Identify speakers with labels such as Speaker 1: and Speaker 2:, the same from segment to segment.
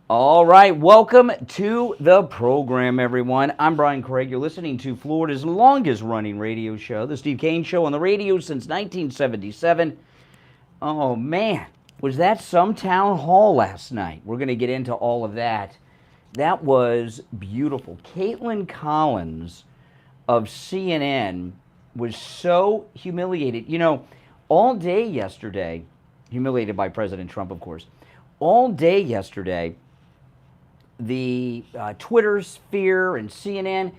Speaker 1: All right, welcome to the program, everyone. I'm Brian Craig. You're listening to Florida's longest running radio show, The Steve Kane Show, on the radio since 1977. Oh, man, was that some town hall last night? We're going to get into all of that. That was beautiful. Kaitlin Collins of CNN was so humiliated. All day yesterday, humiliated by President Trump, of course, all day yesterday, the Twitter sphere and CNN,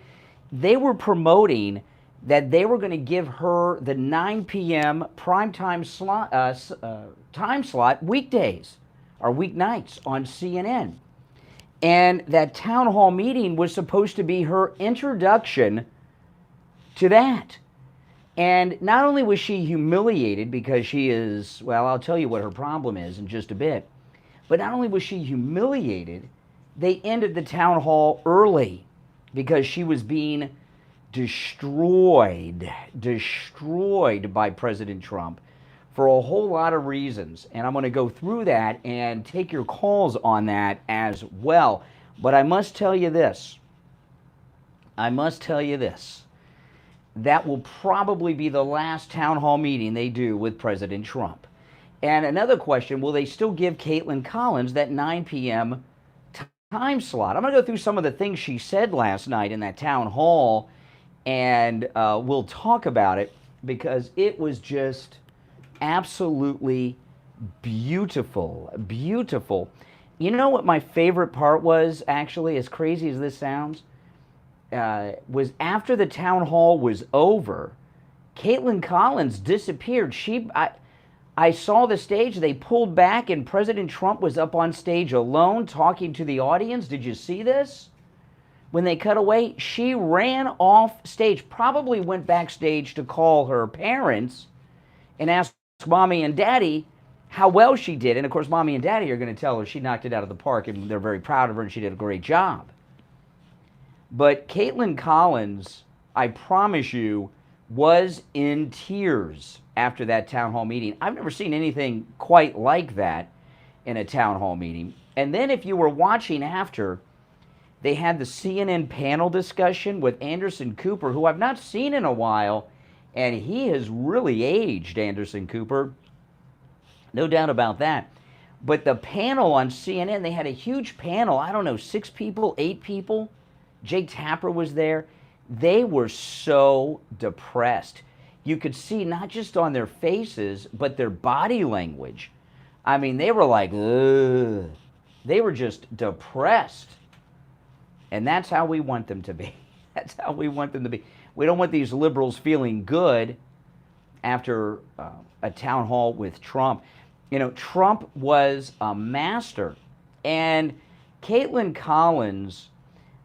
Speaker 1: they were promoting that they were going to give her the 9 p.m. primetime slot, time slot weekdays or weeknights on CNN. And that town hall meeting was supposed to be her introduction to that. And not only was she humiliated because she is, well, I'll tell you what her problem is in just a bit, but not only was she humiliated, they ended the town hall early because she was being destroyed by President Trump for a whole lot of reasons. And I'm going to go through that and take your calls on that as well. But I must tell you this. That will probably be the last town hall meeting they do with President Trump. And another question, will they still give Kaitlin Collins that 9 p.m. time slot? I'm going to go through some of the things she said last night in that town hall, and we'll talk about it because it was just absolutely beautiful. Beautiful. You know what my favorite part was, actually, as crazy as this sounds? Was after the town hall was over, Kaitlin Collins disappeared. I saw the stage. They pulled back, and President Trump was up on stage alone talking to the audience. Did you see this? When they cut away, she ran off stage, probably went backstage to call her parents and ask mommy and daddy how well she did. And of course, mommy and daddy are going to tell her she knocked it out of the park, and they're very proud of her, and she did a great job. But Kaitlin Collins, I promise you, was in tears after that town hall meeting. I've never seen anything quite like that in a town hall meeting. And then if you were watching after, they had the CNN panel discussion with Anderson Cooper, who I've not seen in a while, and he has really aged, Anderson Cooper. No doubt about that. But the panel on CNN, they had a huge panel, I don't know, 6 people, 8 people. Jake Tapper was there. They were so depressed. You could see not just on their faces, but their body language. I mean, they were like, ugh. They were just depressed. And that's how we want them to be. That's how we want them to be. We don't want these liberals feeling good after a town hall with Trump. You know, Trump was a master. And Kaitlin Collins,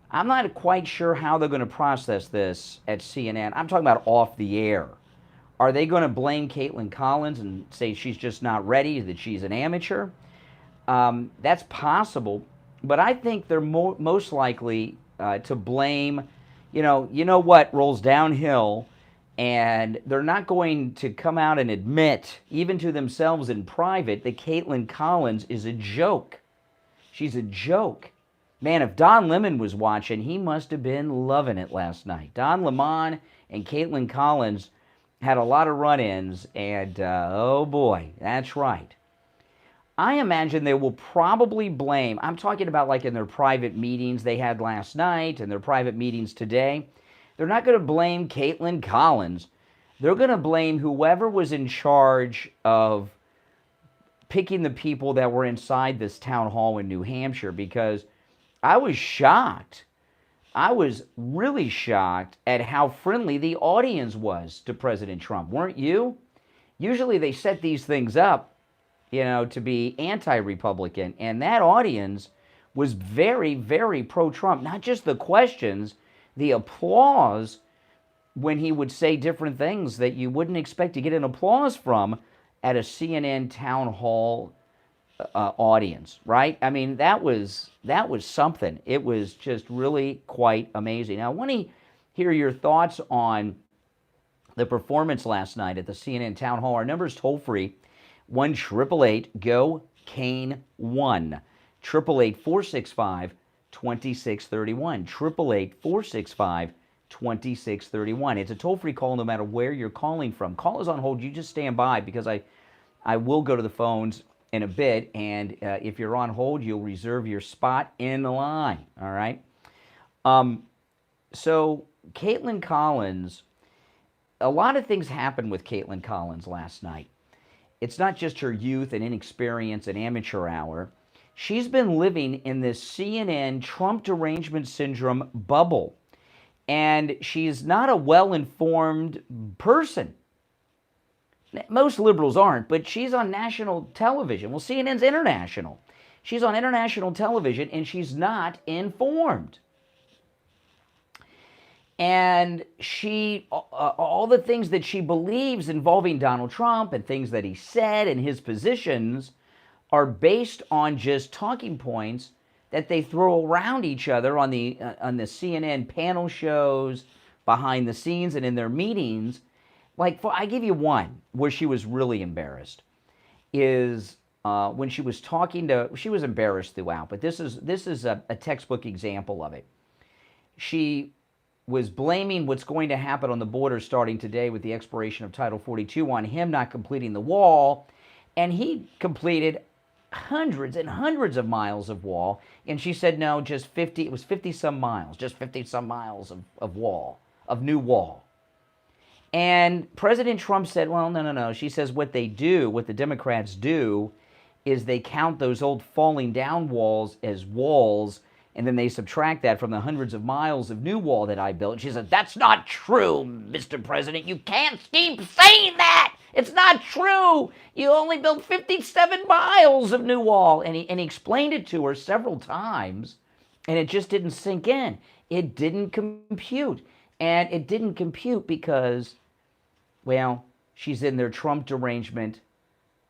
Speaker 1: I'm not quite sure how they're going to process this at CNN. I'm talking about off the air. Are they going to blame Kaitlin Collins and say she's just not ready, that she's an amateur? That's possible, but I think they're most likely to blame, you know what rolls downhill, and they're not going to come out and admit, even to themselves in private, that Kaitlin Collins is a joke. She's a joke. Man, if Don Lemon was watching, he must have been loving it last night. Don Lemon and Kaitlin Collins had a lot of run-ins, and oh boy, that's right. I imagine they will probably blame, I'm talking about like in their private meetings they had last night and their private meetings today, they're not going to blame Kaitlin Collins. They're going to blame whoever was in charge of picking the people that were inside this town hall in New Hampshire, because I was shocked. I was really shocked at how friendly the audience was to President Trump. Weren't you? Usually they set these things up, to be anti-Republican. And that audience was very, very pro-Trump. Not just the questions, the applause when he would say different things that you wouldn't expect to get an applause from at a CNN town hall audience, right? I mean, that was something. It was just really quite amazing. Now, I want to hear your thoughts on the performance last night at the CNN town hall. Our number is toll free, 1-888-GO-KANE-1. 888-465-2631. 888-465-2631. It's a toll-free call no matter where you're calling from. Call is on hold. You just stand by because I will go to the phones in a bit, and if you're on hold, you'll reserve your spot in the line, all right? So Kaitlan Collins, a lot of things happened with Kaitlan Collins last night. It's not just her youth and inexperience and amateur hour. She's been living in this CNN Trump derangement syndrome bubble, and she's not a well-informed person. Most liberals aren't, but she's on national television. Well, CNN's international. She's on international television, and she's not informed. And she, all the things that she believes involving Donald Trump and things that he said and his positions are based on just talking points that they throw around each other on the CNN panel shows, behind the scenes, and in their meetings. Like, I give you one where she was really embarrassed, is when she was talking to, she was embarrassed throughout, but this is a textbook example of it. She was blaming what's going to happen on the border starting today with the expiration of Title 42 on him not completing the wall, and he completed hundreds and hundreds of miles of wall, and she said no, just 50, it was 50-some miles, just 50-some miles of wall, of new wall. And President Trump said, well, no. She says what they do, what the Democrats do, is they count those old falling down walls as walls, and then they subtract that from the hundreds of miles of new wall that I built. She said, that's not true, Mr. President. You can't keep saying that. It's not true. You only built 57 miles of new wall. And he explained it to her several times, and it just didn't sink in. It didn't compute. And it didn't compute because, well, she's in their Trump derangement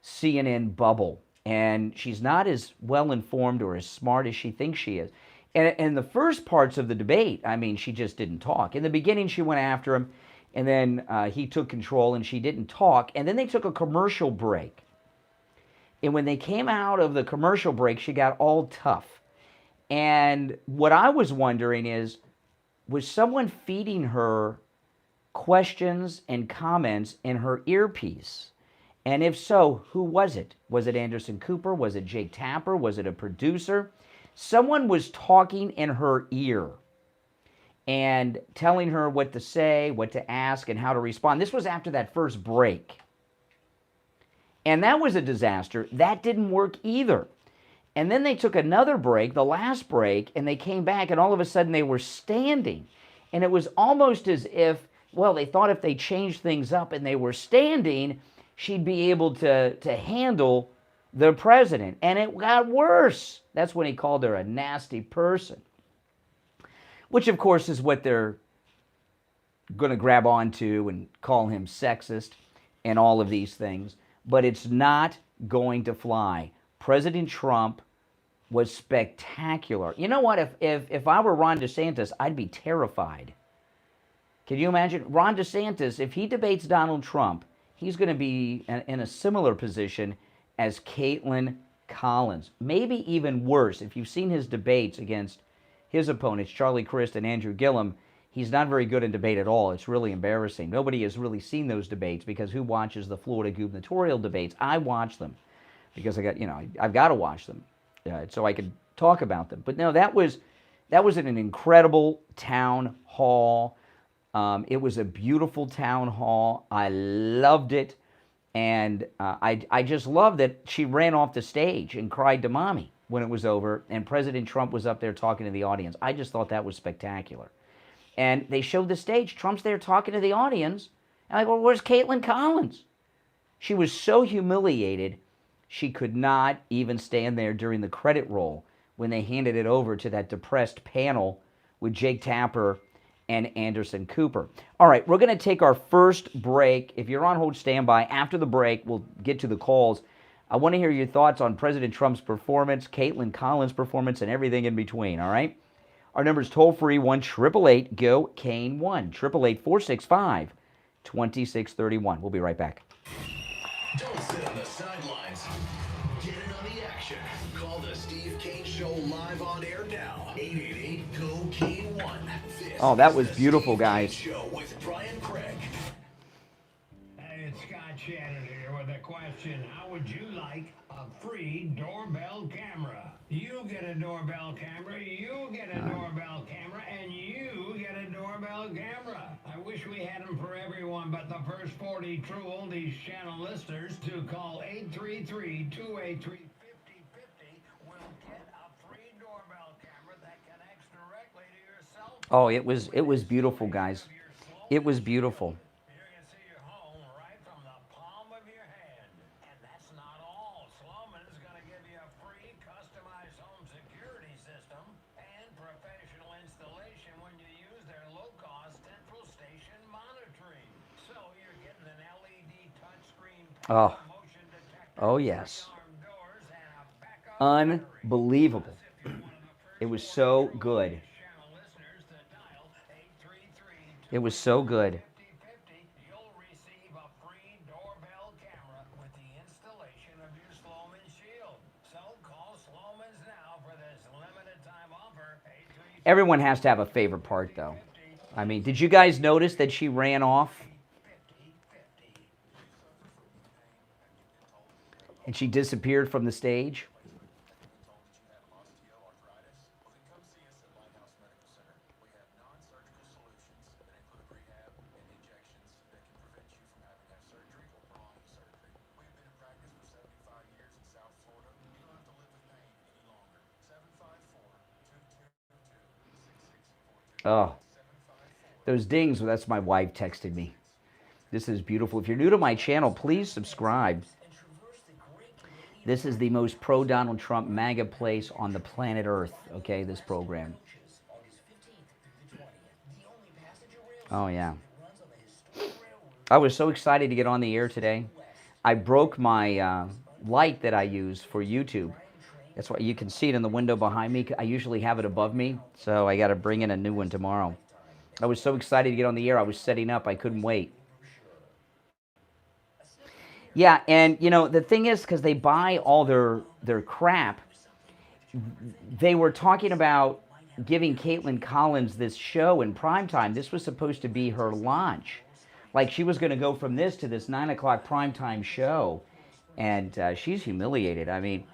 Speaker 1: CNN bubble, and she's not as well informed or as smart as she thinks she is. And in the first parts of the debate, I mean, she just didn't talk. In the beginning, she went after him, and then he took control, and she didn't talk. And then they took a commercial break. And when they came out of the commercial break, she got all tough. And what I was wondering is, was someone feeding her questions and comments in her earpiece? And if so, who was it? Was it Anderson Cooper? Was it Jake Tapper? Was it a producer? Someone was talking in her ear and telling her what to say, what to ask, and how to respond. This was after that first break. And that was a disaster. That didn't work either. And then they took another break, the last break, and they came back, and all of a sudden they were standing. And it was almost as if, well, they thought if they changed things up and they were standing, she'd be able to handle the president. And it got worse. That's when he called her a nasty person, which, of course, is what they're going to grab onto and call him sexist and all of these things. But it's not going to fly. President Trump was spectacular. You know what? If I were Ron DeSantis, I'd be terrified. Can you imagine? Ron DeSantis, if he debates Donald Trump, he's going to be in a similar position as Kaitlan Collins. Maybe even worse. If you've seen his debates against his opponents, Charlie Crist and Andrew Gillum, he's not very good in debate at all. It's really embarrassing. Nobody has really seen those debates because who watches the Florida gubernatorial debates? I watch them because I've got to watch them so I can talk about them. But no, that was an incredible town hall. It was a beautiful town hall. I loved it. And I just love that she ran off the stage and cried to mommy when it was over, and President Trump was up there talking to the audience. I just thought that was spectacular. And they showed the stage. Trump's there talking to the audience. And I go, well, where's Kaitlan Collins? She was so humiliated, she could not even stand there during the credit roll when they handed it over to that depressed panel with Jake Tapper and Anderson Cooper. All right, we're going to take our first break. If you're on hold, stand by. After the break, we'll get to the calls. I want to hear your thoughts on President Trump's performance, Kaitlan Collins' performance, and everything in between, all right? Our number is toll-free, 1-888-GO-KANE-1, 888-465-2631. We'll be right back.
Speaker 2: Don't sit on the sidelines. Get in on the action. Call the Steve Kane Show live on air now. 888-GO-KANE-1.
Speaker 1: Oh, that was beautiful, guys.
Speaker 2: Show with Brian Craig.
Speaker 3: Hey, it's Scott Shannon here with a question. How would you like a free doorbell camera? You get a doorbell camera, you get a doorbell camera, and you get a doorbell camera. I wish we had them for everyone, but the first 40 True Oldies channel listeners to call 833-283-5050 will get a free doorbell camera that connects directly to your cell phone.
Speaker 1: Oh, it was beautiful, guys. It was beautiful.
Speaker 3: You can see your home right from the palm of your hand. And that's not all. Sloman is going to give you a free customized home security system and professional installation when you use their low-cost central station monitoring. So you're getting an LED touchscreen motion detector,
Speaker 1: Oh, yes.
Speaker 3: alarm doors, and a backup battery.
Speaker 1: Unbelievable. It was so good.
Speaker 3: Channel listeners to dial 833-283-5050.
Speaker 1: It was so good.
Speaker 3: You'll receive a free doorbell camera with the installation of your Sloman Shield. So call Sloman's now for this limited time offer.
Speaker 1: Everyone has to have a favorite part, though. I mean, did you guys notice that she ran off? And she disappeared from the stage? Oh, those dings, that's my wife texted me. This is beautiful. If you're new to my channel, please subscribe. This is the most pro-Donald Trump MAGA place on the planet Earth, okay, this program. Oh, yeah. I was so excited to get on the air today. I broke my light that I use for YouTube. That's why you can see it in the window behind me. I usually have it above me, so I got to bring in a new one tomorrow. I was so excited to get on the air. I was setting up. I couldn't wait. Yeah, and, you know, the thing is, because they buy all their crap, they were talking about giving Kaitlan Collins this show in primetime. This was supposed to be her launch. Like, she was going to go from this to this 9 o'clock primetime show, and she's humiliated. I mean,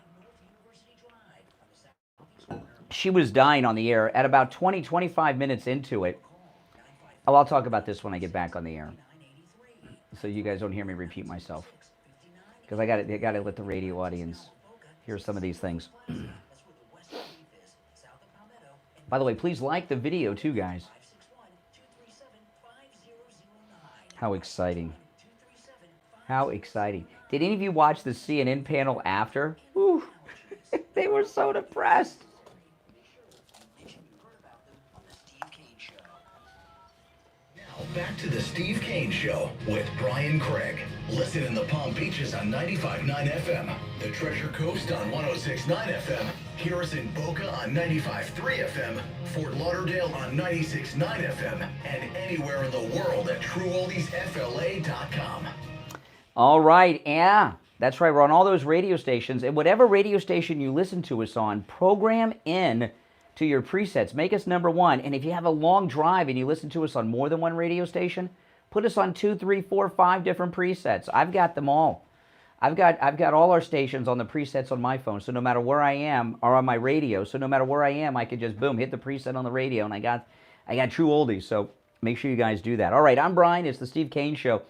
Speaker 1: she was dying on the air at about 25 minutes into it. Oh, I'll talk about this when I get back on the air, so you guys don't hear me repeat myself, because I got to let the radio audience hear some of these things. By the way, please like the video too, guys. How exciting. How exciting. Did any of you watch the CNN panel after? Whew. They were so depressed.
Speaker 2: Back to the Steve Kane Show with Brian Craig. Listen in the Palm Beaches on 95.9 FM, the Treasure Coast on 106.9 FM, hear us in Boca on 95.3 FM, Fort Lauderdale on 96.9 FM, and anywhere in the world at TrueOldiesFLA.com.
Speaker 1: All right, yeah, that's right. We're on all those radio stations, and whatever radio station you listen to us on, program in to your presets. Make us number one. And if you have a long drive and you listen to us on more than one radio station, put us on 2, 3, 4, 5 different presets. I've got them all. I've got all our stations on the presets on my phone. So no matter where I am, or on my radio, so no matter where I am, I can just boom, hit the preset on the radio, and I got True Oldies. So make sure you guys do that. All right, I'm Brian. It's the Steve Kane Show.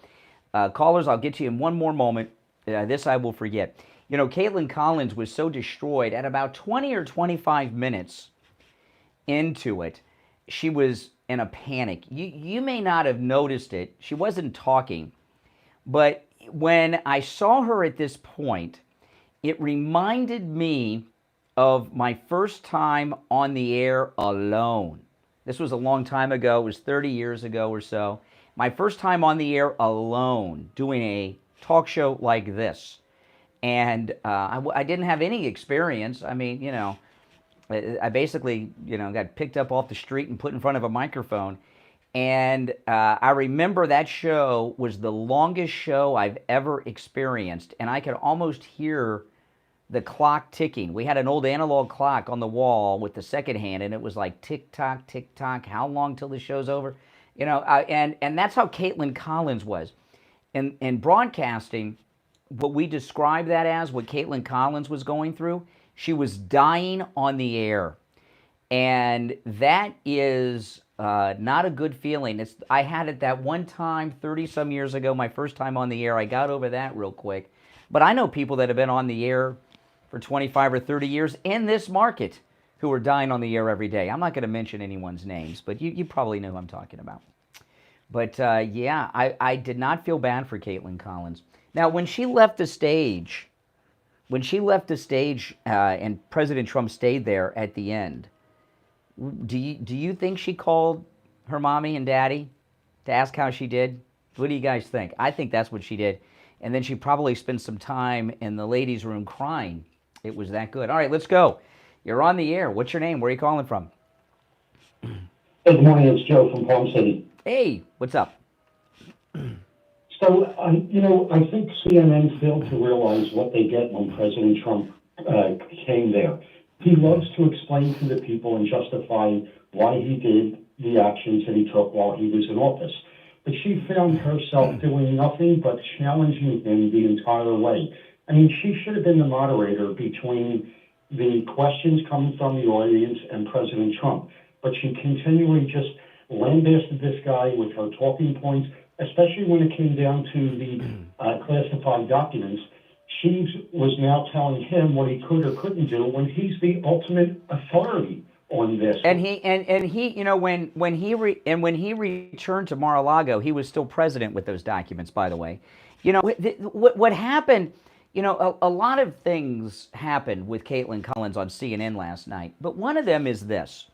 Speaker 1: Callers, I'll get to you in one more moment. This I will forget. You know, Kaitlan Collins was so destroyed at about 20 or 25 minutes into it. She was in a panic. You may not have noticed it. She wasn't talking. But when I saw her at this point, it reminded me of my first time on the air alone. This was a long time ago. It was 30 years ago or so. My first time on the air alone, doing a talk show like this. And I didn't have any experience. I mean, you know, I basically, you know, got picked up off the street and put in front of a microphone. And I remember that show was the longest show I've ever experienced. And I could almost hear the clock ticking. We had an old analog clock on the wall with the second hand, and it was like tick tock, tick tock. How long till the show's over? And that's how Kaitlin Collins was. In broadcasting, what we describe that as, what Kaitlin Collins was going through, she was dying on the air. And that is not a good feeling. I had it that one time 30-some years ago, my first time on the air. I got over that real quick. But I know people that have been on the air for 25 or 30 years in this market who are dying on the air every day. I'm not going to mention anyone's names, but you probably know who I'm talking about. But yeah, I did not feel bad for Kaitlin Collins. Now, when she left the stage, and President Trump stayed there at the end, do you think she called her mommy and daddy to ask how she did? What do you guys think? I think that's what she did. And then she probably spent some time in the ladies' room crying. It was that good. All right, let's go. You're on the air. What's your name? Where are you calling from?
Speaker 4: Good morning. It's Joe from Palm City.
Speaker 1: Hey, what's up?
Speaker 4: So, I think CNN failed to realize what they get when President Trump came there. He loves to explain to the people and justify why he did the actions that he took while he was in office. But she found herself doing nothing but challenging him the entire way. I mean, she should have been the moderator between the questions coming from the audience and President Trump. But she continually just lambasted this guy with her talking points, especially when it came down to the classified documents. She was now telling him what he could or couldn't do when he's the ultimate authority on this.
Speaker 1: And he, when he returned to Mar-a-Lago, he was still president with those documents. By the way, what happened. A lot of things happened with Kaitlin Collins on CNN last night, but one of them is this.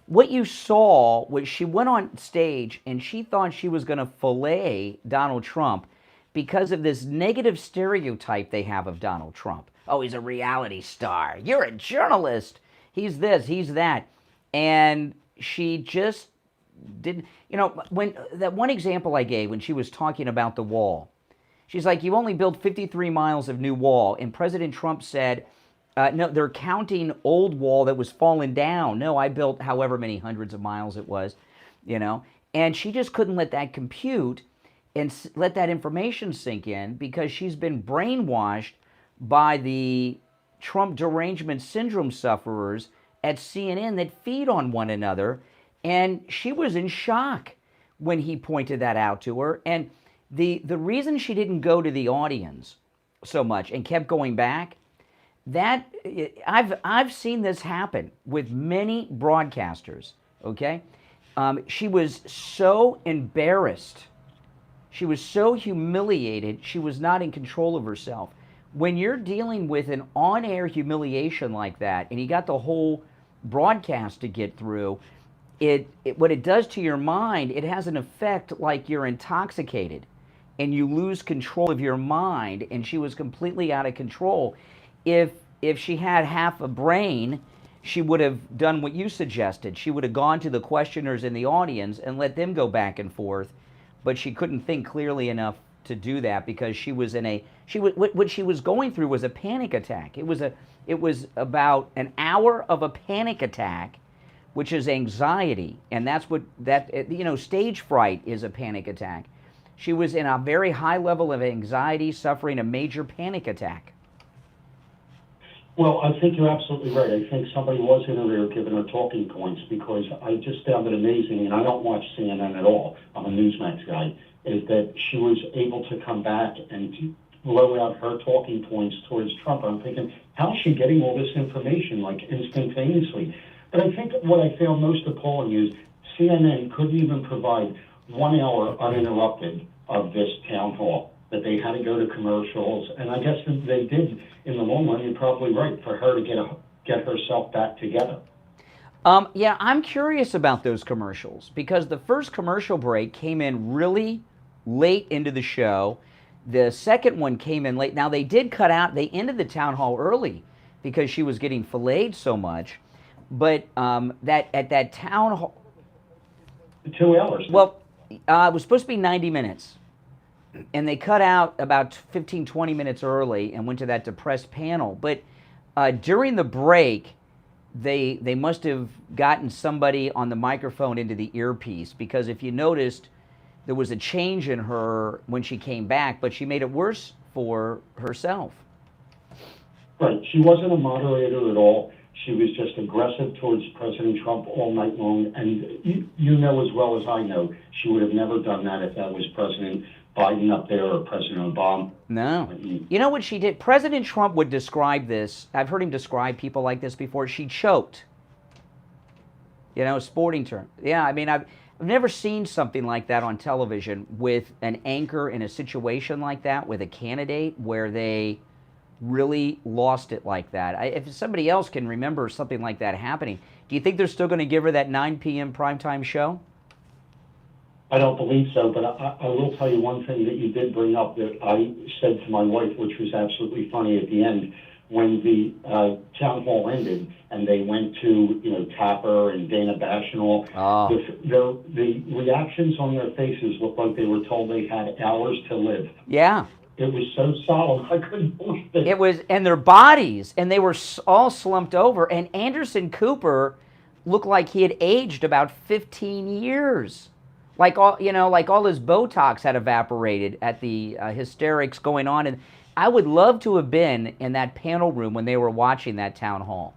Speaker 1: What you saw was she went on stage and she thought she was going to fillet Donald Trump because of this negative stereotype they have of Donald Trump. Oh, he's a reality star. You're a journalist. He's this, he's that. And she just didn't, when that one example I gave when she was talking about the wall, she's like, you only built 53 miles of new wall. And President Trump said, no, they're counting old wall that was falling down. No, I built however many hundreds of miles it was, And she just couldn't let that compute and let that information sink in because she's been brainwashed by the Trump derangement syndrome sufferers at CNN that feed on one another. And she was in shock when he pointed that out to her. And the reason she didn't go to the audience so much and kept going back, that I've seen this happen with many broadcasters, okay? She was so embarrassed. She was so humiliated. She was not in control of herself. When you're dealing with an on-air humiliation like that, and you got the whole broadcast to get through, what it does to your mind, it has an effect like you're intoxicated, and you lose control of your mind, and she was completely out of control. If she had half a brain, she would have done what you suggested. She would have gone to the questioners in the audience and let them go back and forth, but she couldn't think clearly enough to do that because she was what she was going through was a panic attack. It was about an hour of a panic attack, which is anxiety, and that's what stage fright is, a panic attack. She was in a very high level of anxiety, suffering a major panic attack.
Speaker 4: Well, I think you're absolutely right. I think somebody was in her ear giving her talking points because I just found it amazing, and I don't watch CNN at all. I'm a Newsmax guy, is that she was able to come back and blow out her talking points towards Trump. I'm thinking, how is she getting all this information, like, instantaneously? But I think what I found most appalling is CNN couldn't even provide 1 hour uninterrupted of this town hall, that they had to go to commercials, and I guess that they did. In the long run, you're probably right, for her to get herself back together.
Speaker 1: Yeah, I'm curious about those commercials because the first commercial break came in really late into the show. The second one came in late. Now, they did cut out, they ended the town hall early because she was getting filleted so much. But that at that town hall...
Speaker 4: 2 hours.
Speaker 1: Well, it was supposed to be 90 minutes. And they cut out about 15, 20 minutes early and went to that depressed panel. But During the break, they must have gotten somebody on the microphone into the earpiece, because if you noticed, there was a change in her when she came back, but she made it worse for herself.
Speaker 4: Right. She wasn't a moderator at all. She was just aggressive towards President Trump all night long. And you know as well as I know, she would have never done that if that was President Biden up there or President Obama.
Speaker 1: No. You know what she did? President Trump would describe this. I've heard him describe people like this before. She choked. You know, sporting term. Yeah, I mean, I've never seen something like that on television with an anchor in a situation like that with a candidate where they really lost it like that. If somebody else can remember something like that happening, do you think they're still going to give her that 9 p.m. primetime show?
Speaker 4: I don't believe so, but I will tell you one thing that you did bring up that I said to my wife, which was absolutely funny at the end, when the town hall ended and they went to, Tapper and Dana Bash and all, the reactions on their faces looked like they were told they had hours to live.
Speaker 1: Yeah.
Speaker 4: It was so solemn, I couldn't believe it.
Speaker 1: It was, and their bodies, and they were all slumped over, and Anderson Cooper looked like he had aged about 15 years. Like all his Botox had evaporated at the hysterics going on. And I would love to have been in that panel room when they were watching that town hall.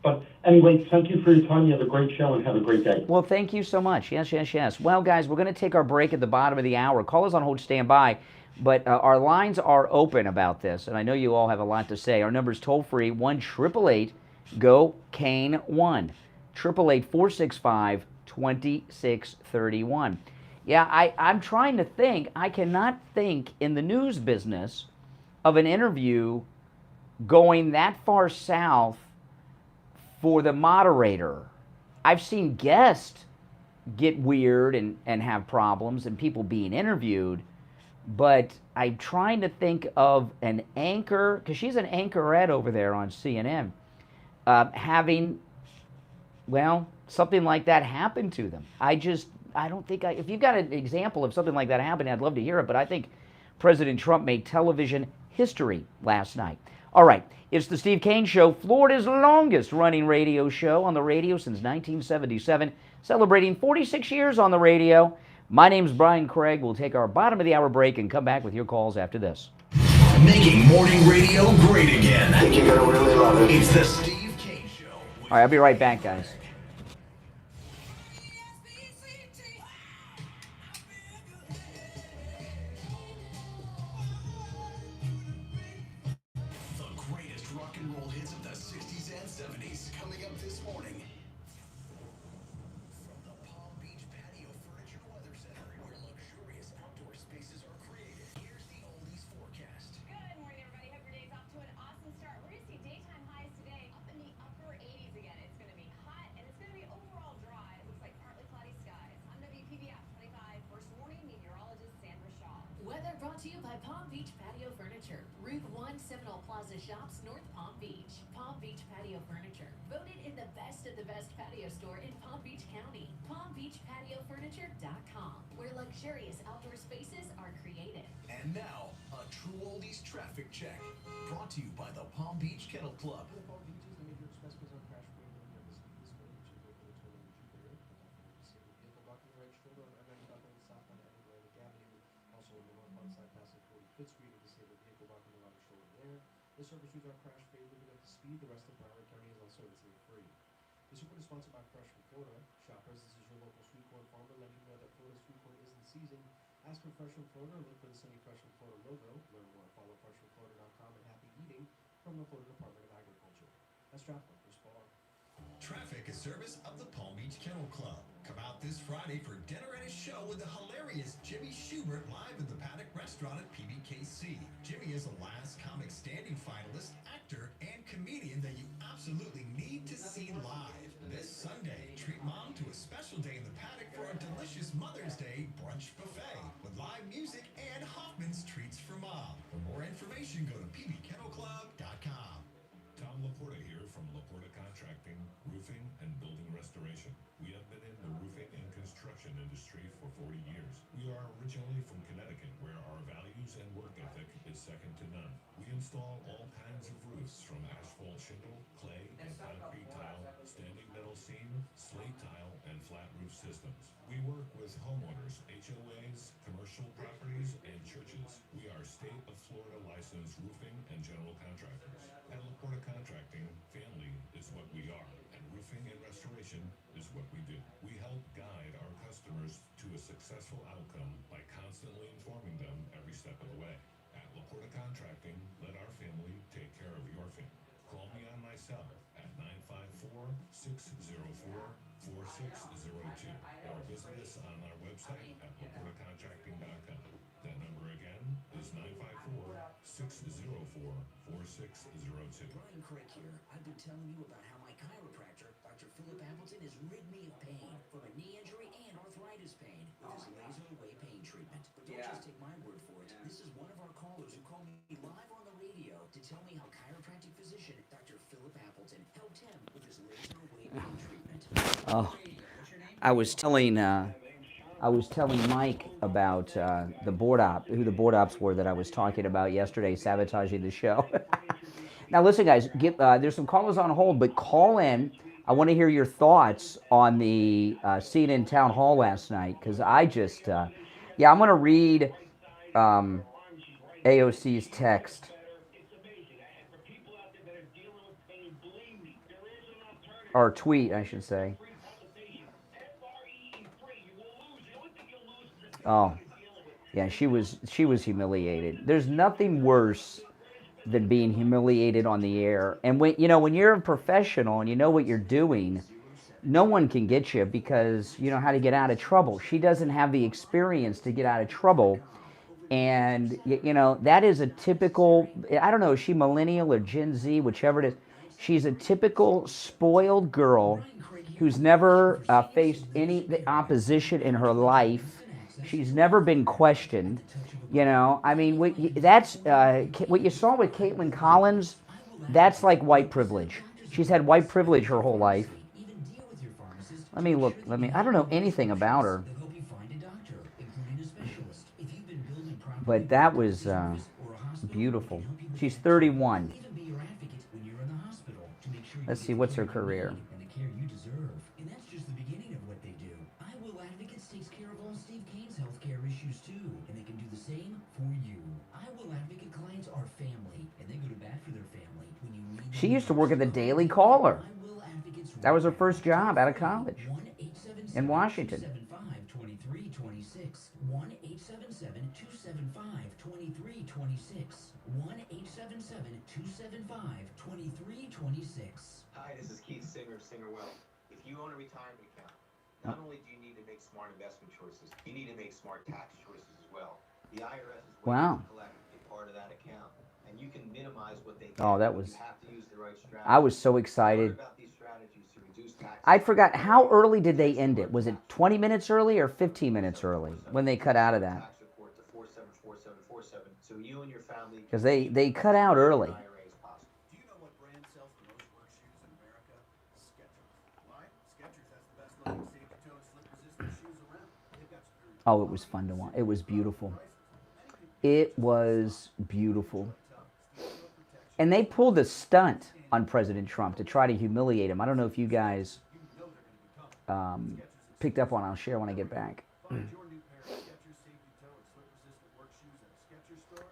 Speaker 4: But anyway, thank you for your time. You have a great show and have a great day.
Speaker 1: Well, thank you so much. Yes, yes, yes. Well, guys, we're going to take our break at the bottom of the hour. Call us on hold, stand by. But our lines are open about this, and I know you all have a lot to say. Our number's toll-free, 1-888-GO-KANE-1, 888-465-2631. Yeah, I'm trying to think. I cannot think in the news business of an interview going that far south for the moderator. I've seen guests get weird and have problems and people being interviewed, but I'm trying to think of an anchor, because she's an anchorette over there on CNN, having, well, something like that happen to them. I don't think, if you've got an example of something like that happening, I'd love to hear it, but I think President Trump made television history last night. All right, it's the Steve Kane Show, Florida's longest running radio show on the radio since 1977, celebrating 46 years on the radio. My name's Brian Craig. We'll take our bottom of the hour break and come back with your calls after this.
Speaker 2: Making morning radio great again. I think you're going to really love it. It's the Steve Kane Show.
Speaker 1: All right, I'll be right back, guys.
Speaker 2: The greatest rock and roll hits of the 60s and 70s coming up this morning. From the Palm Beach Patio Furniture Weather Center, where luxurious outdoor spaces are created, here's the oldies forecast.
Speaker 5: Good morning, everybody. Hope your day's off to an awesome start. We're going to see daytime highs today up in the upper 80s again. It's going to be hot, and it's going to be overall dry. It looks like partly cloudy skies. I'm WPBF 25 First Warning Meteorologist Sandra Shaw.
Speaker 6: Weather brought to you by Palm Beach Patio Furniture. Route 1 Seminole Plaza Shops, North Palm Beach. Palm Beach Patio Furniture. Voted in the best of the best patio store in Palm Beach County. PalmBeachPatioFurniture.com, where luxurious outdoor spaces are created.
Speaker 2: And now, a true oldies traffic check. Brought to you by the Palm Beach Kennel Club.
Speaker 7: The service routes are crash free, moving at the speed. The rest of Broward County is also incident free. This report is sponsored by Fresh from Florida. Shoppers, this is your local sweet corn farmer letting you know that Florida sweet corn is in season. Ask for Fresh from Florida, look for the Sunny Fresh from Florida logo. Learn more at followfreshfromflorida.com, and happy eating from the Florida Department of Agriculture. That's traffic. Here's Paul.
Speaker 2: Traffic is service of the Palm Beach Kennel Club. Come out this Friday for dinner and a show with the hilarious Jimmy Schubert live in the Paddock Restaurant at PBKC. Jimmy is a last comic standing finalist, actor, and comedian that you absolutely need to see live. This Sunday, treat mom to a special day in the Paddock for a delicious Mother's Day brunch buffet with live music and Hoffman's Treats for Mom. For more information, go to pbkennelclub.com.
Speaker 8: Tom Laporta here from Laporta Contracting, Roofing and Building Restoration. We have been in the roofing and construction construction industry for 40 years. We are originally from Connecticut, where our values and work ethic is second to none. We install all kinds of roofs, from asphalt shingle, clay, and concrete tile, standing metal seam, slate tile, and flat roof systems. We work with homeowners, HOAs, commercial properties, and churches. We are state of Florida licensed roofing and general contractors. At LaPorta Contracting, family is what we are, and roofing and restoration is what we do. We help guide our customers to a successful outcome by constantly informing them every step of the way. At LaPorta Contracting, let our family take care of your family. Call me on my cell at 954-604-4602 or visit us on our website at laportacontracting.com. That number again is 954-604-4602.
Speaker 9: Brian Craig here. I've been telling you about how my chiropractor, Dr. Philip Appleton, has rid me of pain from a knee injury and arthritis pain with his laser away pain treatment. But don't just take my word for it. This is one of our callers who called me live on the radio to tell me how chiropractic physician Dr. Philip Appleton helped him with his laser away pain treatment.
Speaker 1: Oh, I was telling Mike about the board op, who the board ops were that I was talking about yesterday, sabotaging the show. Now, listen, guys, there's some callers on hold, but call in. I want to hear your thoughts on the CNN Town Hall last night, because I just, I'm going to read AOC's text. Or tweet, I should say. Oh, yeah, she was humiliated. There's nothing worse than being humiliated on the air. And when you're a professional and you know what you're doing, no one can get you because you know how to get out of trouble. She doesn't have the experience to get out of trouble. And, that is a typical, I don't know, is she millennial or Gen Z, whichever it is. She's a typical spoiled girl who's never faced any opposition in her life. She's never been questioned. That's what you saw with Kaitlin Collins. That's like white privilege. She's had white privilege her whole life. Let me look. I don't know anything about her. But that was beautiful. She's 31. Let's see, what's her career? She used to work at the Daily Caller. That was her first job out of college in Washington.
Speaker 9: 1-877-275-2326.
Speaker 10: Hi, this is Keith Singer of Singer Wealth. If you own a retirement account, not only do you need to make smart investment choices, you need to make smart tax choices as well. The IRS is waiting to collect a part of that account, and you can minimize what they get.
Speaker 1: Oh, that was.
Speaker 10: You have to use the right strategy.
Speaker 1: I was so excited.
Speaker 10: About these strategies to reduce taxes.
Speaker 1: I forgot, how early did they end it? Was it 20 minutes early or 15 minutes early when they cut out of that?
Speaker 10: Tax report to 474747, so you and your family.
Speaker 1: Because they cut out early. Oh, it was fun to watch. It was beautiful. It was beautiful. And they pulled a stunt on President Trump to try to humiliate him. I don't know if you guys picked up on it. I'll share when I get back.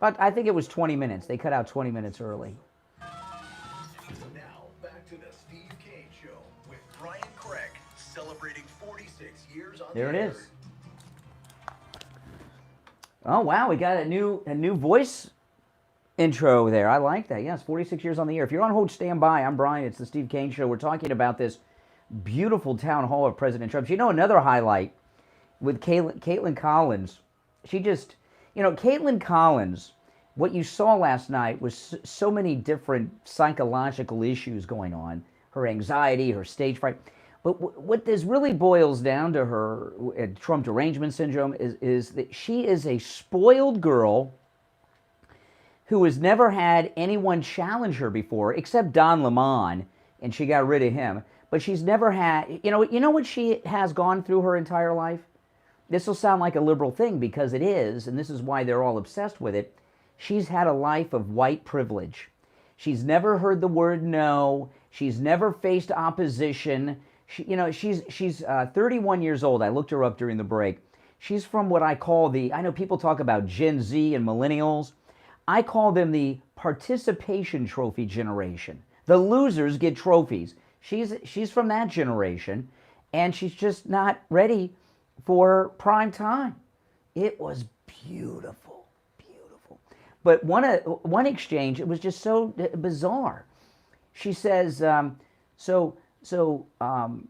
Speaker 1: But I think it was 20 minutes. They cut out 20 minutes early.
Speaker 2: Now, back to the Steve Kane Show with Brian Craig, celebrating 46 years on
Speaker 1: There
Speaker 2: the
Speaker 1: it
Speaker 2: air.
Speaker 1: is. Oh, wow, we got a new voice intro there. I like that. Yes, 46 years on the air. If you're on hold, stand by. I'm Brian. It's the Steve Kane Show. We're talking about this beautiful town hall of President Trump. You know, another highlight with Kaitlin Collins. She just, Kaitlin Collins, what you saw last night was so many different psychological issues going on. Her anxiety, her stage fright. But what this really boils down to her, Trump derangement syndrome, is that she is a spoiled girl who has never had anyone challenge her before, except Don Lemon, and she got rid of him. But she's never had, you know what she has gone through her entire life? this will sound like a liberal thing because it is, and this is why they're all obsessed with it. She's had a life of white privilege. She's never heard the word no. She's never faced opposition. She's 31 years old. I looked her up during the break. She's from what I call I know people talk about Gen Z and millennials. I call them the participation trophy generation. The losers get trophies. She's from that generation, and she's just not ready for prime time. It was beautiful, beautiful. But one exchange, it was just so bizarre. She says, do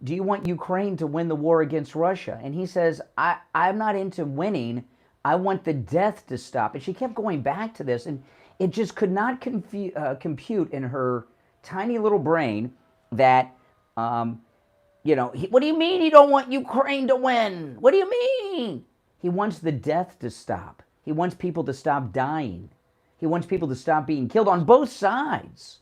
Speaker 1: you want Ukraine to win the war against Russia? And he says, I'm not into winning. I want the death to stop. And she kept going back to this, and it just could not compute in her tiny little brain that, what do you mean you don't want Ukraine to win? What do you mean? He wants the death to stop. He wants people to stop dying. He wants people to stop being killed on both sides.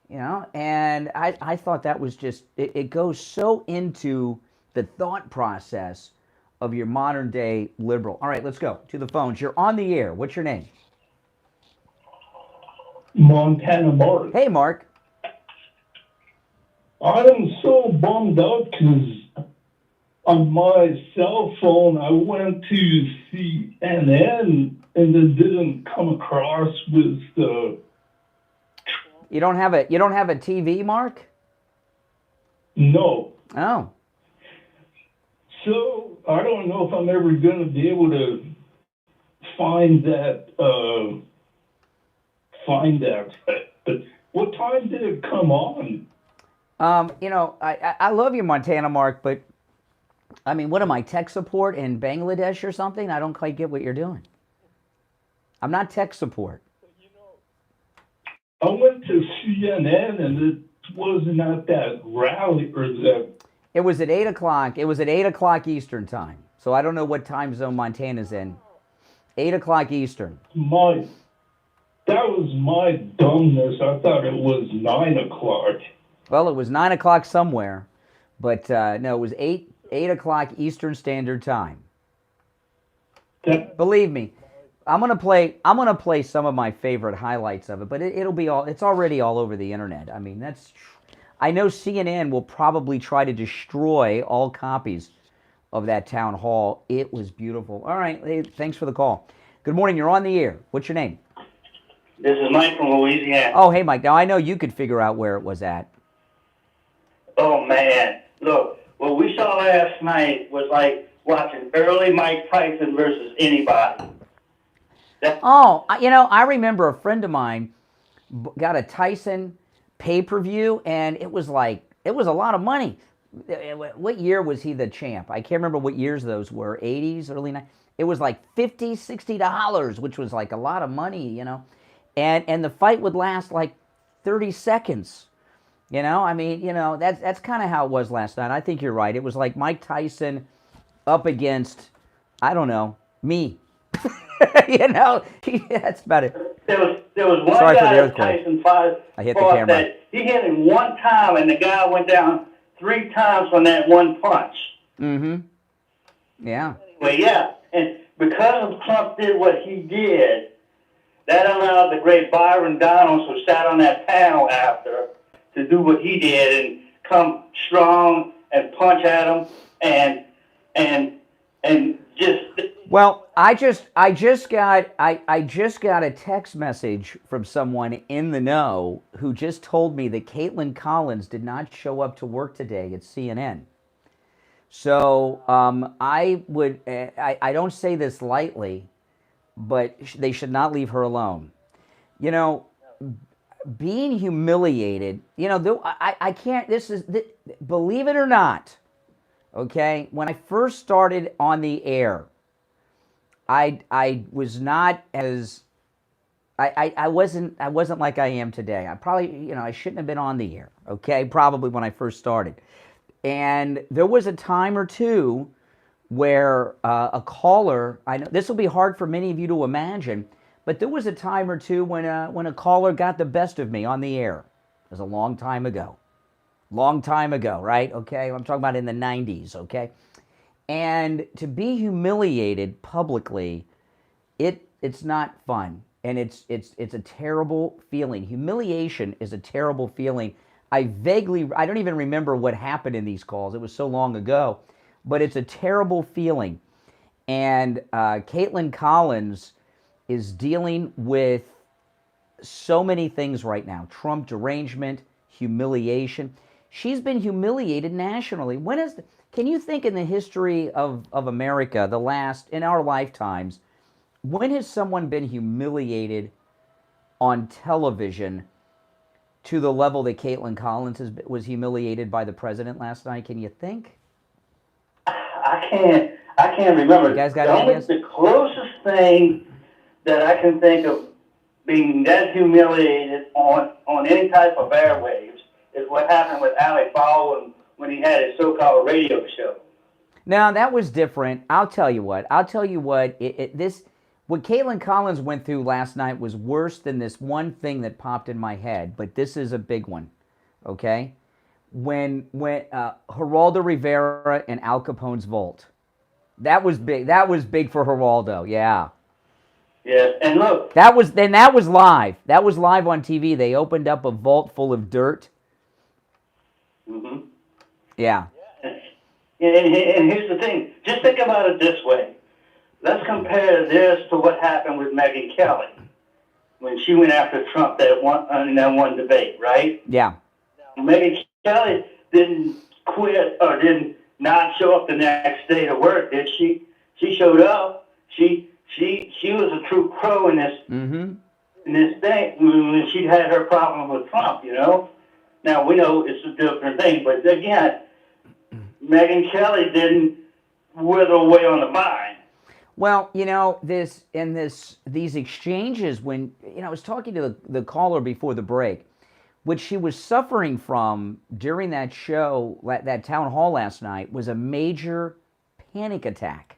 Speaker 1: And I thought that was just, it goes so into the thought process of your modern day liberal. All right, let's go to the phones. You're on the air. What's your name?
Speaker 11: Montana Mark.
Speaker 1: Hey, Mark.
Speaker 11: I'm so bummed out because on my cell phone I went to CNN and it didn't come across with the.
Speaker 1: You don't have a TV, Mark?
Speaker 11: No.
Speaker 1: Oh.
Speaker 11: So I don't know if I'm ever going to be able to find that. But what time did it come on?
Speaker 1: I love you, Montana Mark, but I mean, what am I, tech support in Bangladesh or something? I don't quite get what you're doing. I'm not tech support.
Speaker 11: I went to CNN and it wasn't at that rally or that.
Speaker 1: It was at 8 o'clock. It was at 8 o'clock Eastern time. So I don't know what time zone Montana's in. 8 o'clock Eastern.
Speaker 11: That was my dumbness. I thought it was 9 o'clock.
Speaker 1: Well, it was 9 o'clock somewhere, but no, it was 8 o'clock Eastern Standard Time. Believe me, I'm gonna play some of my favorite highlights of it, but it's already all over the internet. I mean, I know CNN will probably try to destroy all copies of that town hall. It was beautiful. All right, hey, thanks for the call. Good morning. You're on the air. What's your name?
Speaker 12: This is Mike from Louisiana.
Speaker 1: Oh, hey, Mike. Now, I know you could figure out where it was at.
Speaker 12: Oh, man. Look, what we saw last night was like watching early Mike Tyson versus anybody.
Speaker 1: I remember a friend of mine got a Tyson pay-per-view, and it was a lot of money. What year was he the champ? I can't remember what years those were, 80s, early 90s. It was like $50, $60, which was like a lot of money, And the fight would last like 30 seconds. That's kind of how it was last night. I think you're right. It was like Mike Tyson up against, I don't know, me. That's about it.
Speaker 12: There was one
Speaker 1: Sorry
Speaker 12: guy
Speaker 1: for the
Speaker 12: that Tyson fought
Speaker 1: I hit the camera.
Speaker 12: that he hit him one time, and the guy went down 3 times on that one punch.
Speaker 1: Mm-hmm. Yeah.
Speaker 12: Anyway, yeah, and because Trump did what he did, that allowed the great Byron Donalds, who sat on that panel after, to do what he did and come strong and punch at him and just.
Speaker 1: Well, I just got a text message from someone in the know who just told me that Kaitlin Collins did not show up to work today at CNN. So I don't say this lightly, but they should not leave her alone. Being humiliated, I can't, believe it or not, okay, when I first started on the air, I was not as, I wasn't like I am today. I probably, I shouldn't have been on the air, okay, probably when I first started. And there was a time or two where a caller, I know this will be hard for many of you to imagine, but there was a time or two when a caller got the best of me on the air. It was a long time ago, right? Okay, I'm talking about in the 90s, okay? And to be humiliated publicly, it's not fun, and it's a terrible feeling. Humiliation is a terrible feeling. I don't even remember what happened in these calls. It was so long ago, but it's a terrible feeling. And Kaitlan Collins is dealing with so many things right now: Trump derangement, humiliation. She's been humiliated nationally. Can you think in the history of America, in our lifetimes, when has someone been humiliated on television to the level that Kaitlan Collins was humiliated by the president last night? Can you think?
Speaker 12: I can't remember.
Speaker 1: You guys got ideas?
Speaker 12: The closest thing that I can think of being that humiliated on any type of airwaves is what happened with Alec Baldwin when he had his so-called radio show.
Speaker 1: Now, that was different. I'll tell you what. What Kaitlan Collins went through last night was worse than this one thing that popped in my head, but this is a big one, okay? When Geraldo Rivera and Al Capone's vault. That was big. That was big for Geraldo, yeah.
Speaker 12: Yes, and look.
Speaker 1: That was live. That was live on TV. They opened up a vault full of dirt.
Speaker 12: Mm-hmm.
Speaker 1: Yeah.
Speaker 12: And here's the thing. Just think about it this way. Let's compare this to what happened with Megyn Kelly when she went after Trump in that one debate, right?
Speaker 1: Yeah.
Speaker 12: Megyn Kelly didn't quit or did not show up the next day to work, did she? She showed up. She was a true pro in this in this thing when she had her problem with Trump, you know. Now we know it's a different thing, but again, Megyn Kelly didn't wither away on the vine.
Speaker 1: Well, you know, these exchanges when, I was talking to the caller before the break, what she was suffering from during that show, that town hall last night, was a major panic attack.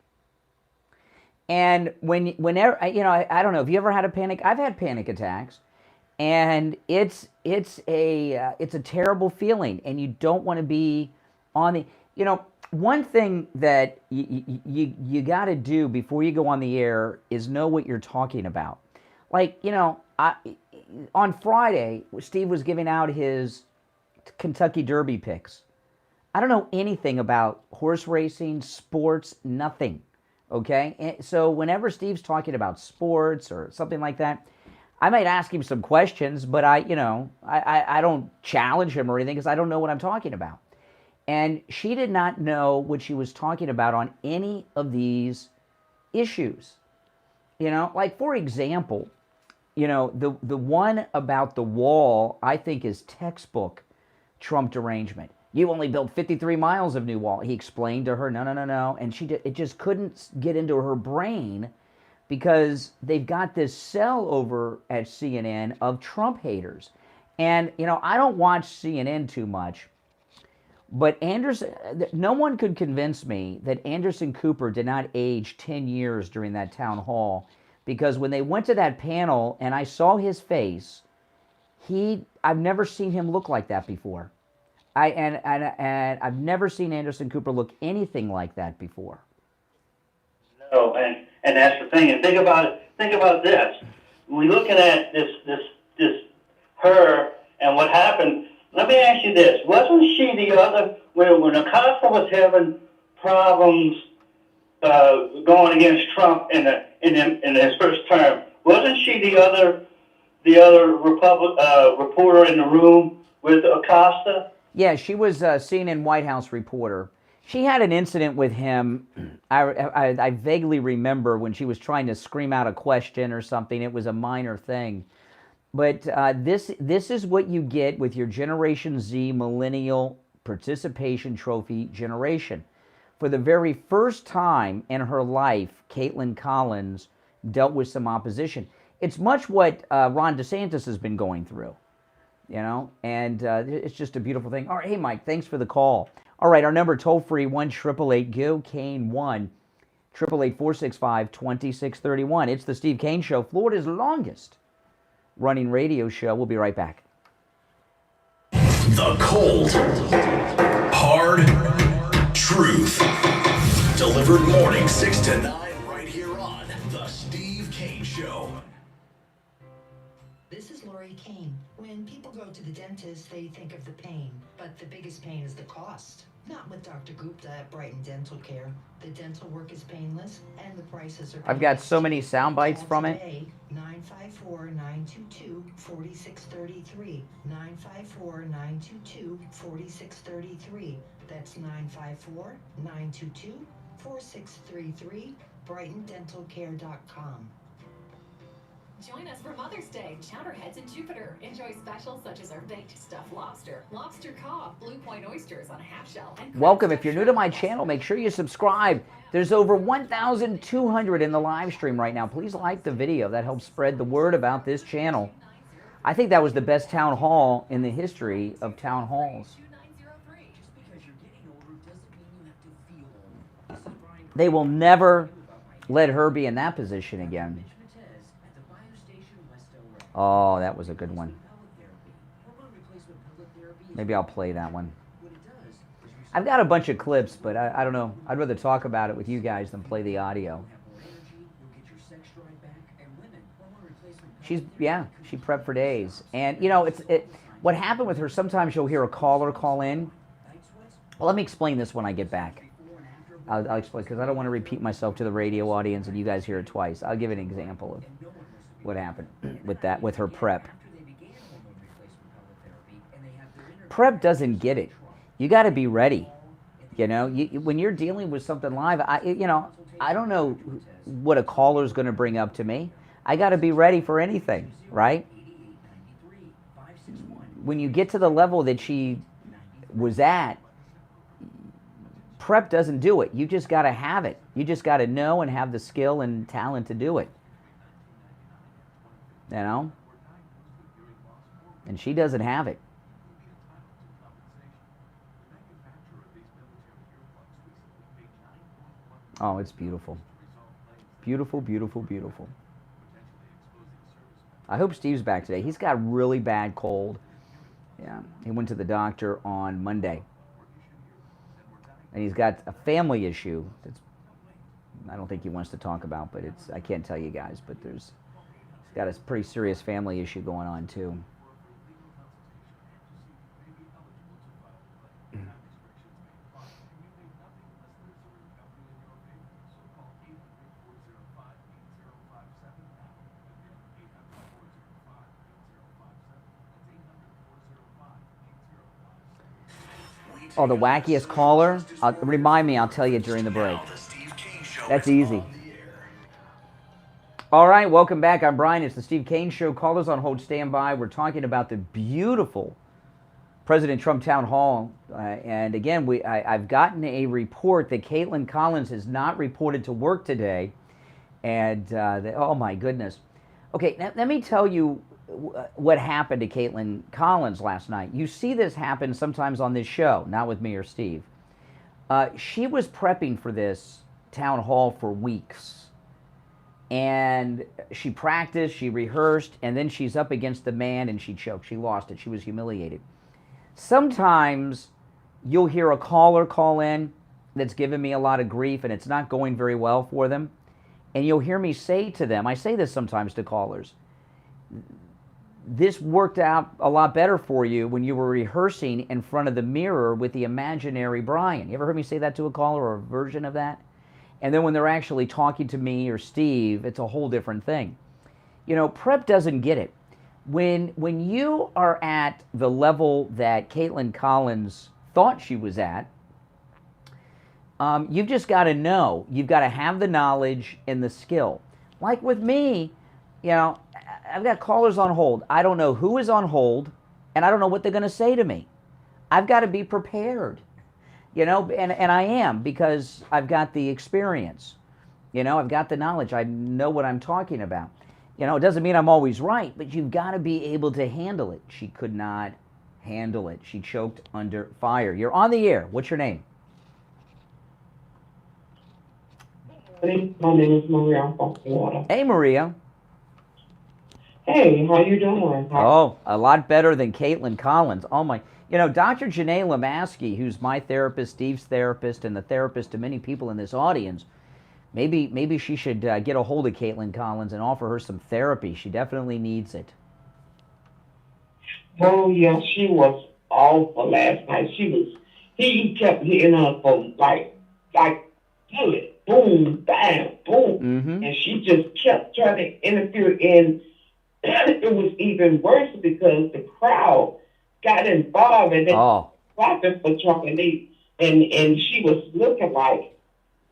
Speaker 1: And whenever, I don't know, have you ever had a panic? I've had panic attacks, and it's a terrible feeling, and you don't want to be on the, one thing that you got to do before you go on the air is know what you're talking about. Like, on Friday, Steve was giving out his Kentucky Derby picks. I don't know anything about horse racing, sports, nothing. Okay? And so whenever Steve's talking about sports or something like that, I might ask him some questions, but I don't challenge him or anything because I don't know what I'm talking about. And she did not know what she was talking about on any of these issues. Like, for example, the one about the wall, I think, is textbook Trump derangement. You only built 53 miles of new wall. He explained to her, no. And it just couldn't get into her brain because they've got this cell over at CNN of Trump haters. And, I don't watch CNN too much, but no one could convince me that Anderson Cooper did not age 10 years during that town hall, because when they went to that panel and I saw his face, I've never seen him look like that before. And I've never seen Anderson Cooper look anything like that before.
Speaker 12: No, and that's the thing. And think about this. We're looking at this her and what happened. Let me ask you this: wasn't she the other when Acosta was having problems going against Trump in his first term? Wasn't she the other reporter in the room with Acosta?
Speaker 1: Yeah, she was CNN White House reporter. She had an incident with him. I vaguely remember when she was trying to scream out a question or something. It was a minor thing. But this is what you get with your Generation Z Millennial Participation Trophy generation. For the very first time in her life, Kaitlan Collins dealt with some opposition. It's much what Ron DeSantis has been going through, and it's just a beautiful thing. All right, hey, Mike, thanks for the call. All right, our number toll-free, 1-888-GO-KANE 1-888-465-2631. It's the Steve Kane Show, Florida's longest running radio show. We'll be right back.
Speaker 2: The cold, hard truth. Delivered morning 6 to 9 right here on The Steve Kane Show.
Speaker 13: This is Lori Kane. When people go to the dentist, they think of the pain, but the biggest pain is the cost. Not with Dr. Gupta at Brighton Dental Care. The dental work is painless, and the prices are
Speaker 1: I've got so many sound bites from it.
Speaker 13: 954-922-4633. 954-922-4633. That's 954-922-4633. BrightonDentalCare.com.
Speaker 6: Join us for Mother's Day. Chowderheads in Jupiter. Enjoy specials such as our baked stuffed lobster, lobster cob, Blue Point oysters on a half shell. And
Speaker 1: Welcome. If you're new to my channel, make sure you subscribe. There's over 1,200 in the live stream right now. Please like the video. That helps spread the word about this channel. I think that was the best town hall in the history of town halls. They will never let her be in that position again. Oh, that was a good one. Maybe I'll play that one. I've got a bunch of clips, but I don't know. I'd rather talk about it with you guys than play the audio. She prepped for days. And, you know, what happened with her, sometimes you'll hear a caller call in. Well, let me explain this when I get back. I'll explain, because I don't want to repeat myself to the radio audience and you guys hear it twice. I'll give an example of what happened with her prep. Prep doesn't get it. You got to be ready. You know, when you're dealing with something live, I don't know what a caller's going to bring up to me. I got to be ready for anything, right? When you get to the level that she was at, prep doesn't do it. You just got to have it. You just got to know and have the skill and talent to do it. You know? And she doesn't have it. Oh, it's beautiful. Beautiful, beautiful, beautiful. I hope Steve's back today. He's got a really bad cold. Yeah, he went to the doctor on Monday. And he's got a family issue that's, I don't think he wants to talk about, but I can't tell you guys, but he's got a pretty serious family issue going on too. Oh, the wackiest caller? Remind me, I'll tell you during the break. That's easy. All right, welcome back. I'm Brian. It's the Steve Kane Show. Callers on hold, stand by. We're talking about the beautiful President Trump Town Hall. And again, I've gotten a report that Kaitlan Collins has not reported to work today. And, oh my goodness. Okay, now, let me tell you what happened to Kaitlan Collins last night. You see this happen sometimes on this show, not with me or Steve. She was prepping for this town hall for weeks. And she practiced, she rehearsed, and then she's up against the man and she choked. She lost it. She was humiliated. Sometimes you'll hear a caller call in that's giving me a lot of grief and it's not going very well for them. And you'll hear me say to them, I say this sometimes to callers, this worked out a lot better for you when you were rehearsing in front of the mirror with the imaginary Brian. You ever heard me say that to a caller or a version of that? And then when they're actually talking to me or Steve, it's a whole different thing. You know, prep doesn't get it. When you are at the level that Kaitlan Collins thought she was at, you've just got to know. You've got to have the knowledge and the skill. Like with me, you know, I've got callers on hold. I don't know who is on hold, and I don't know what they're going to say to me. I've got to be prepared, you know, and I am, because I've got the experience. You know, I've got the knowledge. I know what I'm talking about. You know, it doesn't mean I'm always right, but you've got to be able to handle it. She could not handle it. She choked under fire. You're on the air. What's your name?
Speaker 14: My name is Maria from Florida.
Speaker 1: Hey, Maria.
Speaker 14: Hey, how you doing?
Speaker 1: Oh, a lot better than Kaitlan Collins. Oh my! You know, Dr. Janae Lamaski, who's my therapist, Steve's therapist, and the therapist to many people in this audience, maybe she should get a hold of Kaitlin Collins and offer her some therapy. She definitely needs it.
Speaker 14: Oh yeah, she was awful last night. He kept hitting her from like bullet, boom, bam, boom, and she just kept trying to interfere. And it was even worse because the crowd got involved and they clapping for Trump, and she was looking like,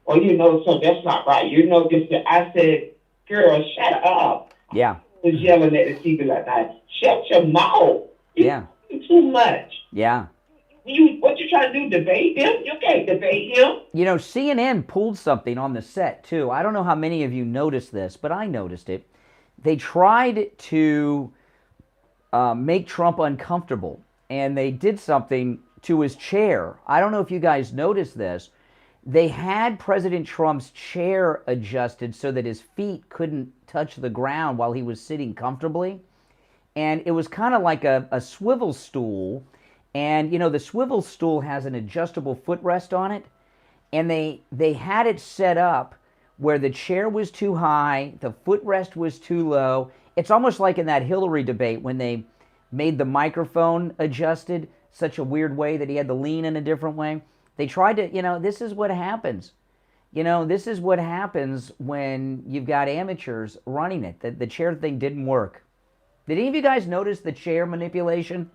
Speaker 14: well, you know, so that's not right. You know, I said, girl, shut up.
Speaker 1: Yeah.
Speaker 14: I was yelling at the TV like that. Shut your mouth.
Speaker 1: Yeah.
Speaker 14: Too much.
Speaker 1: Yeah.
Speaker 14: What you trying to do, debate him? You can't debate him.
Speaker 1: You know, CNN pulled something on the set, too. I don't know how many of you noticed this, but I noticed it. They tried to make Trump uncomfortable, and they did something to his chair. I don't know if you guys noticed this. They had President Trump's chair adjusted so that his feet couldn't touch the ground while he was sitting comfortably. And it was kind of like a swivel stool. And, you know, the swivel stool has an adjustable footrest on it. And they had it set up where the chair was too high, the footrest was too low. It's almost like in that Hillary debate when they made the microphone adjusted such a weird way that he had to lean in a different way. They tried to, you know, this is what happens. You know, this is what happens when you've got amateurs running it. The chair thing didn't work. Did any of you guys notice the chair manipulation?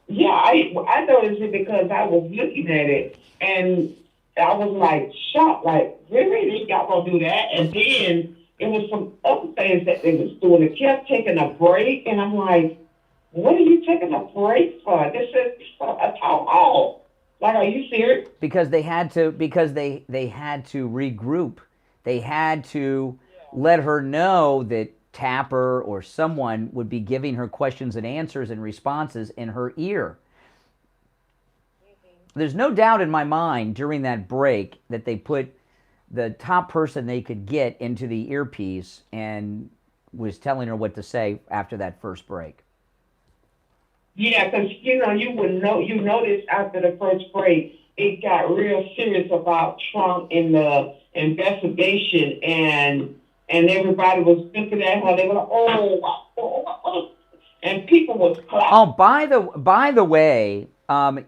Speaker 14: Yeah, I noticed it because I was looking at it and I was like shocked, like, really? Y'all gonna do that? And then it was some other things that they was doing. They kept taking a break, and I'm like, what are you taking a break for? This is a town hall. Like, are you serious?
Speaker 1: Because they had to regroup. They had to let her know that Tapper or someone would be giving her questions and answers and responses in her ear. There's no doubt in my mind during that break that they put the top person they could get into the earpiece and was telling her what to say after that first break.
Speaker 14: Yeah, because, you know, you noticed after the first break, it got real serious about Trump in the investigation, and everybody was looking at her. They were like, oh, and people was clapping.
Speaker 1: Oh, by the way,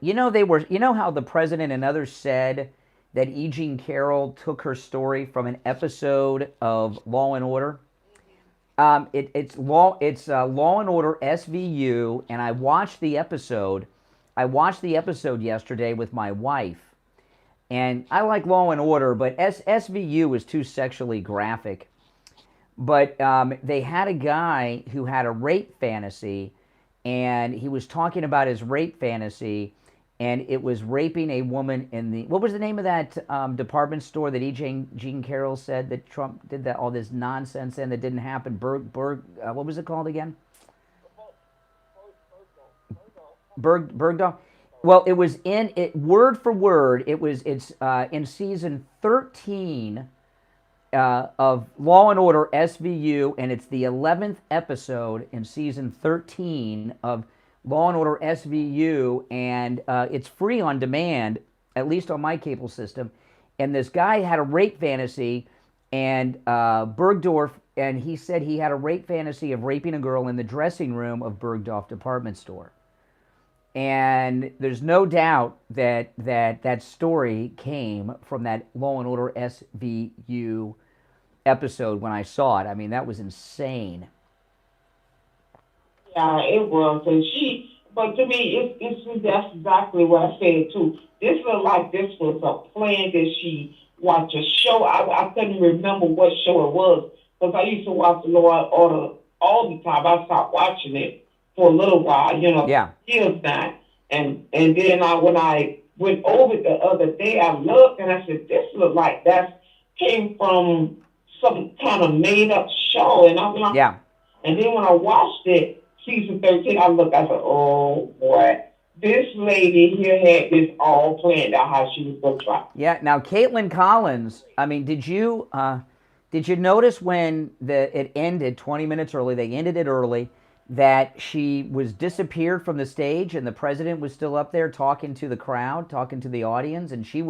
Speaker 1: you know how the president and others said that E. Jean Carroll took her story from an episode of Law and Order. It's Law and Order SVU, and I watched the episode. I watched the episode yesterday with my wife, and I like Law and Order, but SVU is too sexually graphic. But they had a guy who had a rape fantasy, and he was talking about his rape fantasy, and it was raping a woman in the, what was the name of that department store that E. Jean Carroll said that Trump did all this nonsense in that didn't happen? What was it called again? Bergdorf. Well, it was word for word. It's in season 13 of Law and Order SVU, and it's the 11th episode in season 13 of Law and Order SVU, and it's free on demand, at least on my cable system. And this guy had a rape fantasy, and Bergdorf, and he said he had a rape fantasy of raping a girl in the dressing room of Bergdorf department store. And there's no doubt that story came from that Law and Order SVU episode when I saw it. I mean, that was insane.
Speaker 14: Yeah, it was. But to me, that's exactly what I said too. This looked like this was a plan that she watched a show. I couldn't remember what show it was because I used to watch the Law and Order all the time. I stopped watching it for a little while, years now. And then when I went over the other day, I looked and I said, this looked like that came from some kind of made up show. And I'm like,
Speaker 1: yeah.
Speaker 14: And then when I watched it, season 13, I looked, I said, oh boy, this lady here had this all planned out how she was going to try.
Speaker 1: Yeah. Now, Kaitlan Collins, I mean, did you notice when it ended 20 minutes early? They ended it early. that she was disappeared from the stage and the president was still up there talking to the crowd, talking to the audience, and she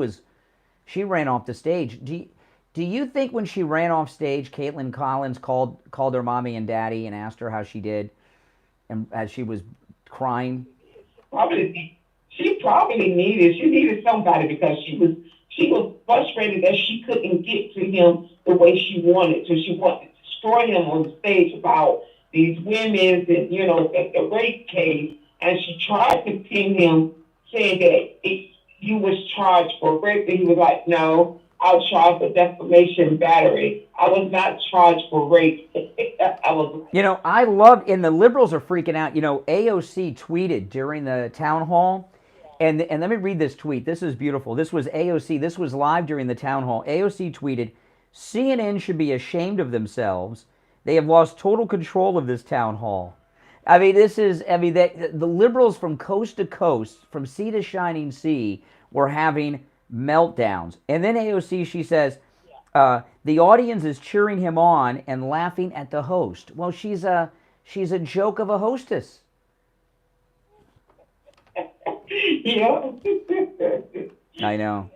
Speaker 1: ran off the stage. Do you think when she ran off stage, Kaitlin Collins called her mommy and daddy and asked her how she did, and as she was crying?
Speaker 14: She needed somebody because she was frustrated that she couldn't get to him the way she wanted to. She wanted to destroy him on the stage about these women and, the rape case, and she tried to pin him, saying that you was charged for rape, and he was like, no, I was charged for defamation and battery. I was not charged for rape. I was.
Speaker 1: I love, and the liberals are freaking out. AOC tweeted during the town hall, and let me read this tweet. This is beautiful. This was AOC. This was live during the town hall. AOC tweeted, CNN should be ashamed of themselves. They have lost total control of this town hall. The liberals from coast to coast, from sea to shining sea, were having meltdowns. And then AOC, she says, the audience is cheering him on and laughing at the host. Well, she's a joke of a hostess.
Speaker 14: Yeah.
Speaker 1: I know.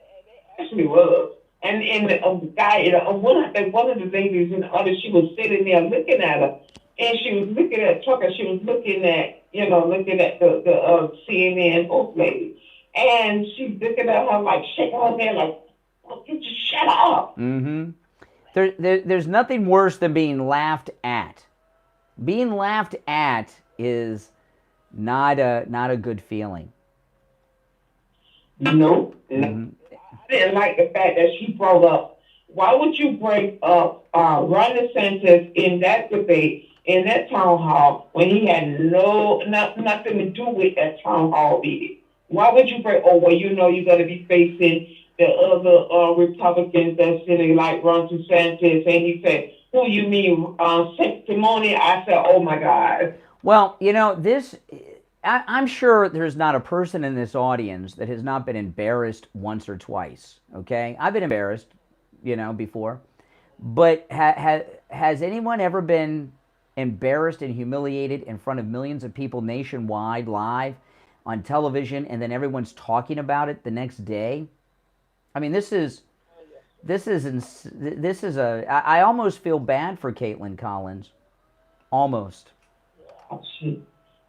Speaker 14: Actually was. And the guy, one of the ladies in the audience, she was sitting there looking at her, and she was looking at Tucker. She was looking at the CNN host lady, and she's looking at her like shaking her head like, "Oh, you just shut up."
Speaker 1: Mm-hmm. There's nothing worse than being laughed at. Being laughed at is not a good feeling.
Speaker 14: No. Mm-hmm. I didn't like the fact that she brought up, why would you bring up Ron DeSantis in that debate, in that town hall, when he had nothing to do with that town hall meeting? Why would you bring, you're going to be facing the other Republicans that's sitting like Ron DeSantis, and he said, who you mean, sanctimony? I said, oh my God.
Speaker 1: Well, I'm sure there's not a person in this audience that has not been embarrassed once or twice, okay? I've been embarrassed, before. But has anyone ever been embarrassed and humiliated in front of millions of people nationwide, live, on television, and then everyone's talking about it the next day? I almost feel bad for Kaitlin Collins. Almost.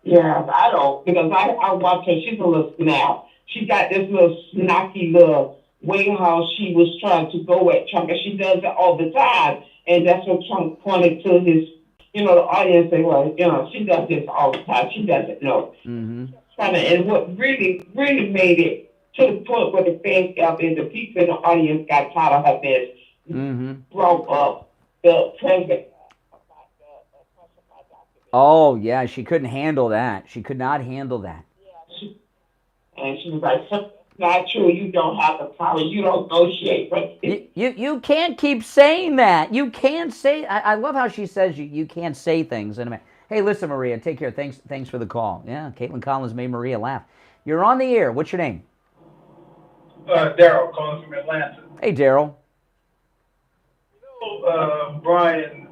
Speaker 14: Yeah, I don't, because I watch her. She's a little snap. She got this little snacky little way how she was trying to go at Trump, and she does it all the time. And that's what Trump pointed to his, the audience. They were, she does this all the time. She doesn't know.
Speaker 1: Mm-hmm.
Speaker 14: And what really, really made it to the point where the fans got in, the people in the audience got tired of her this, brought up the president.
Speaker 1: Oh, yeah, she couldn't handle that. She could not handle that.
Speaker 14: And she was like, not true, you don't have the power, you don't negotiate.
Speaker 1: You can't keep saying that. You can't say, I love how she says you can't say things. Hey, listen, Maria, take care. Thanks for the call. Yeah, Kaitlin Collins made Maria laugh. You're on the air. What's your name?
Speaker 15: Daryl, calling from Atlanta.
Speaker 1: Hey, Daryl.
Speaker 15: Brian,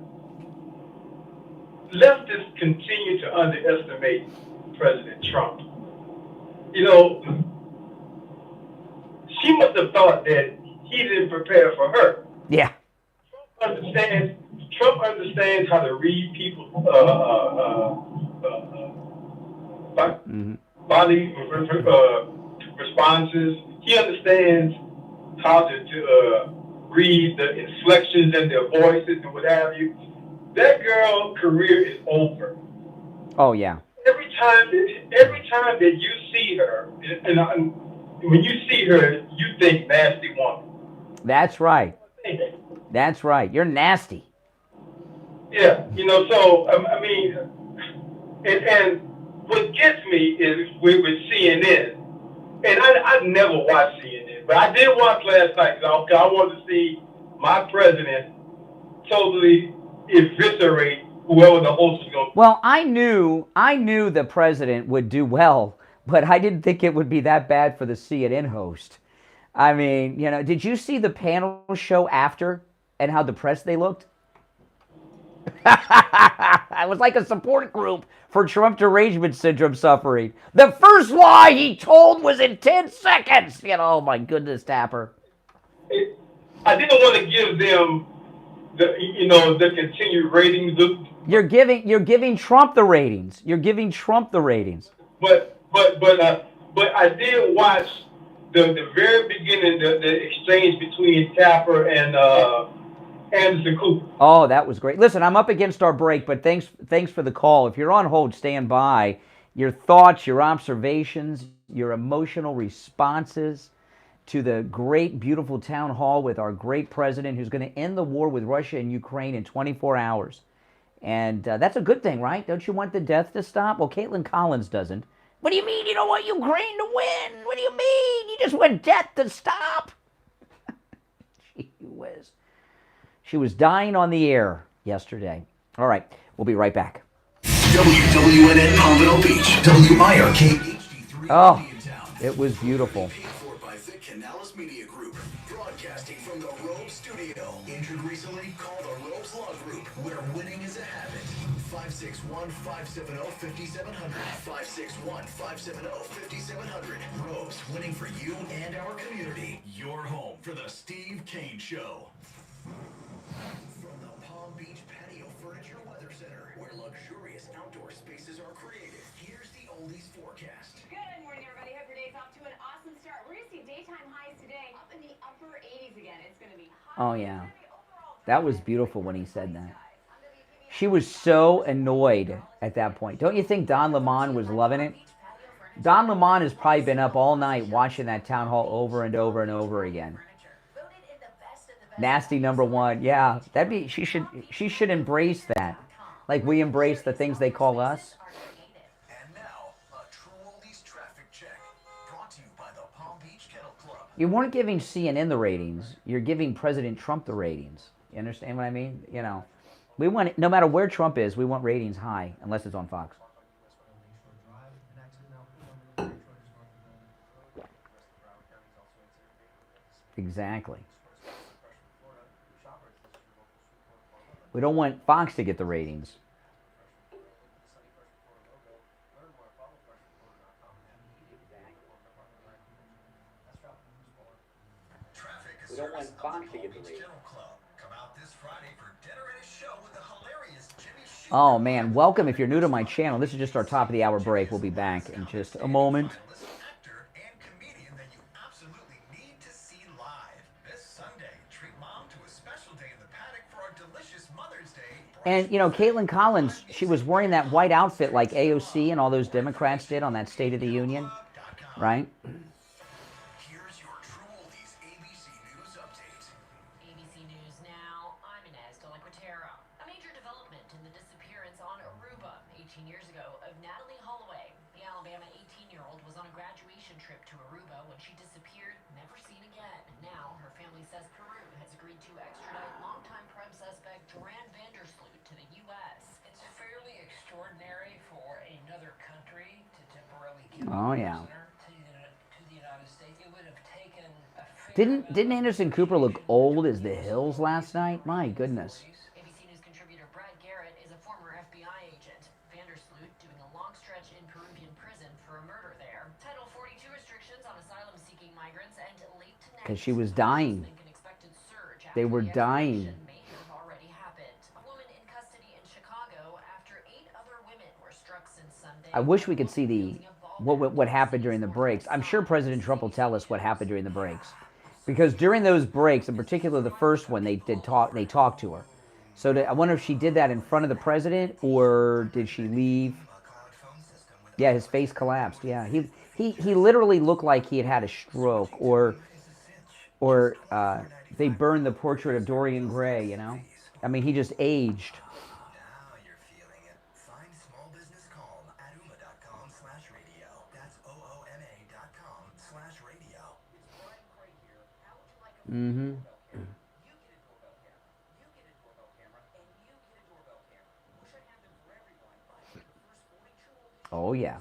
Speaker 15: leftists continue to underestimate President Trump. She must have thought that he didn't prepare for her.
Speaker 1: Yeah.
Speaker 15: Trump understands how to read people's body responses. He understands how to read the inflections in their voices and what have you. That girl's career is over.
Speaker 1: Oh yeah.
Speaker 15: Every time that you see her, and when you see her, you think nasty woman.
Speaker 1: That's right. That's right. You're nasty.
Speaker 15: Yeah, so and what gets me is with CNN, and I never watched CNN, but I did watch last night because I wanted to see my president totally eviscerate whoever the host was going to be.
Speaker 1: Well, I knew the president would do well, but I didn't think it would be that bad for the CNN host. Did you see the panel show after and how depressed they looked? It was like a support group for Trump derangement syndrome suffering. The first lie he told was in 10 seconds. Oh my goodness, Tapper.
Speaker 15: I didn't want to give them the continued ratings.
Speaker 1: You're giving Trump the ratings. You're giving Trump the ratings.
Speaker 15: But I did watch the very beginning, the exchange between Tapper and Anderson Cooper.
Speaker 1: Oh, that was great. Listen, I'm up against our break, but thanks for the call. If you're on hold, stand by. Your thoughts, your observations, your emotional responses to the great, beautiful town hall with our great president who's going to end the war with Russia and Ukraine in 24 hours. And that's a good thing, right? Don't you want the death to stop? Well, Kaitlin Collins doesn't. What do you mean you don't want Ukraine to win? What do you mean? You just want death to stop? Gee whiz. She was dying on the air yesterday. All right, we'll be right back.
Speaker 2: WWNN Palmetto Beach, WIRK HD3.
Speaker 1: Oh, it was beautiful.
Speaker 2: Media Group, broadcasting from the Robe Studio. Injured recently? Call the Robes Law Group, where winning is a habit. 561-570-5700. 561-570-5700. Robes, winning for you and our community. Your home for the Steve Kane Show. From the Palm Beach Patio Furniture Weather Center, where luxurious outdoor spaces are created, here's the oldies forecast.
Speaker 5: Good morning, everybody. Hope your day's off to an awesome start. We're going to see daytime highs today up in the upper 80s again. It's going to be hot.
Speaker 1: Oh, yeah. That was beautiful when he said that. She was so annoyed at that point. Don't you think Don Lemon was loving it? Don Lemon has probably been up all night watching that town hall over and over and over again. Nasty number one. Yeah, she should embrace that. Like we embrace the things they call us.
Speaker 2: And now, a true oldies traffic check, brought to you by the Palm Beach Kennel Club.
Speaker 1: You weren't giving CNN the ratings. You're giving President Trump the ratings. You understand what I mean? We want, no matter where Trump is, we want ratings high, unless it's on Fox. Exactly. We don't want Fox to get the ratings. We don't want Fox to get the ratings. Oh man, welcome if you're new to my channel. This is just our top of the hour break. We'll be back in just a moment. And, Kaitlin Collins, she was wearing that white outfit like AOC and all those Democrats did on that State of the Union, right?
Speaker 2: Here's your true oldies ABC News update.
Speaker 6: ABC News now, I'm Inez de la Quatera. A major development in the disappearance on Aruba 18 years ago of Natalie Holloway. The Alabama 18-year-old was on a graduation trip to Aruba when she disappeared, never seen again. Now, her family says Peru has agreed to extradite longtime prime suspect Duran Vandersloot to the U.S.
Speaker 9: It's fairly extraordinary for another country to temporarily give
Speaker 1: Oh,
Speaker 9: a
Speaker 1: yeah.
Speaker 9: prisoner to the United States. It would have taken a fair
Speaker 1: Didn't Anderson Cooper look old as the hills last night? My goodness.
Speaker 6: ABC News contributor Brad Garrett is a former FBI agent. Vandersloot doing a long stretch in Peruvian prison for a murder there. Title 42 restrictions on asylum-seeking migrants and late tonight.
Speaker 1: Because she was dying. They were dying.
Speaker 6: May have already happened. A woman in custody in Chicago after 8 other women were struck since Sunday.
Speaker 1: I wish we could see what happened during the breaks. I'm sure President Trump will tell us what happened during the breaks. Because during those breaks, in particular the first one, they talked to her. So I wonder if she did that in front of the president, or did she leave? Yeah, his face collapsed. Yeah, he literally looked like he had had a stroke, or they burned the portrait of Dorian Gray. I mean, he just aged.
Speaker 2: Now you're feeling it. Find small business calm at ooma.com/radio. That's ooma.com/radio.
Speaker 1: Mm-hmm. Oh, yeah.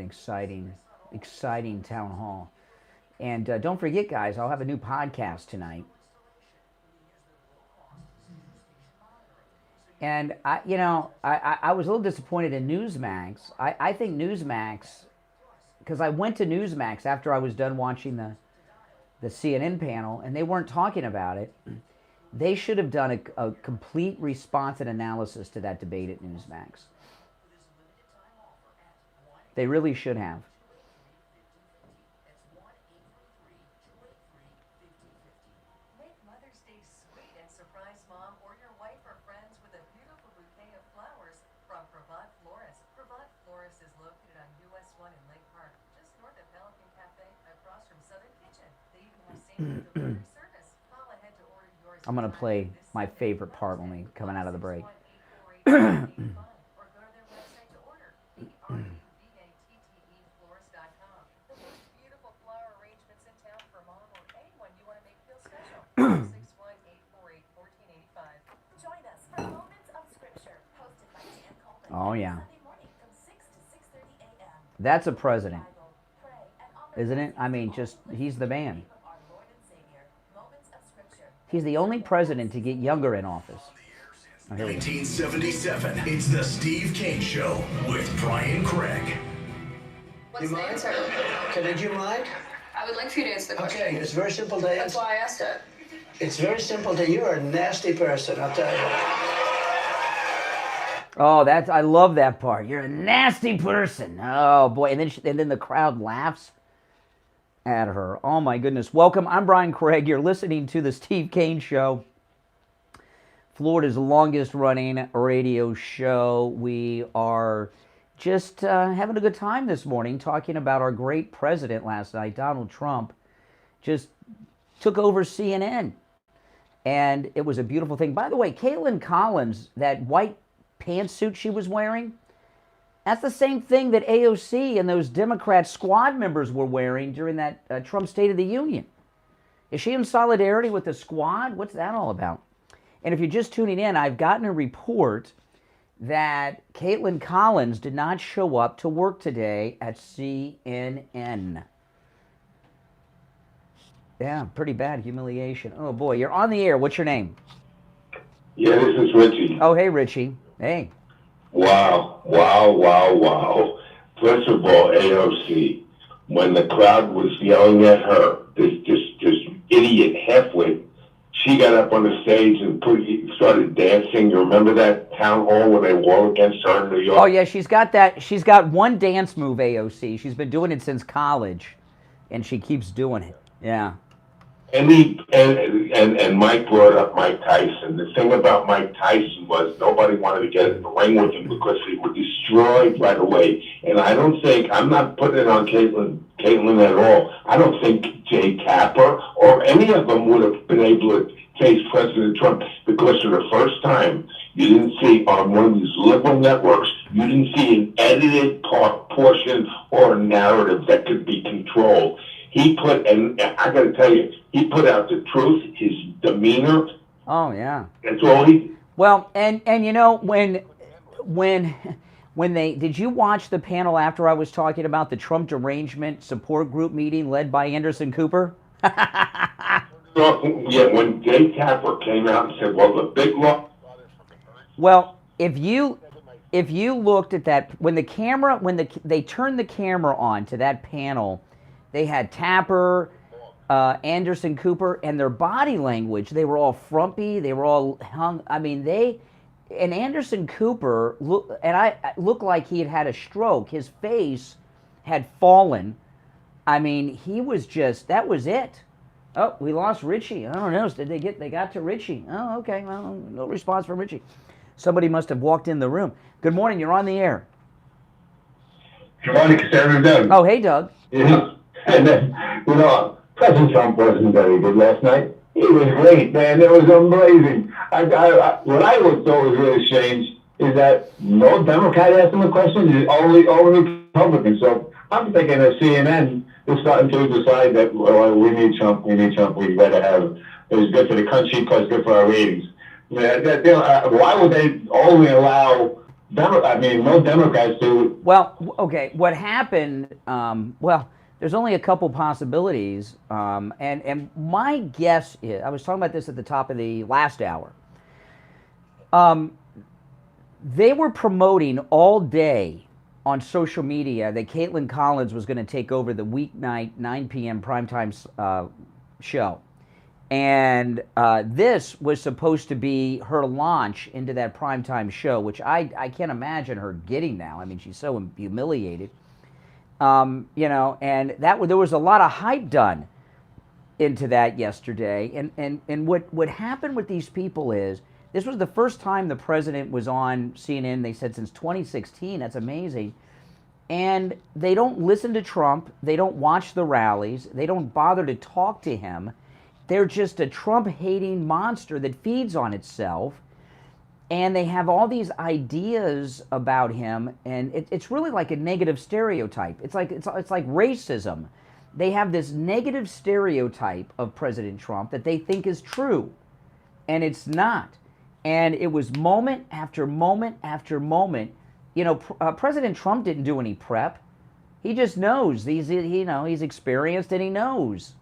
Speaker 1: exciting town hall. And don't forget, guys, I'll have a new podcast tonight. And I was a little disappointed in Newsmax. I think Newsmax, because I went to Newsmax after I was done watching the CNN panel, and they weren't talking about it. They should have done a complete response and analysis to that debate at Newsmax. They really should have.
Speaker 16: Make Mother's Day sweet and surprise mom or your wife or friends with a beautiful bouquet of flowers from Provide Florist. Provide Florist is located on US 1 in Lake Park, just north of Pelican Cafe, across from Southern Kitchen. They even have same-day delivery service. Call ahead to order yours.
Speaker 1: I'm going to play my favorite part when we coming out of the break. Oh, yeah. That's a president, isn't it? I mean, just, he's the man. He's the only president to get younger in office. Oh,
Speaker 2: 1977, it's the Steve Kane Show with Brian Craig.
Speaker 17: You mind? Did you mind?
Speaker 18: I would like for you to answer the question.
Speaker 17: Okay, it's very simple to answer.
Speaker 18: That's why I asked it.
Speaker 17: It's very simple to you. You're a nasty person, I'll tell you.
Speaker 1: Oh, I love that part. You're a nasty person. Oh, boy. And then the crowd laughs at her. Oh, my goodness. Welcome. I'm Brian Craig. You're listening to the Steve Kane Show, Florida's longest running radio show. We are just having a good time this morning talking about our great president last night, Donald Trump, just took over CNN. And it was a beautiful thing. By the way, Kaitlin Collins, that white pantsuit she was wearing, that's the same thing that AOC and those Democrat squad members were wearing during that Trump State of the Union. Is she in solidarity with the squad? What's that all about? And if you're just tuning in, I've gotten a report that Kaitlin Collins did not show up to work today at CNN. Yeah, pretty bad humiliation. Oh, boy, you're on the air. What's your name?
Speaker 19: Yeah, this is Richie.
Speaker 1: Oh, hey, Richie. Hey.
Speaker 19: Wow. First of all, AOC, when the crowd was yelling at her, this idiot halfwit, she got up on the stage and started dancing. You remember that town hall when they wore against her in New York?
Speaker 1: Oh, yeah, she's got one dance move, AOC. She's been doing it since college, and she keeps doing it. Yeah.
Speaker 19: And Mike brought up Mike Tyson. The thing about Mike Tyson was nobody wanted to get in the ring with him because he would destroy right away. And I'm not putting it on Kaitlin at all. I don't think Jay Tapper or any of them would have been able to face President Trump because for the first time you didn't see on one of these liberal networks, you didn't see an edited portion or a narrative that could be controlled. And I got to tell you, he put out the truth, his demeanor.
Speaker 1: Oh, yeah.
Speaker 19: That's all he...
Speaker 1: Well, and you know, when they... Did you watch the panel after I was talking about the Trump derangement support group meeting led by Anderson Cooper?
Speaker 19: Yeah, when Jay Tapper came out and said, well, the big law...
Speaker 1: Well, if you looked at that... When they turned the camera on to that panel... They had Tapper, Anderson Cooper, and their body language. They were all frumpy. They were all hung. I mean, and Anderson Cooper looked like he had a stroke. His face had fallen. I mean, he was that was it. Oh, we lost Richie. I don't know. They got to Richie. Oh, okay. Well, no response from Richie. Somebody must have walked in the room. Good morning. You're on the air.
Speaker 19: Good morning, Cassandra Doug.
Speaker 1: Oh, hey, Doug.
Speaker 19: Yeah. And then, President Trump wasn't very good last night. He was great, man. It was amazing. What I thought was really strange is that no Democrat asked him a question. Only Republicans. So I'm thinking that CNN is starting to decide that we need Trump. We better have him. It was good for the country, plus good for our ratings. Why would they only allow no Democrats do.
Speaker 1: Well, okay, what happened, well, there's only a couple possibilities, and my guess is, I was talking about this at the top of the last hour. They were promoting all day on social media that Kaitlan Collins was going to take over the weeknight 9 p.m. primetime show. And this was supposed to be her launch into that primetime show, which I can't imagine her getting now. I mean, she's so humiliated. And there was a lot of hype done into that yesterday. And what happened with these people is, this was the first time the president was on CNN, they said, since 2016. That's amazing. And they don't listen to Trump. They don't watch the rallies. They don't bother to talk to him. They're just a Trump-hating monster that feeds on itself. And they have all these ideas about him, and it's really like a negative stereotype. It's like racism. They have this negative stereotype of President Trump that they think is true, and it's not. And it was moment after moment after moment. President Trump didn't do any prep. He just knows. He's experienced, and he knows.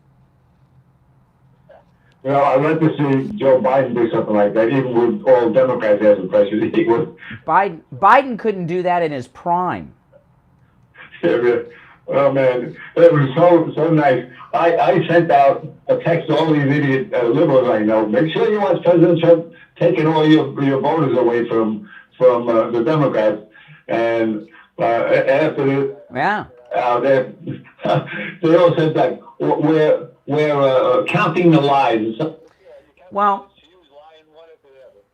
Speaker 19: I'd like to see Joe Biden do something like that, even with all Democrats asking questions.
Speaker 1: Biden couldn't do that in his prime.
Speaker 19: Oh, man, it was so nice. I sent out a text to all these idiot liberals I know. Make sure you watch President Trump taking all your voters away from the Democrats. And after this, they all said that we're counting the lies.
Speaker 1: Well,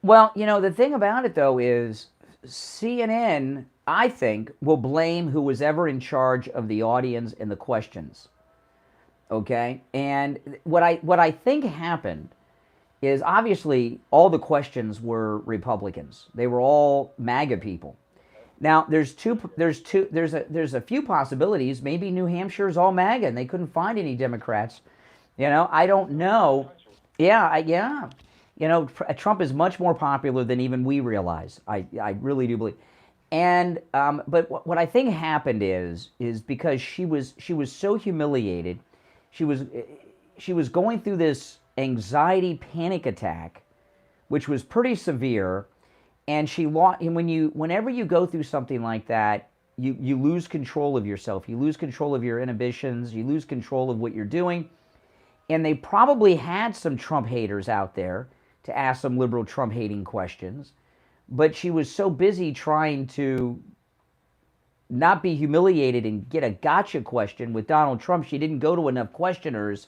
Speaker 1: the thing about it, though, is CNN, I think, will blame who was ever in charge of the audience and the questions. Okay? And what I think happened is, obviously, all the questions were Republicans. They were all MAGA people. Now, there's a few possibilities. Maybe New Hampshire is all MAGA and they couldn't find any Democrats. I don't know. Yeah. Trump is much more popular than even we realize. I really do believe. And but what I think happened is because she was so humiliated, she was going through this anxiety panic attack, which was pretty severe. And whenever you go through something like that, you lose control of yourself. You lose control of your inhibitions. You lose control of what you're doing. And they probably had some Trump haters out there to ask some liberal Trump-hating questions. But she was so busy trying to not be humiliated and get a gotcha question with Donald Trump, she didn't go to enough questioners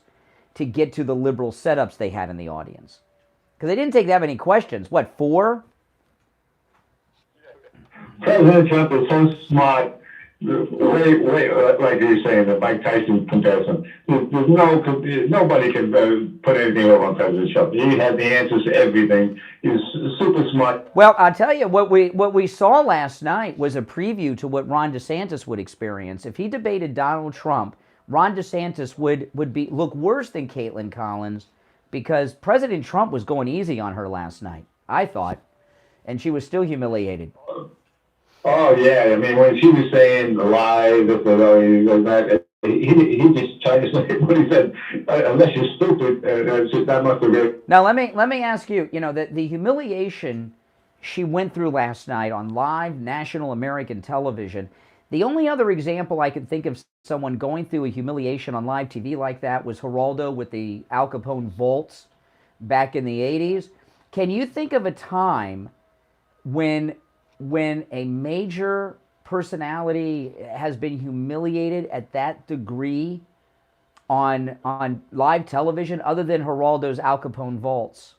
Speaker 1: to get to the liberal setups they had in the audience. Because they didn't take that many questions. What, 4?
Speaker 19: President Trump is so smart. Way, like you're saying, the Mike Tyson comparison. Nobody can put anything over on President Trump. He had the answers to everything. He's super smart.
Speaker 1: Well, I'll tell you, what we saw last night was a preview to what Ron DeSantis would experience. If he debated Donald Trump, Ron DeSantis would look worse than Kaitlan Collins, because President Trump was going easy on her last night, I thought, and she was still humiliated.
Speaker 19: Oh, yeah. I mean, when she was saying the lies, he just tried to say what he said. Unless you're stupid, that must have been.
Speaker 1: Now, let me ask you, the humiliation she went through last night on live national American television, the only other example I can think of someone going through a humiliation on live TV like that was Geraldo with the Al Capone vaults back in the 80s. Can you think of a time when a major personality has been humiliated at that degree on live television, other than Geraldo's Al Capone vaults?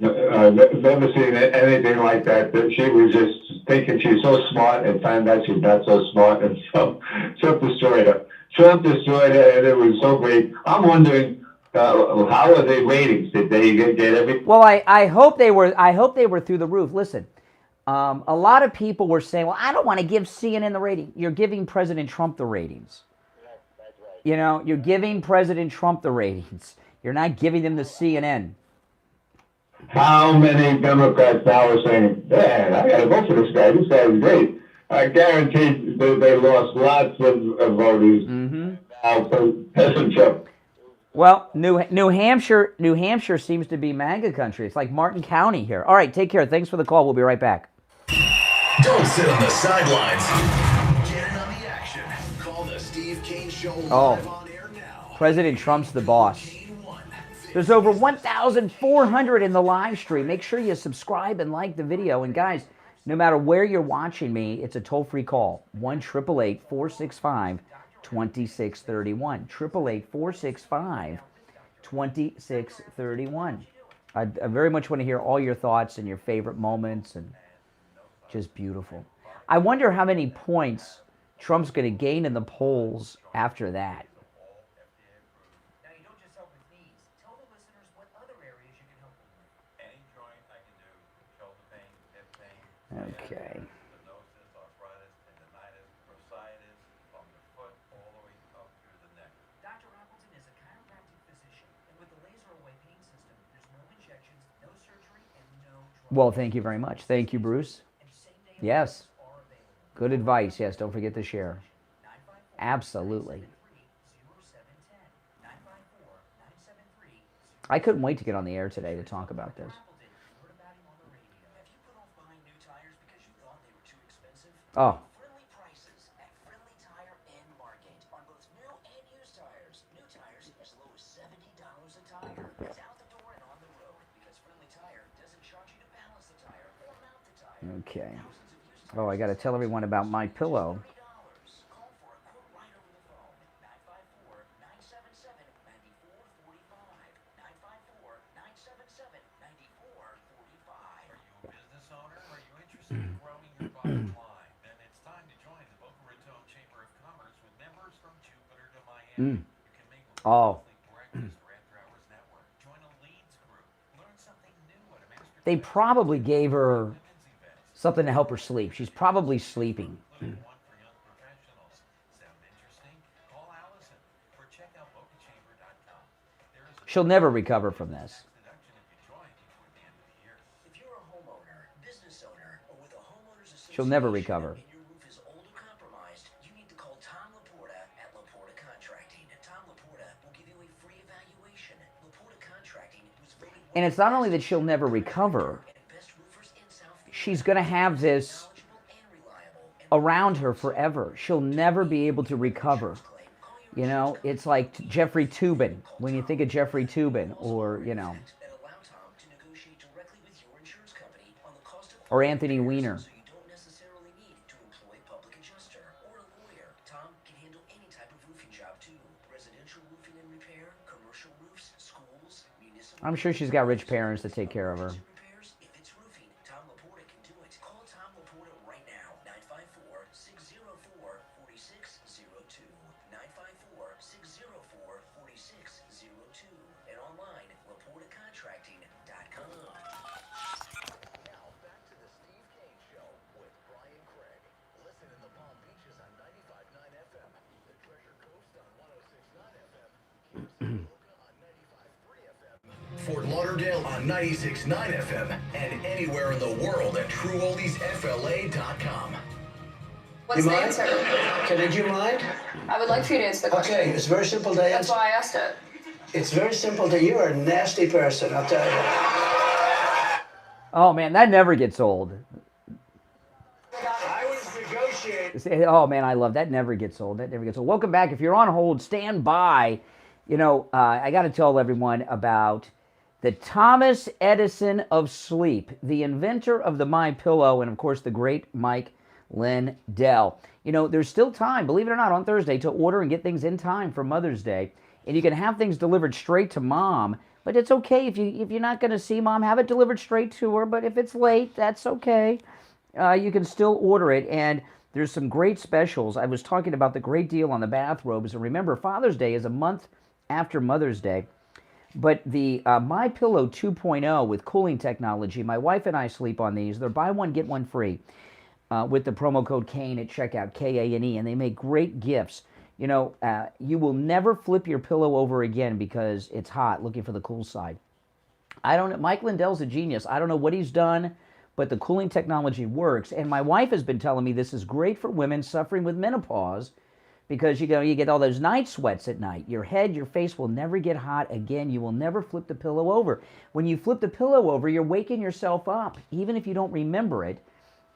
Speaker 19: I've never seen anything like that. She was just thinking she's so smart and found out she's not so smart, and Trump destroyed her. Trump destroyed her, and it was so great. I'm wondering, how are the ratings? Did they get everything?
Speaker 1: Well, I hope they were through the roof. Listen. A lot of people were saying, well, I don't want to give CNN the rating. You're giving President Trump the ratings. You're giving President Trump the ratings. You're not giving them the CNN.
Speaker 19: how many Democrats now are saying, man, I got to vote for this guy. This guy's great. I guarantee they lost lots of voters for President Trump.
Speaker 1: Well, New Hampshire seems to be MAGA country. It's like Martin County here. All right, take care. Thanks for the call. We'll be right back.
Speaker 2: Don't sit on the sidelines. Get in on the action. Call the Steve Kane Show live on air now.
Speaker 1: President Trump's the boss. There's over 1,400 in the live stream. Make sure you subscribe and like the video. And guys, no matter where you're watching me, it's a toll-free call. 1-888-465-2631. 1-888-465-2631. I very much want to hear all your thoughts and your favorite moments, and just beautiful. I wonder how many points Trump's going to gain in the polls after that. Okay. Well, thank you very much. Thank you, Bruce. Yes. Good advice. Yes, don't forget to share. Absolutely. I couldn't wait to get on the air today to talk about this. Oh. Okay. Oh, I got to tell everyone about my pillow. Oh. They probably gave her something to help her sleep. She's probably sleeping. She'll never recover from this. She'll never recover. And it's not only that she'll never recover, she's going to have this around her forever. She'll never be able to recover. You know, it's like Jeffrey Toobin, when you think of Jeffrey Toobin, or, you know, or Anthony Weiner. I'm sure she's got rich parents to take care of her.
Speaker 2: Fort Lauderdale on 96.9 FM and anywhere in the world at TrueOldiesFLA.com.
Speaker 17: What's the answer? Did you mind?
Speaker 5: I would like for you to answer the question.
Speaker 17: Okay, it's very simple to answer.
Speaker 5: That's why I asked it.
Speaker 17: It's very simple to you. You're a nasty person, I'll tell you.
Speaker 1: Oh, man, that never gets old.
Speaker 17: I was negotiating.
Speaker 1: Oh, man, I love that. Never gets old. That never gets old. Welcome back. If you're on hold, stand by. You know, I got to tell everyone about the Thomas Edison of sleep, the inventor of the MyPillow, and of course the great Mike Lindell. You know, there's still time, believe it or not, on Thursday to order and get things in time for Mother's Day, and you can have things delivered straight to Mom. But it's okay if you're not going to see Mom, have it delivered straight to her. But if it's late, that's okay. You can still order it, and there's some great specials. I was talking about the great deal on the bathrobes, and remember, Father's Day is a month after Mother's Day. But the MyPillow 2.0 with cooling technology, my wife and I sleep on these. They're buy one, get one free with the promo code KANE at checkout, K-A-N-E, and they make great gifts. You know, you will never flip your pillow over again because it's hot, looking for the cool side. I don't know. Mike Lindell's a genius. I don't know what he's done, but the cooling technology works. And my wife has been telling me this is great for women suffering with menopause because you get all those night sweats at night. Your head, your face will never get hot again. You will never flip the pillow over. When you flip the pillow over, you're waking yourself up, even if you don't remember it,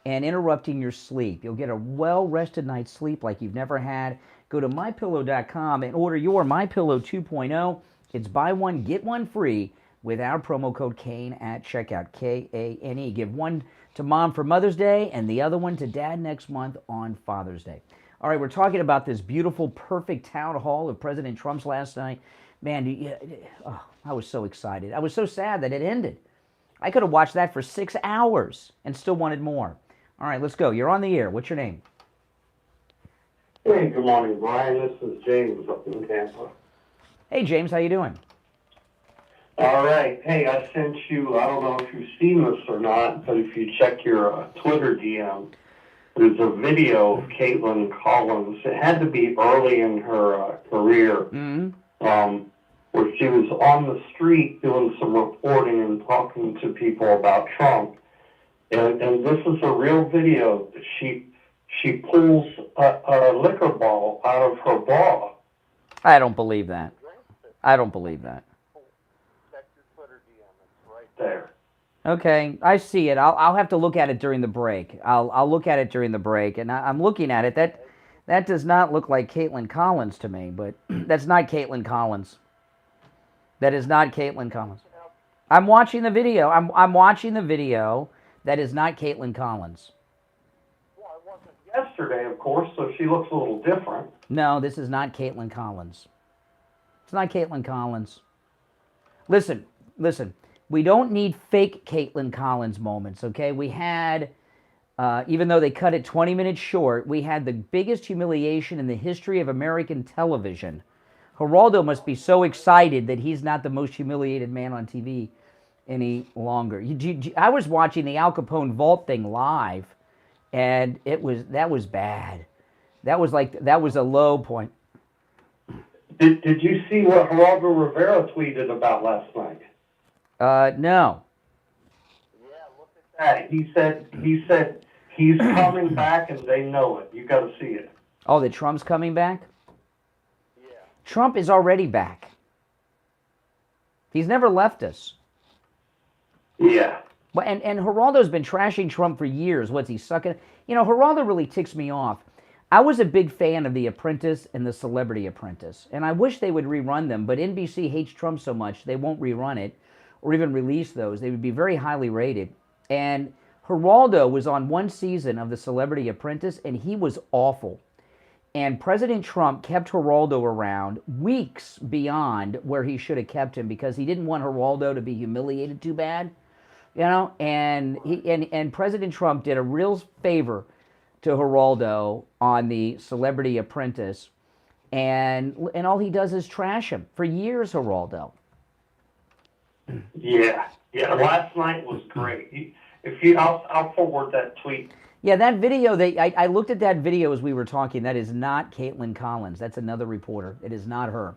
Speaker 1: and interrupting your sleep. You'll get a well-rested night's sleep like you've never had. Go to mypillow.com and order your MyPillow 2.0. It's buy one, get one free with our promo code Kane at checkout, Kane. Give one to Mom for Mother's Day and the other one to Dad next month on Father's Day. All right, we're talking about this beautiful, perfect town hall of President Trump's last night. Man, I was so excited. I was so sad that it ended. I could have watched that for 6 hours and still wanted more. All right, let's go. You're on the air. What's your name?
Speaker 20: Hey, good morning, Brian. This is James up in Tampa.
Speaker 1: Hey, James, how you doing?
Speaker 20: All right. Hey, I sent you, I don't know if you've seen this or not, but if you check your Twitter DM, there's a video of Kaitlin Collins. It had to be early in her career, where she was on the street doing some reporting and talking to people about Trump. And this is a real video. She pulls a liquor bottle out of her bra.
Speaker 1: I don't believe that. I don't believe that.
Speaker 20: There.
Speaker 1: Okay, I see it. I'll have to look at it during the break. I'll look at it during the break, and I'm looking at it. That does not look like Kaitlin Collins to me, but that's not Kaitlin Collins. That is not Kaitlin Collins. I'm watching the video. I'm watching the video. That is not Kaitlin Collins.
Speaker 20: Well, it wasn't yesterday, of course, so she looks a little different.
Speaker 1: No, this is not Kaitlin Collins. It's not Kaitlin Collins. Listen. We don't need fake Kaitlin Collins moments, okay? We had, even though they cut it 20 minutes short, we had the biggest humiliation in the history of American television. Geraldo must be so excited that he's not the most humiliated man on TV any longer. I was watching the Al Capone vault thing live, and that was bad. That was a low point.
Speaker 20: Did you see what Geraldo Rivera tweeted about last night?
Speaker 1: No.
Speaker 20: Yeah, look at that. He said he's coming back and they know it. You got to see it.
Speaker 1: Oh, that Trump's coming back? Yeah. Trump is already back. He's never left us.
Speaker 20: Yeah.
Speaker 1: Well, and Geraldo's been trashing Trump for years. What's he sucking? Geraldo really ticks me off. I was a big fan of The Apprentice and The Celebrity Apprentice, and I wish they would rerun them, but NBC hates Trump so much they won't rerun it or even release those. They would be very highly rated. And Geraldo was on one season of The Celebrity Apprentice, and he was awful. And President Trump kept Geraldo around weeks beyond where he should have kept him because he didn't want Geraldo to be humiliated too bad. And President Trump did a real favor to Geraldo on The Celebrity Apprentice, and all he does is trash him for years. Geraldo.
Speaker 20: Yeah. Last night was great. I'll forward that tweet.
Speaker 1: Yeah, that video. I looked at that video as we were talking. That is not Kaitlin Collins. That's another reporter. It is not her.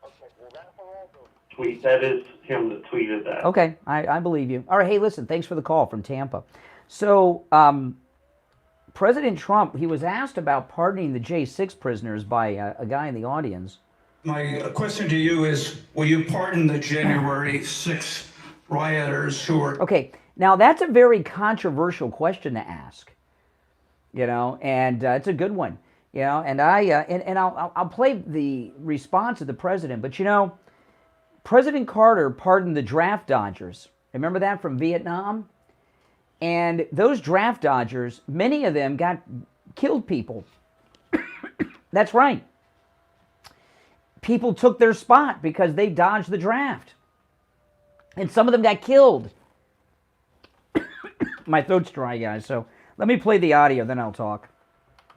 Speaker 20: Okay, well, that Geraldo tweet. That is him that tweeted that.
Speaker 1: Okay, I believe you. All right. Hey, listen. Thanks for the call from Tampa. So, President Trump, he was asked about pardoning the J6 prisoners by a guy in the audience.
Speaker 21: My question to you is, will you pardon the January 6th rioters who were...
Speaker 1: Okay, now that's a very controversial question to ask, and it's a good one, and I'll play the response of the president, but President Carter pardoned the draft dodgers. Remember that from Vietnam? And those draft dodgers, many of them killed people. That's right. People took their spot because they dodged the draft. And some of them got killed. My throat's dry, guys, so let me play the audio, then I'll talk.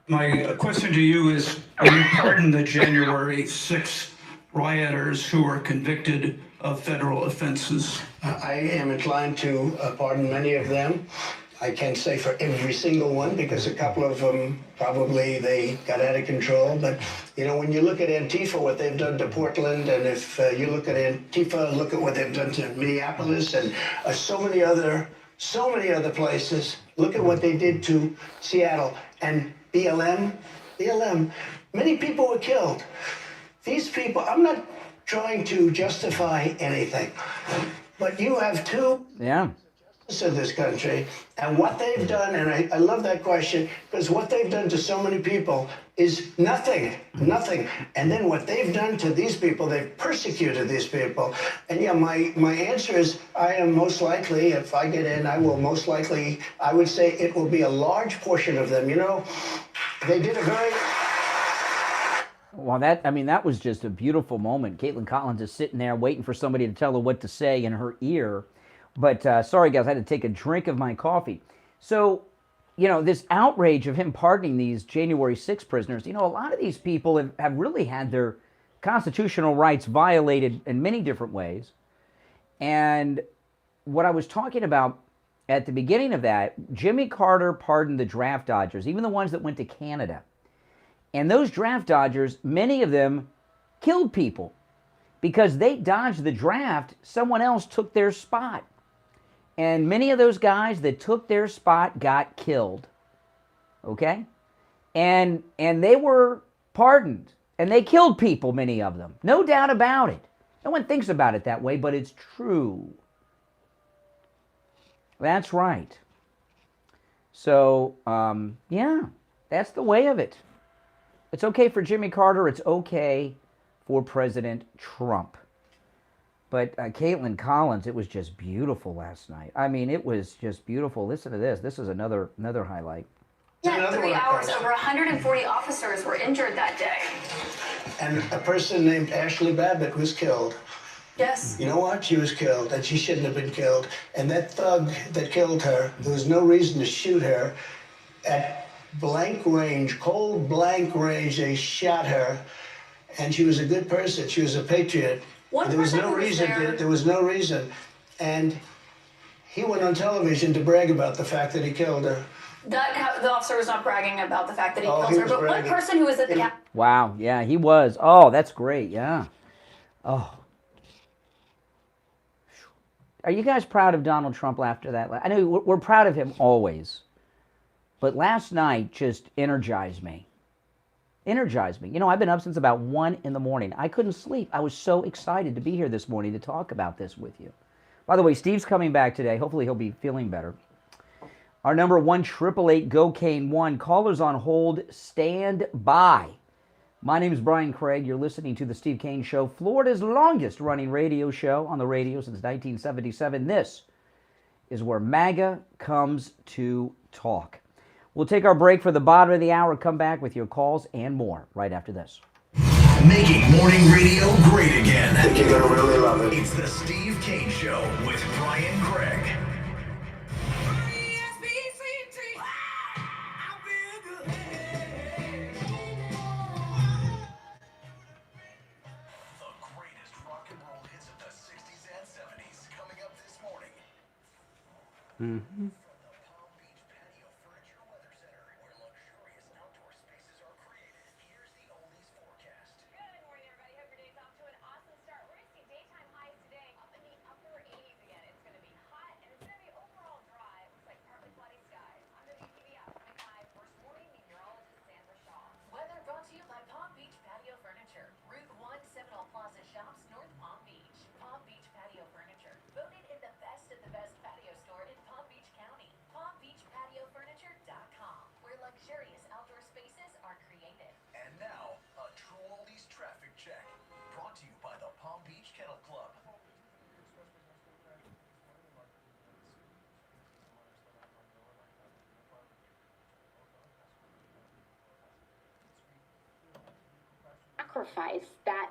Speaker 21: My question to you is, will you pardon the January 6th rioters who were convicted of federal offenses?
Speaker 17: I am inclined to pardon many of them. I can't say for every single one because a couple of them probably they got out of control. But, you know, when you look at Antifa, what they've done to Portland, and if you look at Antifa, look at what they've done to Minneapolis and so many other places. Look at what they did to Seattle and BLM. Many people were killed. These people, I'm not trying to justify anything, but you have two of this country, and what they've done, and I love that question, because what they've done to so many people is nothing. And then what they've done to these people, they've persecuted these people. And yeah, my answer is I am most likely, if I get in, I will most likely, I would say it will be a large portion of them. You know, they did a very...
Speaker 1: Well, that was just a beautiful moment. Kaitlan Collins is sitting there waiting for somebody to tell her what to say in her ear. But sorry, guys, I had to take a drink of my coffee. So, you know, this outrage of him pardoning these January 6 prisoners, you know, a lot of these people have really had their constitutional rights violated in many different ways. And what I was talking about at the beginning of that, Jimmy Carter pardoned the draft dodgers, even the ones that went to Canada. And those draft dodgers, many of them killed people because they dodged the draft. Someone else took their spot. And many of those guys that took their spot got killed. Okay? And they were pardoned. And they killed people, many of them. No doubt about it. No one thinks about it that way, but it's true. That's right. So, yeah, that's the way of it. It's okay for Jimmy Carter. It's okay for President Trump. But Kaitlin Collins, it was just beautiful last night. I mean, it was just beautiful. Listen to this. This is another highlight.
Speaker 5: Yeah, 3 hours, over 140 officers were injured that day.
Speaker 17: And a person named Ashley Babbitt was killed.
Speaker 5: Yes.
Speaker 17: You know what? She was killed, and she shouldn't have been killed. And that thug that killed her, there was no reason to shoot her. At blank range, cold blank range, they shot her. And she was a good person. She was a patriot. There was no reason. There was no reason. And he went on television to brag about the fact that he killed her.
Speaker 5: The officer was not bragging about the fact that he killed her, but one person who was at the
Speaker 1: Wow, yeah, he was. Oh, that's great, yeah. Oh. Are you guys proud of Donald Trump after that? I know we're proud of him always. But last night just energized me. Energized me. You know, I've been up since about 1 in the morning. I couldn't sleep. I was so excited to be here this morning to talk about this with you. By the way, Steve's coming back today. Hopefully he'll be feeling better. Our number 1-888-GO-CANE-1. Callers on hold. Stand by. My name is Brian Craig. You're listening to The Steve Kane Show, Florida's longest running radio show on the radio since 1977. This is where MAGA comes to talk. We'll take our break for the bottom of the hour, come back with your calls and more right after this.
Speaker 2: Making morning radio great again.
Speaker 17: I think you're going to really love it.
Speaker 2: It's the Steve Kane Show with Brian Craig.
Speaker 1: Mm-hmm.
Speaker 3: Sacrifice that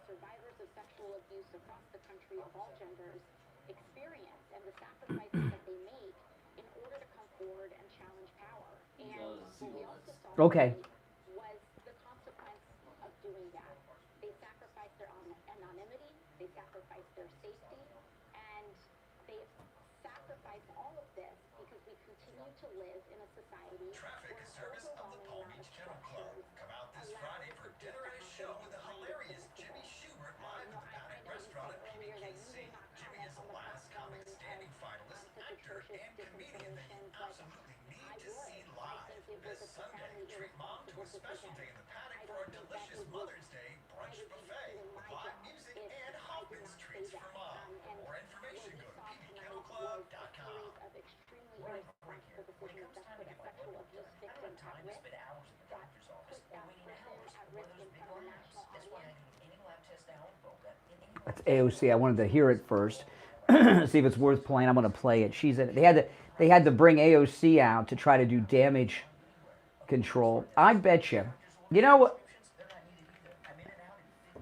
Speaker 3: survivors of sexual abuse across the country of all genders experience, and the sacrifices that they make in order to come forward and challenge power. And what we also saw was the consequence of doing that. They sacrificed their anonymity, they sacrificed their safety, and they sacrificed all of this because we continue to live in a society
Speaker 2: Traffic
Speaker 3: where an
Speaker 2: service of the Palm
Speaker 3: overwhelming amount of
Speaker 2: Beach Kennel Club.
Speaker 3: structures
Speaker 2: Come out this
Speaker 3: allow
Speaker 2: Friday for
Speaker 3: people
Speaker 2: dinner
Speaker 3: to
Speaker 2: and a
Speaker 3: have
Speaker 2: show
Speaker 3: those
Speaker 2: with the
Speaker 3: kinds of
Speaker 2: hilarious Jimmy
Speaker 3: discipline.
Speaker 2: Schubert live at the
Speaker 3: I
Speaker 2: Paddock
Speaker 3: know you
Speaker 2: Restaurant
Speaker 3: said
Speaker 2: at
Speaker 3: earlier that you
Speaker 2: PBKC.
Speaker 3: will not
Speaker 2: Jimmy
Speaker 3: comment
Speaker 2: is
Speaker 3: on
Speaker 2: the
Speaker 3: the
Speaker 2: last comic
Speaker 3: forthcoming
Speaker 2: standing finalist,
Speaker 3: such
Speaker 2: actor,
Speaker 3: atrocious
Speaker 2: and comedian that you
Speaker 3: disinformation, but
Speaker 2: absolutely need
Speaker 3: I
Speaker 2: to see
Speaker 3: would. I
Speaker 2: live.
Speaker 3: think it was
Speaker 2: This
Speaker 3: a
Speaker 2: Sunday,
Speaker 3: profoundly
Speaker 2: treat mom to
Speaker 3: irresponsible
Speaker 2: a special
Speaker 3: decision.
Speaker 2: day in the Paddock
Speaker 3: I
Speaker 2: for
Speaker 3: don't
Speaker 2: a
Speaker 3: think that
Speaker 2: delicious
Speaker 3: it would.
Speaker 2: Mother's Day
Speaker 3: I
Speaker 2: brunch
Speaker 3: would be
Speaker 2: buffet
Speaker 3: doing
Speaker 2: with
Speaker 3: my
Speaker 2: live
Speaker 3: job
Speaker 2: music
Speaker 3: if
Speaker 2: and
Speaker 3: I did
Speaker 2: Hoffman's
Speaker 3: not say
Speaker 2: treats for
Speaker 3: that.
Speaker 2: mom. For
Speaker 3: And
Speaker 2: more
Speaker 3: what
Speaker 2: information,
Speaker 3: we
Speaker 2: go to
Speaker 3: saw tonight was a
Speaker 2: pbkennelclub.com.
Speaker 3: series of extremely irresponsible decisions that put a sexual abuse victim at risk, that put that person at risk in front of a national audience.
Speaker 1: That's AOC. I wanted to hear it first. See if it's worth playing. I'm going to play it. They had to bring AOC out to try to do damage control. I bet you. You know,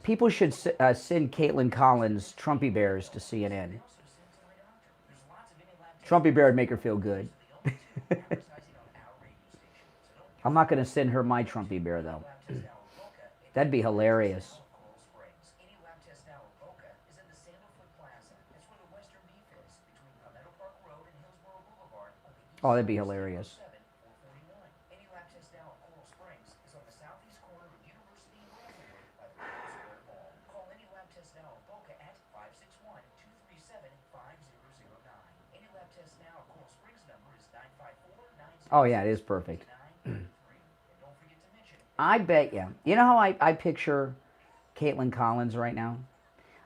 Speaker 1: people should send Caitlin Collins Trumpy Bears to CNN. Trumpy Bear would make her feel good. I'm not going to send her my Trumpy Bear, though. That'd be hilarious. Oh, that'd be hilarious. Oh, yeah, it is perfect. I bet you. You know how I picture Caitlin Collins right now?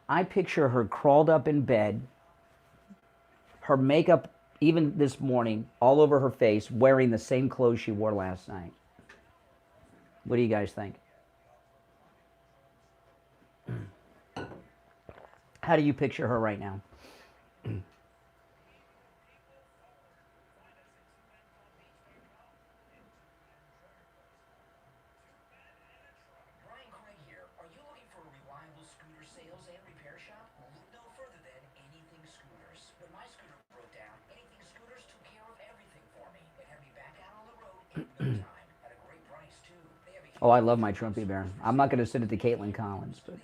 Speaker 1: I picture her crawled up in bed, her makeup, even this morning, all over her face, wearing the same clothes she wore last night. What do you guys think? How do you picture her right now? Oh, I love my Trumpy Bear. I'm not going to send it to Caitlin Collins, but.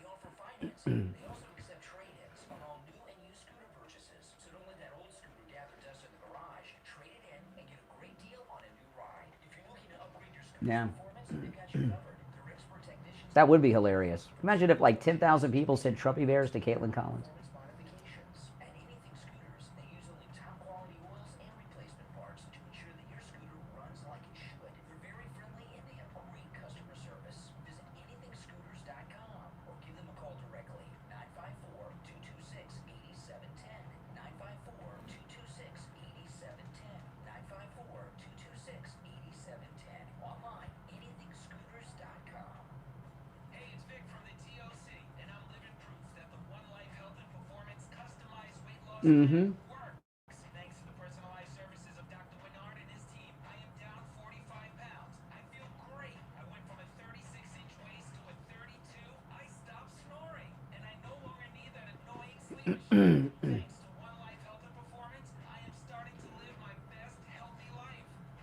Speaker 1: Yeah. That would be hilarious. Imagine if like 10,000 people sent Trumpy Bears to Caitlin Collins. Mm-hmm.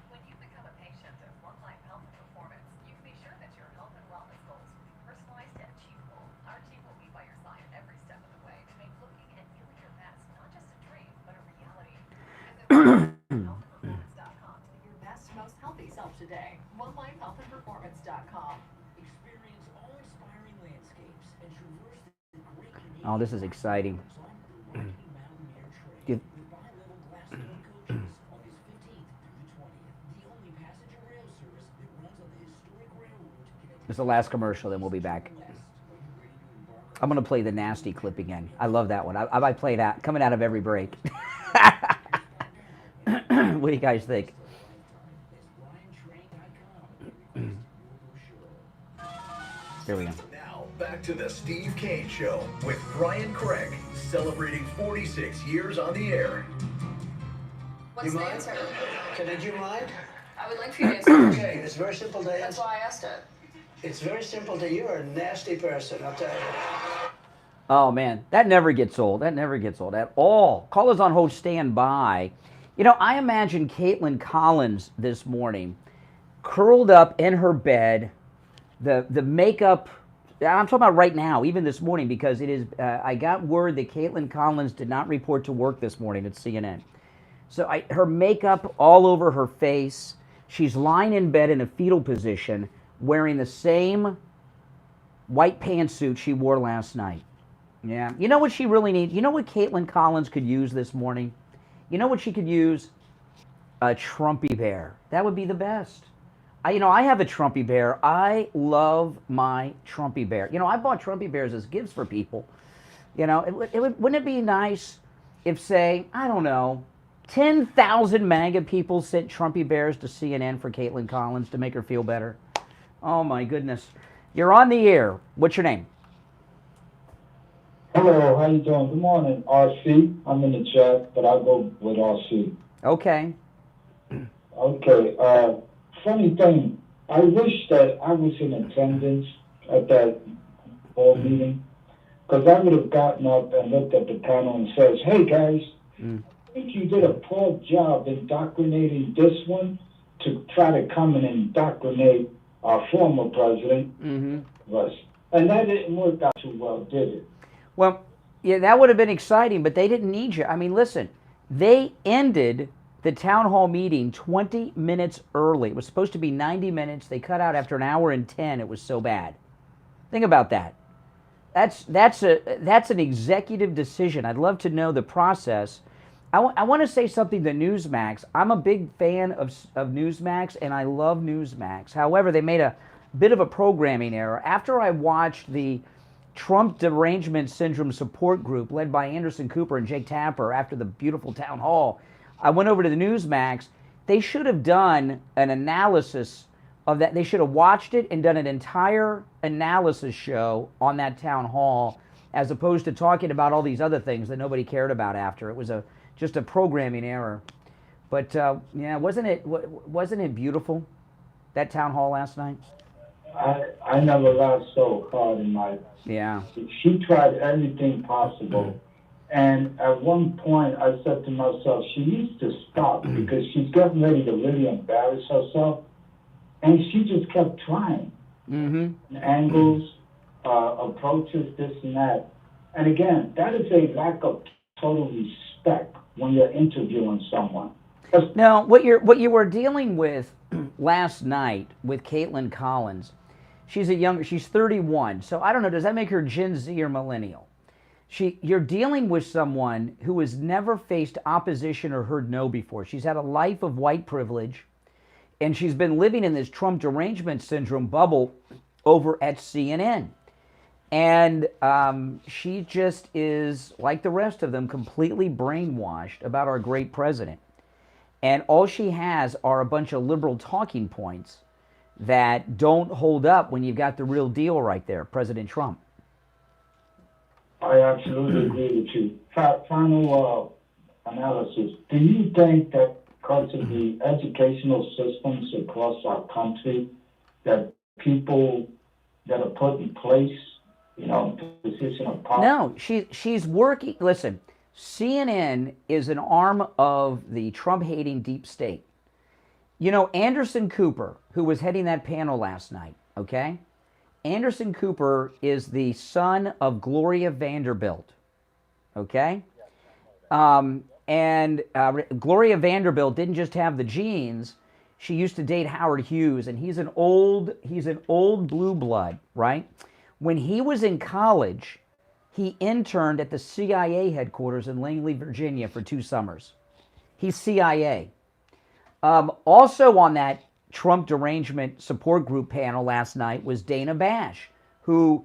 Speaker 5: When you become a patient of One Life Health and Performance, you can be sure that your health and wellness goals will be personalized and achievable. Our team will be by your side every step of the way to make looking and feeling your best not just a dream, but a reality. Visit OneLifeHealthAndPerformance.com to be your best, most healthy self today. OneLifeHealthAndPerformance.com.
Speaker 9: Experience awe-inspiring landscapes and traverse the great Canadian
Speaker 1: Oh, this is exciting.
Speaker 9: with bi-level glass door coaches, August 15th through the 20th. The only passenger rail service that runs on the historic railroad connecting.
Speaker 1: It's the last commercial, then we'll be back. I'm going to play the nasty clip again. I love that one. I might play that coming out of every break. What do you guys think? Here we go.
Speaker 2: Now, back to the Steve Kane Show with Brian Craig, celebrating 46 years on the air.
Speaker 17: What's the answer? Did you mind?
Speaker 4: I would like for you to answer.
Speaker 17: Okay, it's very simple to answer.
Speaker 4: That's why I asked it.
Speaker 17: It's very simple to you. You're a nasty person, I'll tell you.
Speaker 1: Oh, man. That never gets old. That never gets old at all. Callers on hold, stand by. You know, I imagine Caitlin Collins this morning, curled up in her bed, the makeup. I'm talking about right now, even this morning, because it is. I got word that Caitlin Collins did not report to work this morning at CNN. So her makeup all over her face. She's lying in bed in a fetal position, wearing the same white pantsuit she wore last night. Yeah. You know what she really needs? You know what Caitlin Collins could use this morning? You know what she could use? A Trumpy bear. That would be the best. I have a Trumpy bear. I love my Trumpy bear. I bought Trumpy bears as gifts for people. Wouldn't it be nice if, say, I don't know, 10,000 MAGA people sent Trumpy bears to CNN for Caitlin Collins to make her feel better? Oh, my goodness. You're on the air. What's your name?
Speaker 7: Hello, how you doing? Good morning, RC. I'm in the chat, but I'll go with RC.
Speaker 1: Okay.
Speaker 7: Okay. Funny thing, I wish that I was in attendance at that board meeting, because I would have gotten up and looked at the panel and says, hey, guys, I think you did a poor job indoctrinating this one to try to come and indoctrinate our former president. And that didn't work out too well, did it?
Speaker 1: Well, yeah, that would have been exciting, but they didn't need you. I mean, listen, they ended the town hall meeting 20 minutes early. It was supposed to be 90 minutes. They cut out after an hour and 10. It was so bad. Think about that. That's an executive decision. I'd love to know the process. I want to say something to Newsmax. I'm a big fan of Newsmax, and I love Newsmax. However, they made a bit of a programming error. After I watched the Trump Derangement Syndrome Support Group led by Anderson Cooper and Jake Tapper after the beautiful town hall, I went over to the Newsmax. They should have done an analysis of that. They should have watched it and done an entire analysis show on that town hall, as opposed to talking about all these other things that nobody cared about after. It was just a programming error. But yeah, wasn't it beautiful, that town hall last night?
Speaker 7: I never laughed so hard in my life.
Speaker 1: Yeah.
Speaker 7: She tried everything possible. And at one point, I said to myself, she needs to stop because she's getting ready to really embarrass herself. And she just kept trying. Angles, approaches, this and that. And again, that is a lack of total respect when you're interviewing someone.
Speaker 1: Now, what you were dealing with last night with Caitlin Collins, she's 31. So I don't know, does that make her Gen Z or millennial? You're dealing with someone who has never faced opposition or heard no before. She's had a life of white privilege, and she's been living in this Trump derangement syndrome bubble over at CNN. And she just is, like the rest of them, completely brainwashed about our great president. And all she has are a bunch of liberal talking points that don't hold up when you've got the real deal right there, President Trump.
Speaker 7: I absolutely agree with you. Final analysis. Do you think that because of the educational systems across our country, that people that are put in place, position of power?
Speaker 1: No, she's working. Listen, CNN is an arm of the Trump-hating deep state. Anderson Cooper, who was heading that panel last night, okay? Anderson Cooper is the son of Gloria Vanderbilt, okay? Gloria Vanderbilt didn't just have the genes. She used to date Howard Hughes, and he's an old blue blood, right? When he was in college, he interned at the CIA headquarters in Langley, Virginia for 2 summers. He's CIA. Also on that Trump derangement support group panel last night was Dana Bash, who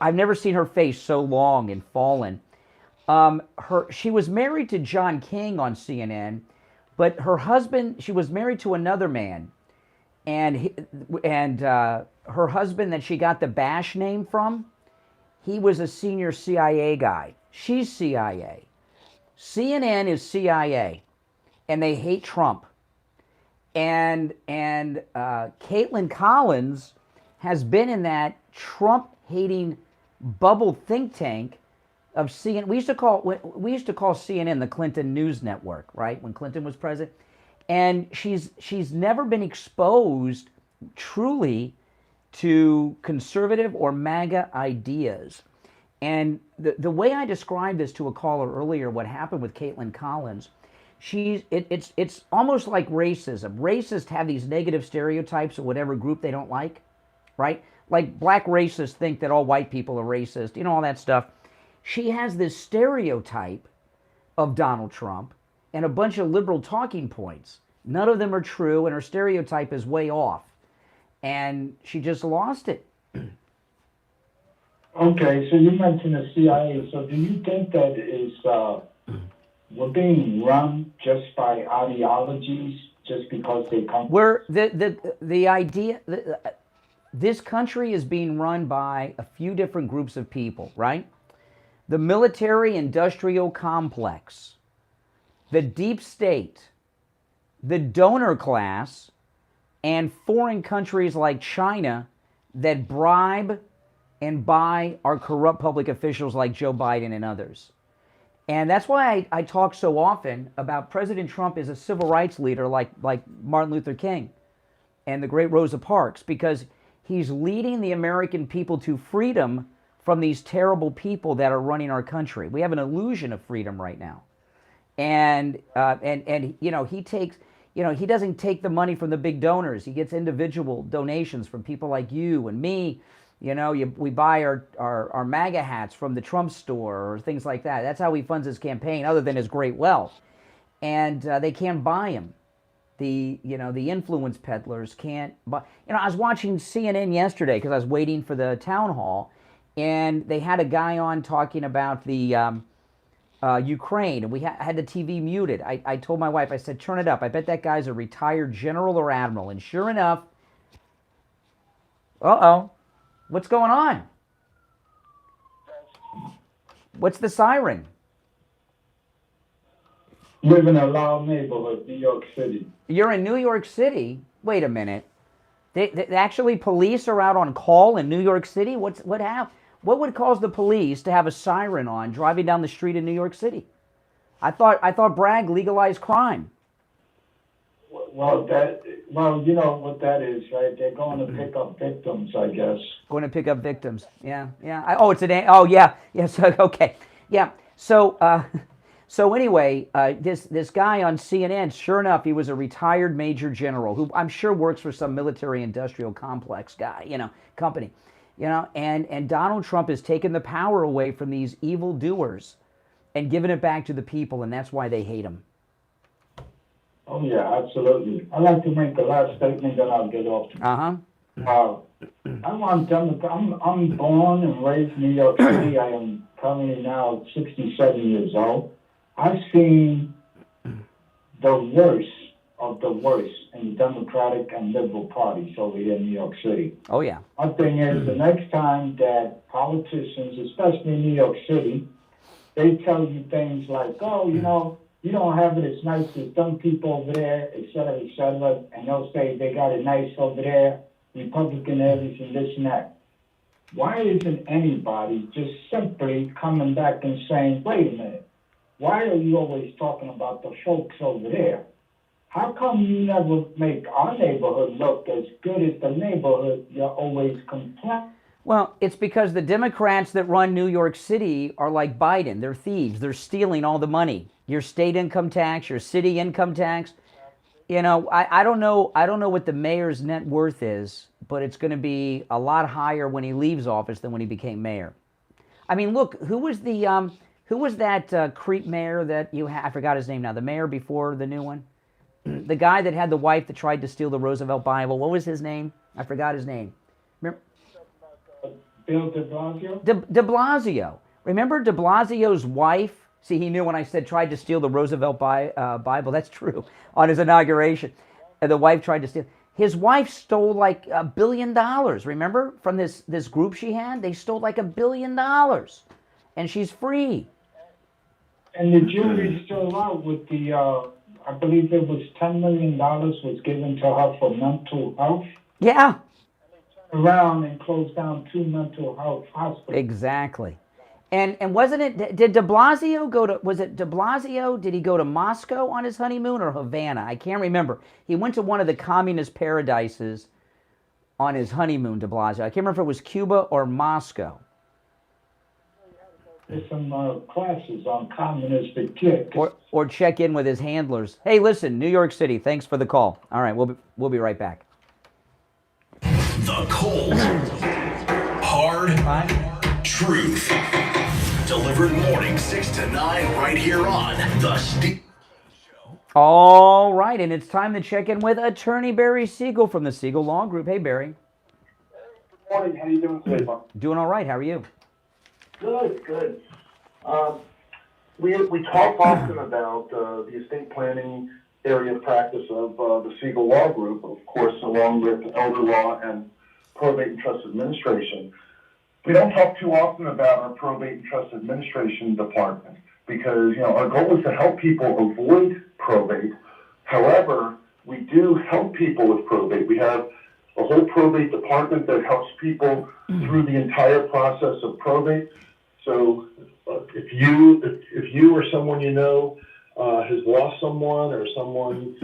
Speaker 1: I've never seen her face so long and fallen. She was married to John King on CNN, but her husband, she was married to another man, and her husband that she got the Bash name from, he was a senior CIA guy. She's CIA. CNN is CIA, and they hate Trump. And Caitlin Collins has been in that Trump-hating bubble think tank of CNN. We used to call CNN the Clinton News Network, right? When Clinton was president, and she's never been exposed truly to conservative or MAGA ideas. And the way I described this to a caller earlier, what happened with Caitlin Collins, It's almost like racism. Racists have these negative stereotypes of whatever group they don't like, right? Like black racists think that all white people are racist, all that stuff. She has this stereotype of Donald Trump and a bunch of liberal talking points. None of them are true, and her stereotype is way off. And she just lost it.
Speaker 7: Okay, so you mentioned the CIA. So do you think that we're being run just by ideologies, just because they come?
Speaker 1: Where the idea, this country is being run by a few different groups of people, right? The military-industrial complex, the deep state, the donor class, and foreign countries like China that bribe and buy our corrupt public officials like Joe Biden and others. And that's why I talk so often about President Trump as a civil rights leader like Martin Luther King and the great Rosa Parks, because he's leading the American people to freedom from these terrible people that are running our country. We have an illusion of freedom right now. And he takes, he doesn't take the money from the big donors. He gets individual donations from people like you and me. We buy our MAGA hats from the Trump store or things like that. That's how he funds his campaign, other than his great wealth. And they can't buy him. The influence peddlers can't buy. I was watching CNN yesterday because I was waiting for the town hall, and they had a guy on talking about the Ukraine, and we had the TV muted. I told my wife, I said, turn it up. I bet that guy's a retired general or admiral. And sure enough, what's going on? What's the siren?
Speaker 7: Live in a loud neighborhood, New York City.
Speaker 1: You're in New York City? Wait a minute. They actually, police are out on call in New York City? What would cause the police to have a siren on driving down the street in New York City? I thought Bragg legalized crime.
Speaker 7: Well, you know what that is, right? They're going to pick up victims, I guess.
Speaker 1: Going to pick up victims. Yeah. Yes. Okay. Yeah. So anyway, this guy on CNN, sure enough, he was a retired major general who I'm sure works for some military-industrial complex guy, company, and Donald Trump has taken the power away from these evil doers and given it back to the people, and that's why they hate him.
Speaker 7: Oh yeah, absolutely. I'd like to make the last statement, then I'll get off. I want them to, I'm born and raised in New York City. I am currently now 67 years old. I've seen the worst of the worst in the Democratic and Liberal parties over here in New York City.
Speaker 1: Oh yeah.
Speaker 7: My thing is, the next time that politicians, especially in New York City, they tell you things like, you don't have it as nice as some people over there, et cetera, and they'll say they got it nice over there, Republican areas and this and that. Why isn't anybody just simply coming back and saying, wait a minute, why are you always talking about the folks over there? How come you never make our neighborhood look as good as the neighborhood you're always complaining?
Speaker 1: Well, it's because the Democrats that run New York City are like Biden. They're thieves. They're stealing all the money. Your state income tax, your city income tax. I don't know what the mayor's net worth is, but it's going to be a lot higher when he leaves office than when he became mayor. I mean, look, who was that creep mayor that you had? I forgot his name now. The mayor before the new one, the guy that had the wife that tried to steal the Roosevelt Bible. What was his name? I forgot his name. Remember?
Speaker 7: Bill de Blasio?
Speaker 1: De Blasio. Remember de Blasio's wife? See, he knew when I said tried to steal the Roosevelt Bible. That's true. On his inauguration, the wife tried to steal. His wife stole like $1 billion. Remember, from this group she had, they stole like $1 billion, and she's free.
Speaker 7: And the jury's still out with the. I believe it was $10 million was given to her for mental health.
Speaker 1: Yeah.
Speaker 7: Around and closed down 2 mental health hospitals.
Speaker 1: Exactly. And wasn't it, did de Blasio go to, was it de Blasio, did he go to Moscow on his honeymoon or Havana? I can't remember. He went to one of the communist paradises on his honeymoon, de Blasio. I can't remember if it was Cuba or Moscow.
Speaker 7: some classes on communistic kick.
Speaker 1: Or check in with his handlers. Hey, listen, New York City, thanks for the call. All right, we'll be right back.
Speaker 2: The cold, hard truth. Delivered morning 6 to 9 right here on The Steve.
Speaker 1: All right, and it's time to check in with attorney Barry Siegel from the Siegel Law Group. Hey, Barry.
Speaker 8: Good morning. How you doing today, Mark?
Speaker 1: Doing all right. How are you?
Speaker 8: Good, good. We talk often about the estate planning area of practice of the Siegel Law Group, of course, along with elder law and probate and trust administration. We don't talk too often about our probate and trust administration department because, you know, our goal is to help people avoid probate. However, we do help people with probate. We have a whole probate department that helps people through the entire process of probate. So if you or someone you know has lost someone, or someone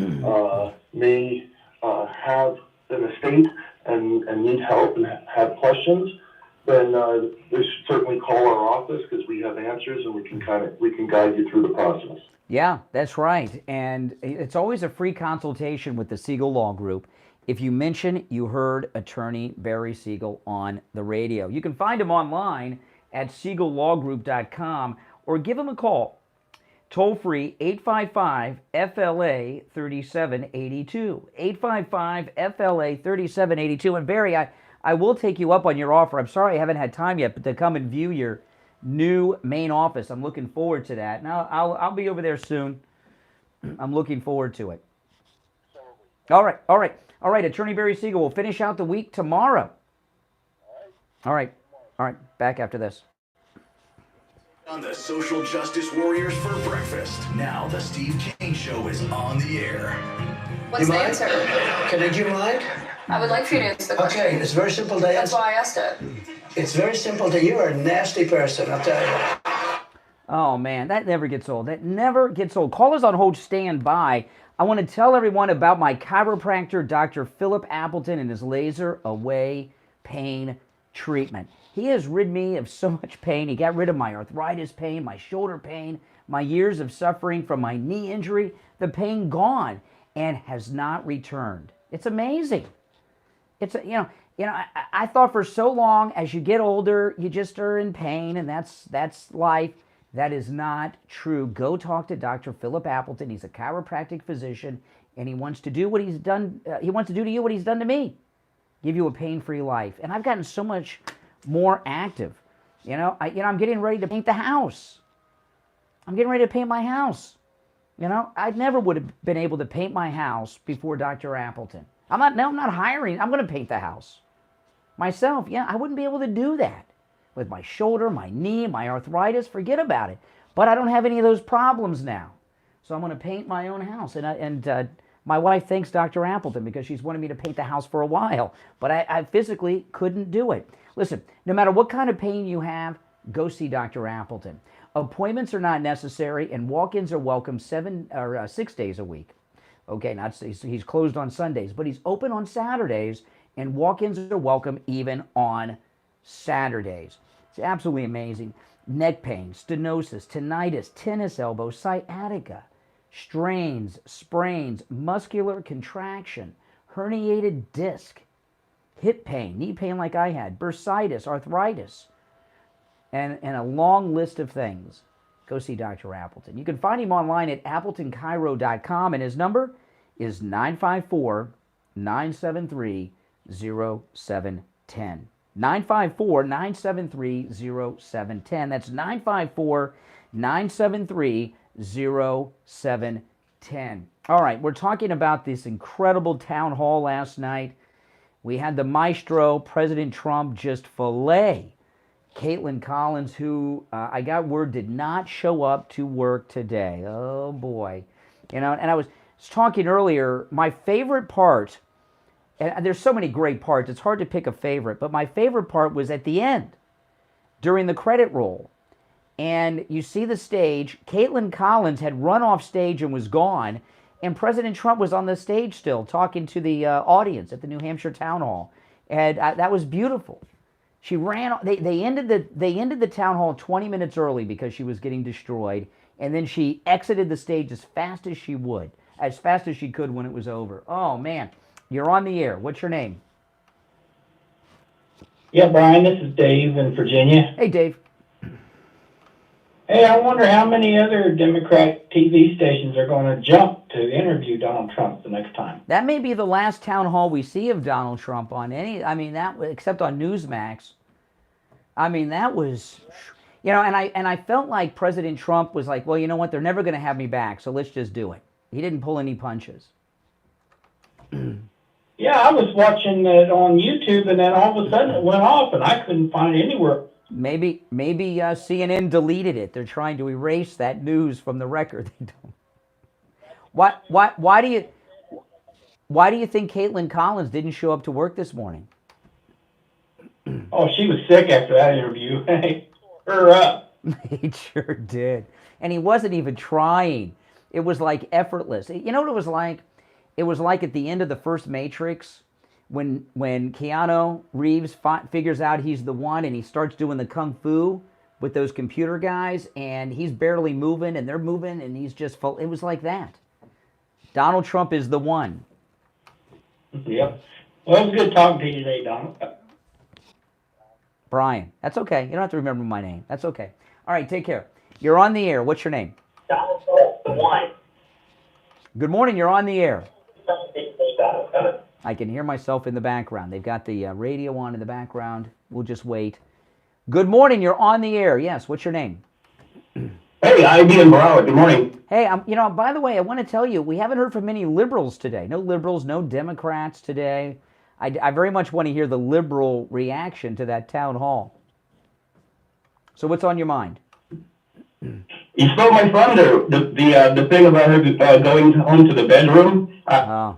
Speaker 8: may have an estate and need help and have questions, then they should certainly call our office because we have answers and we can guide you through the process.
Speaker 1: Yeah, that's right. And it's always a free consultation with the Siegel Law Group if you mention you heard attorney Barry Siegel on the radio. You can find him online at siegellawgroup.com or give him a call. Toll free 855-FLA-3782. 855-FLA-3782. And Barry, I will take you up on your offer. I'm sorry I haven't had time yet, but to come and view your new main office. I'm looking forward to that. Now, I'll be over there soon. I'm looking forward to it. All right. Attorney Barry Siegel will finish out the week tomorrow. All right. Back after this.
Speaker 2: On the social justice warriors for breakfast. Now the Steve Kane Show is on the air.
Speaker 4: What's the answer?
Speaker 17: Did you mind?
Speaker 4: I would like for you to answer the question.
Speaker 17: Okay, it's very simple to answer.
Speaker 4: That's why I asked it.
Speaker 17: It's very simple to you. Are a nasty person, I'll tell you.
Speaker 1: Oh, man, that never gets old. Callers on hold, stand by. I want to tell everyone about my chiropractor, Dr. Philip Appleton, and his laser away pain treatment. He has rid me of so much pain. He got rid of my arthritis pain, my shoulder pain, my years of suffering from my knee injury. The pain gone and has not returned. It's amazing. I thought for so long as you get older, you just are in pain and that's life. That is not true. Go talk to Dr. Philip Appleton. He's a chiropractic physician, and he wants to do what he's done. He wants to do to you what he's done to me. Give you a pain-free life. And I've gotten so much more active. I'm getting ready to paint the house. I'm getting ready to paint my house. I never would have been able to paint my house before Dr. Appleton. I'm not hiring. I'm going to paint the house myself. Yeah, I wouldn't be able to do that with my shoulder, my knee, my arthritis. Forget about it. But I don't have any of those problems now. So I'm going to paint my own house. And my wife thanks Dr. Appleton because she's wanted me to paint the house for a while. But I physically couldn't do it. Listen, no matter what kind of pain you have, go see Dr. Appleton. Appointments are not necessary, and walk-ins are welcome 6 days a week. Okay, he's closed on Sundays, but he's open on Saturdays, and walk-ins are welcome even on Saturdays. It's absolutely amazing. Neck pain, stenosis, tinnitus, tennis elbow, sciatica, strains, sprains, muscular contraction, herniated disc, hip pain, knee pain like I had, bursitis, arthritis, and a long list of things. Go see Dr. Appleton. You can find him online at AppletonChiro.com, and his number is 954-973-0710. 954-973-0710. That's 954-973-0710. All right, we're talking about this incredible town hall last night. We had the maestro, President Trump, just fillet Kaitlin Collins, who I got word did not show up to work today. Oh, boy. And I was talking earlier, my favorite part, and there's so many great parts, it's hard to pick a favorite, but my favorite part was at the end, during the credit roll. And you see the stage, Kaitlin Collins had run off stage and was gone, and President Trump was on the stage still talking to the audience at the New Hampshire Town Hall. And that was beautiful. She ran. They ended the town hall 20 minutes early because she was getting destroyed, and then she exited the stage as fast as she could when it was over. Oh man, you're on the air. What's your name?
Speaker 10: Yeah, Brian, this is Dave in Virginia.
Speaker 1: Hey, Dave.
Speaker 10: Hey, I wonder how many other Democrat TV stations are going to jump to interview Donald Trump the next time.
Speaker 1: That may be the last town hall we see of Donald Trump on any. I mean, that except on Newsmax. I mean, that was, and I felt like President Trump was like, well, you know what? They're never going to have me back, so let's just do it. He didn't pull any punches.
Speaker 10: Yeah, I was watching it on YouTube, and then all of a sudden it went off, and I couldn't find it anywhere.
Speaker 1: Maybe CNN deleted it. They're trying to erase that news from the record. They don't. Why do you think Kaitlin Collins didn't show up to work this morning?
Speaker 10: Oh, she was sick after that interview. Hey, her up.
Speaker 1: He sure did. And he wasn't even trying. It was like effortless. You know what it was like? It was like at the end of the first Matrix when Keanu Reeves figures out he's the one and he starts doing the kung fu with those computer guys and he's barely moving and they're moving and he's just full. It was like that. Donald Trump is the one.
Speaker 10: Yep. Well, it was good talking to you today, Donald.
Speaker 1: Brian. That's okay. You don't have to remember my name. That's okay. All right, take care. You're on the air. What's your name?
Speaker 10: Donald Trump, the one.
Speaker 1: Good morning. You're on the air. I can hear myself in the background. They've got the radio on in the background. We'll just wait. Good morning. You're on the air. Yes. What's your name?
Speaker 22: Hey, I'm Ian Broward. Good morning.
Speaker 1: Hey, by the way, I want to tell you, we haven't heard from many liberals today. No liberals, no Democrats today. I very much want to hear the liberal reaction to that town hall. So what's on your mind?
Speaker 22: You stole my thunder. The thing about her going home to the bedroom.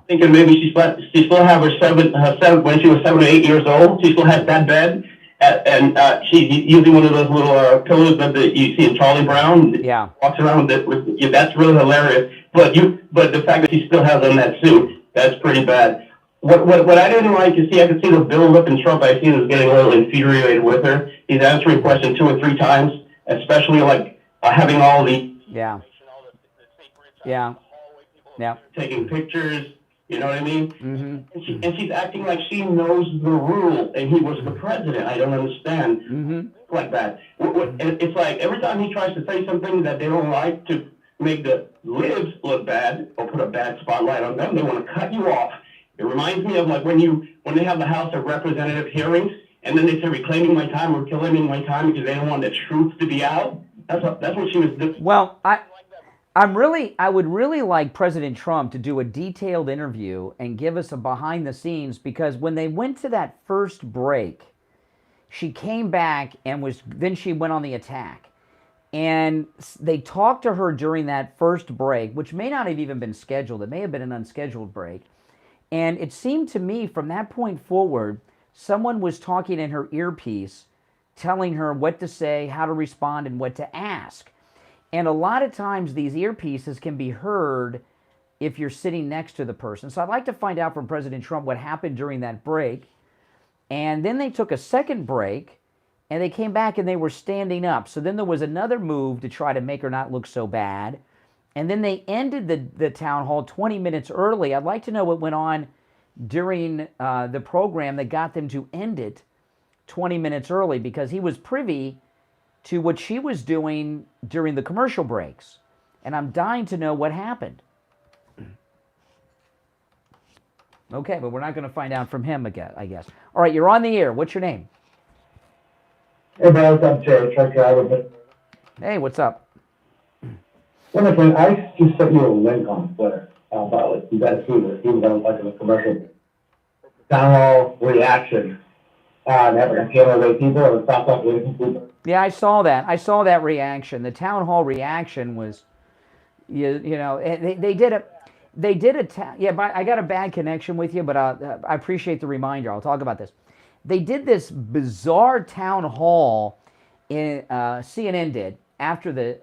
Speaker 22: Thinking maybe she still have her seven when she was 7 or 8 years old. She still has that bed, and she's using one of those little pillows that you see in Charlie Brown.
Speaker 1: Yeah.
Speaker 22: Walks around with it. That's really hilarious. But the fact that she still has on that suit, that's pretty bad. What I didn't like is I could see the build-up in Trump. I see was getting a little infuriated with her. He's answering questions 2 or 3 times, especially having all the taking pictures. You know what I mean? Mm-hmm. And she's acting like she knows the rule, and he was the president. I don't understand. Mm-hmm. Like that. It's like every time he tries to say something that they don't like to make the libs look bad or put a bad spotlight on them, they want to cut you off. It reminds me of when they have the House of Representative hearings, and then they say reclaiming my time or killing my time because they don't want the truth to be out. That's what she was doing.
Speaker 1: Well, I would really like President Trump to do a detailed interview and give us a behind the scenes, because when they went to that first break, she came back and then she went on the attack. And they talked to her during that first break, which may not have even been scheduled. It may have been an unscheduled break. And it seemed to me from that point forward, someone was talking in her earpiece, telling her what to say, how to respond, and what to ask. And a lot of times these earpieces can be heard if you're sitting next to the person. So I'd like to find out from President Trump what happened during that break. And then they took a second break, and they came back and they were standing up. So then there was another move to try to make her not look so bad. And then they ended the town hall 20 minutes early. I'd like to know what went on during the program that got them to end it 20 minutes early, because he was privy to what she was doing during the commercial breaks. And I'm dying to know what happened. Okay, but we're not going to find out from him again, I guess. All right, you're on the air. What's your name?
Speaker 23: Hey, bro, I'm Jerry, truck driver.
Speaker 1: Hey, what's up?
Speaker 23: Well, my friend, I just sent you a link on Twitter about you guys see this. He was on like a commercial town hall reaction. They have like a camera of 8 people and a stop up waiting for people.
Speaker 1: Yeah, I saw that. I saw that reaction. The town hall reaction was, you know, they did a. Yeah, but I got a bad connection with you, but I appreciate the reminder. I'll talk about this. They did this bizarre town hall in CNN did after the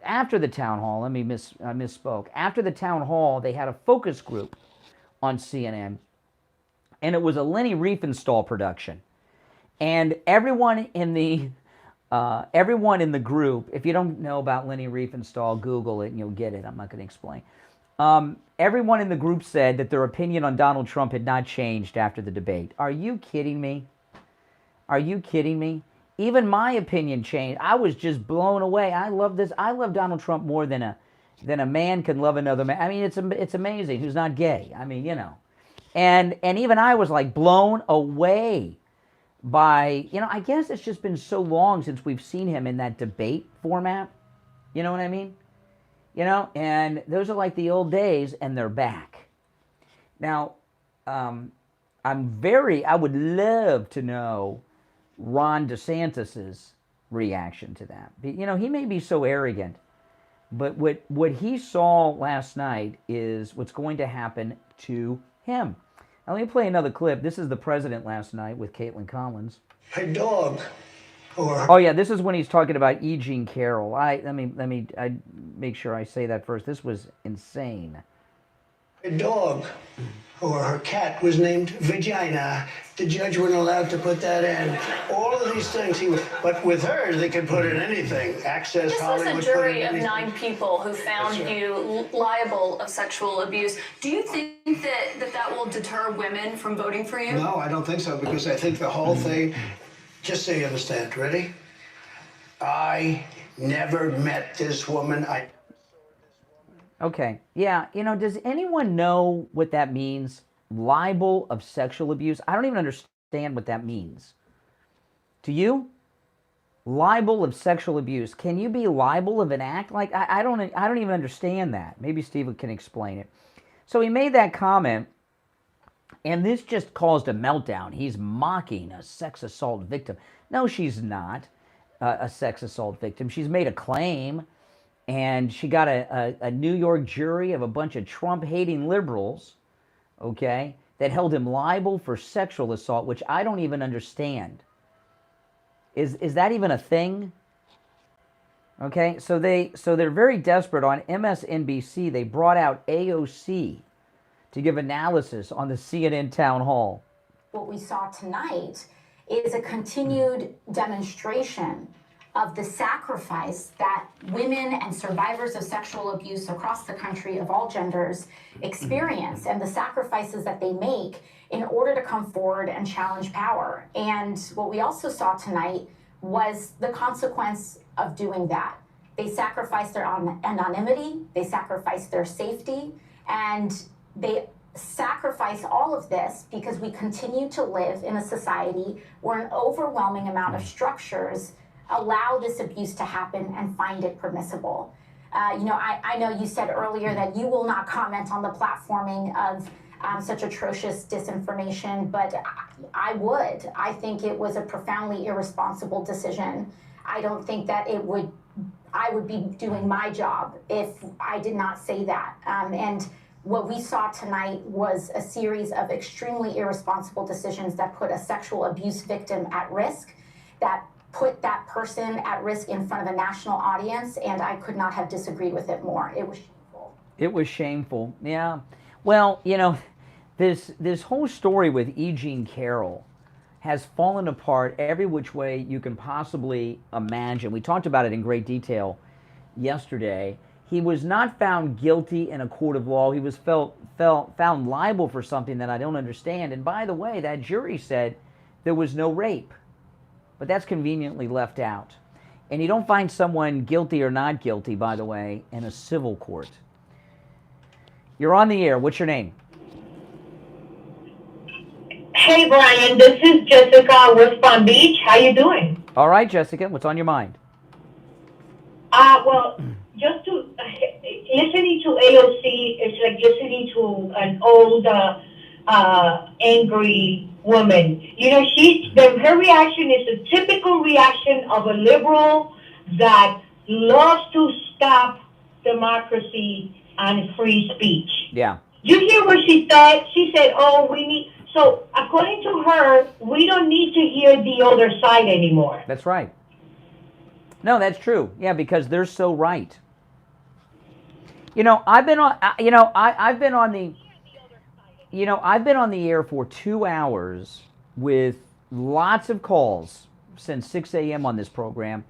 Speaker 1: after the town hall. Let me misspoke. After the town hall, they had a focus group on CNN, and it was a Lenny Riefenstahl production. And everyone in the group, if you don't know about Leni Riefenstahl, Google it and you'll get it. I'm not going to explain. Everyone in the group said that their opinion on Donald Trump had not changed after the debate. Are you kidding me? Are you kidding me? Even my opinion changed. I was just blown away. I love this. I love Donald Trump more than a man can love another man. I mean, it's amazing. Who's not gay? I mean, you know. And even I was like blown away by, you know, I guess it's just been so long since we've seen him in that debate format. You know what I mean? You know, and those are like the old days, and they're back. Now, I would love to know Ron DeSantis's reaction to that. You know, he may be so arrogant, but what he saw last night is what's going to happen to him. Now, let me play another clip. This is the president last night with Kaitlin Collins.
Speaker 17: A dog.
Speaker 1: Oh yeah, this is when he's talking about E. Jean Carroll. Let me make sure I say that first. This was insane.
Speaker 17: A dog or her cat was named Vagina. The judge wasn't allowed to put that in. All of these things but with her they could put in anything. Access
Speaker 4: This
Speaker 17: Hollywood.
Speaker 4: was a jury of 9 people who found you liable of sexual abuse. Do you think that will deter women from voting for you?
Speaker 17: No, I don't think so, because I think the whole thing, just so you understand, ready? I never met this woman.
Speaker 1: Okay, yeah, you know, does anyone know what that means? Libel of sexual abuse? I don't even understand what that means. Do you? Libel of sexual abuse. Can you be liable of an act? Like, I don't even understand that. Maybe Steve can explain it. So he made that comment, and this just caused a meltdown. He's mocking a sex assault victim. No, she's not a sex assault victim. She's made a claim, and she got a New York jury of a bunch of Trump-hating liberals, okay, that held him liable for sexual assault, which I don't even understand. Is that even a thing? Okay, so they're very desperate. On MSNBC, they brought out AOC to give analysis on the CNN town hall.
Speaker 3: What we saw tonight is a continued demonstration of the sacrifice that women and survivors of sexual abuse across the country of all genders experience, and the sacrifices that they make in order to come forward and challenge power. And what we also saw tonight was the consequence of doing that. They sacrificed their anonymity, they sacrificed their safety, and they sacrifice all of this because we continue to live in a society where an overwhelming amount of structures allow this abuse to happen and find it permissible. You know, I know you said earlier that you will not comment on the platforming of such atrocious disinformation, but I would. I think it was a profoundly irresponsible decision. I don't think that I would be doing my job if I did not say that. And what we saw tonight was a series of extremely irresponsible decisions that put a sexual abuse victim at risk, that put that person at risk in front of a national audience, and I could not have disagreed with it more. It was shameful.
Speaker 1: It was shameful, yeah. Well, you know, this whole story with E. Jean Carroll has fallen apart every which way you can possibly imagine. We talked about it in great detail yesterday. He was not found guilty in a court of law. He was found liable for something that I don't understand. And by the way, that jury said there was no rape. But that's conveniently left out. And you don't find someone guilty or not guilty, by the way, in a civil court. You're on the air. What's your name?
Speaker 11: Hey, Brian. This is Jessica, West Palm Beach. How you doing?
Speaker 1: All right, Jessica. What's on your mind?
Speaker 11: Well, just to listening to AOC is like listening to an old, angry woman. You know, her reaction is a typical reaction of a liberal that loves to stop democracy and free speech.
Speaker 1: Yeah.
Speaker 11: You hear what she said? She said, "Oh, we need." So, according to her, we don't need to hear the other side anymore.
Speaker 1: That's right. No, that's true. Yeah, because they're so right. You know, I've been on. I've been on the. You know, I've been on the air for 2 hours with lots of calls since 6 a.m. on this program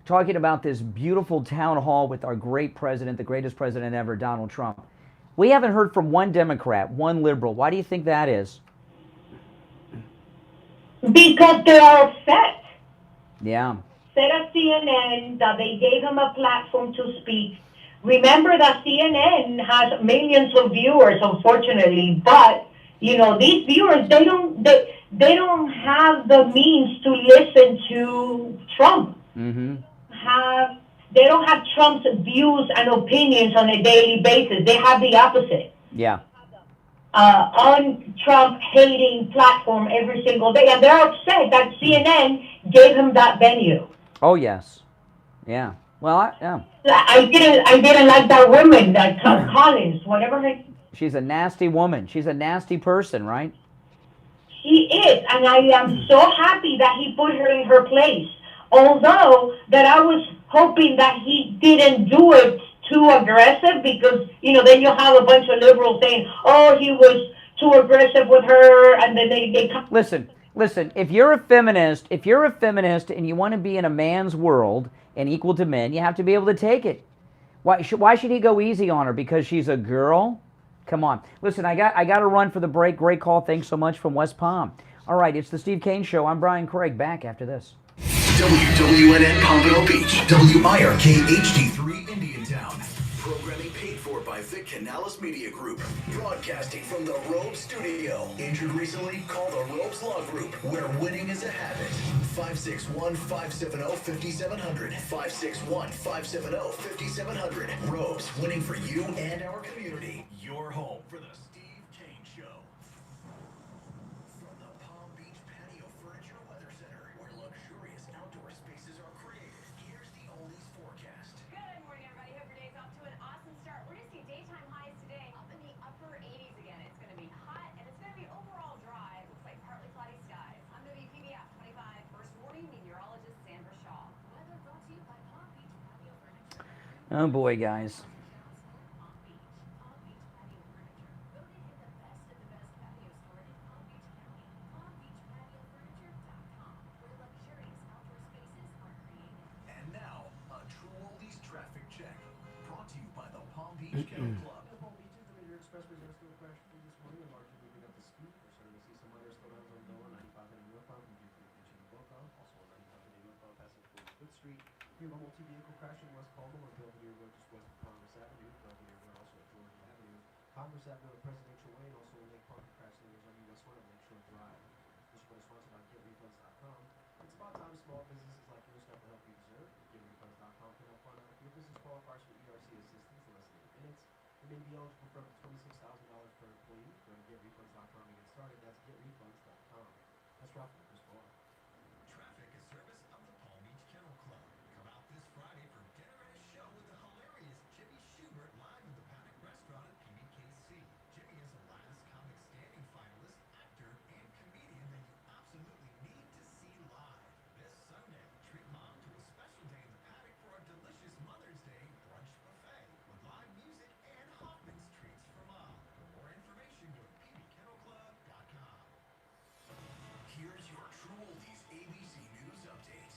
Speaker 1: talking about this beautiful town hall with our great president, the greatest president ever, Donald Trump. We haven't heard from one Democrat, one liberal. Why do you think that is?
Speaker 11: Because they are upset.
Speaker 1: Yeah.
Speaker 11: Said at CNN that they gave him a platform to speak. Remember that CNN has millions of viewers, unfortunately, but you know these viewers they don't have the means to listen to Trump.
Speaker 1: Mm-hmm.
Speaker 11: They don't have Trump's views and opinions on a daily basis. They have the opposite.
Speaker 1: Yeah.
Speaker 11: On Trump hating platform every single day, and they're upset that CNN gave him that venue.
Speaker 1: Oh yes. Yeah. Well, yeah.
Speaker 11: I didn't like that woman, that Collins, whatever her.
Speaker 1: She's a nasty woman. She's a nasty person, right?
Speaker 11: She is, and I am so happy that he put her in her place. Although that I was hoping that he didn't do it too aggressive, because then you'll have a bunch of liberals saying, "Oh, he was too aggressive with her," and then they come.
Speaker 1: Listen. If you're a feminist, and you want to be in a man's world and equal to men, you have to be able to take it. Why should he go easy on her because she's a girl? Come on. Listen, I got to run for the break. Great call. Thanks so much from West Palm. All right, it's the Steve Kane Show. I'm Brian Craig. Back after this.
Speaker 2: WWNN Pompano Beach, WIRK HD3 Indiantown. Programming paid for by Vic Canales Media Group. Broadcasting from the Robes Studio. Injured recently? Call the Robes Law Group, where winning is a habit. 561-570-5700. 561-570-5700. Robes, winning for you and our community. Your home for the Steve Kane Show. From the Palm Beach Patio Furniture Weather Center, where luxurious outdoor spaces are created, here's the oldies forecast.
Speaker 5: Good morning, everybody. Hope your day's off to an awesome start. We're going to see daytime highs today up in the upper 80s again. It's going to be hot, and it's going to be overall dry. It looks like partly cloudy skies. I'm WPBF 25 First Warning Meteorologist Sandra Shaw. Weather brought to you by Palm Beach Patio Furniture.
Speaker 1: Oh boy, guys.
Speaker 2: And now, a true oldies traffic check. Brought to you by the Palm Beach Kennel Club.
Speaker 12: Your multi-vehicle crash in West Caldwell on Belvedere Road, just west of Congress Avenue. Belvedere Road, also at Georgia Avenue. Congress Avenue and Presidential Way, and also Lake Park crash areas on US 1 and Lakeshore Drive. This report is sponsored by GetRefunds.com. It's about time small businesses like yours got the help you deserve. GetRefunds.com can help find out if your business qualifies for ERC assistance in less than 8 minutes. You may be eligible for up to $26,000 per employee. Go to GetRefunds.com and get started. That's GetRefunds.com. That's Rock for Chris Paul.
Speaker 2: Traffic is service of the Palm Beach Kennel Club. Come out this Friday for dinner and a show with the hilarious Jimmy Schubert live in the Paddock Restaurant at PBKC. Jimmy is a last comic standing finalist, actor, and comedian that you absolutely need to see live. This Sunday, treat mom to a special day in the Paddock for a delicious Mother's Day brunch buffet with live music and Hoffman's treats for mom. For more information, go to pbkennelclub.com. Here's your true oldies ABC News update.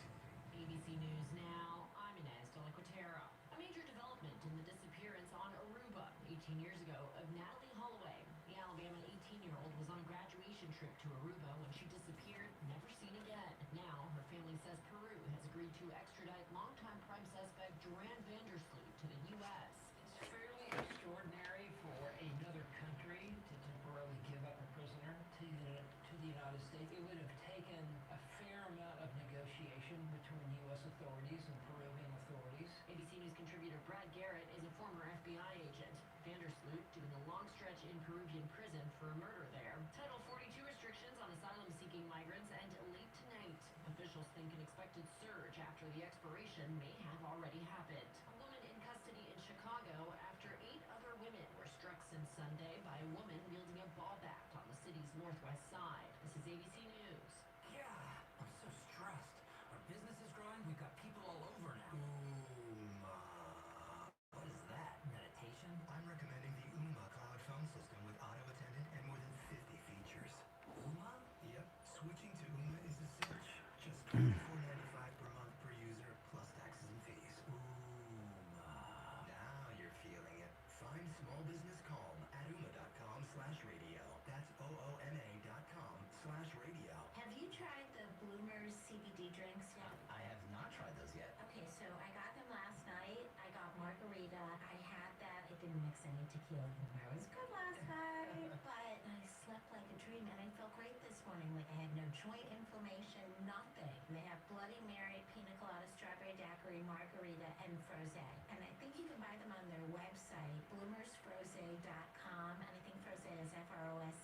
Speaker 6: ABC News now, I'm Inez de la Quatera. A major development in the disappearance on Aruba 18 years ago of Natalie Holloway. The Alabama 18-year-old was on a graduation trip to Aruba when she disappeared, never seen again. Now, her family says Peru has agreed to extradite longtime crime suspect Joanne Vandersloot to the U.S.
Speaker 13: It's fairly extraordinary for another country to temporarily give up a prisoner to the United States. It would have taken a fair amount of negotiation between U.S. authorities and Peruvian authorities.
Speaker 6: ABC News contributor Brad Garrett is a former FBI agent. Vandersloot doing a long stretch in Peruvian prison for a murder there. Title 42 restrictions on asylum-seeking migrants end late tonight. Officials think an expected surge after the expiration may have already happened. A woman in custody in Chicago after 8 other women were struck since Sunday by a woman wielding a ball bat on the city's northwest side. This is ABC News.
Speaker 9: Yeah, I'm so stressed. Our business is growing. We've got people all over now. What is that? Meditation?
Speaker 2: I'm recommending the cloud phone system with auto attendant and more than 50 features.
Speaker 9: Uma?
Speaker 2: Yep, switching to
Speaker 6: didn't mix any tequila. I was good last night, but I slept like a dream and I felt great this morning. Like I had no joint inflammation, nothing. They have Bloody Mary, Pina Colada, Strawberry Daiquiri, Margarita, and Frosé. And I think you can buy them on their website, bloomersfrosé.com. And I think Frosé is Frose.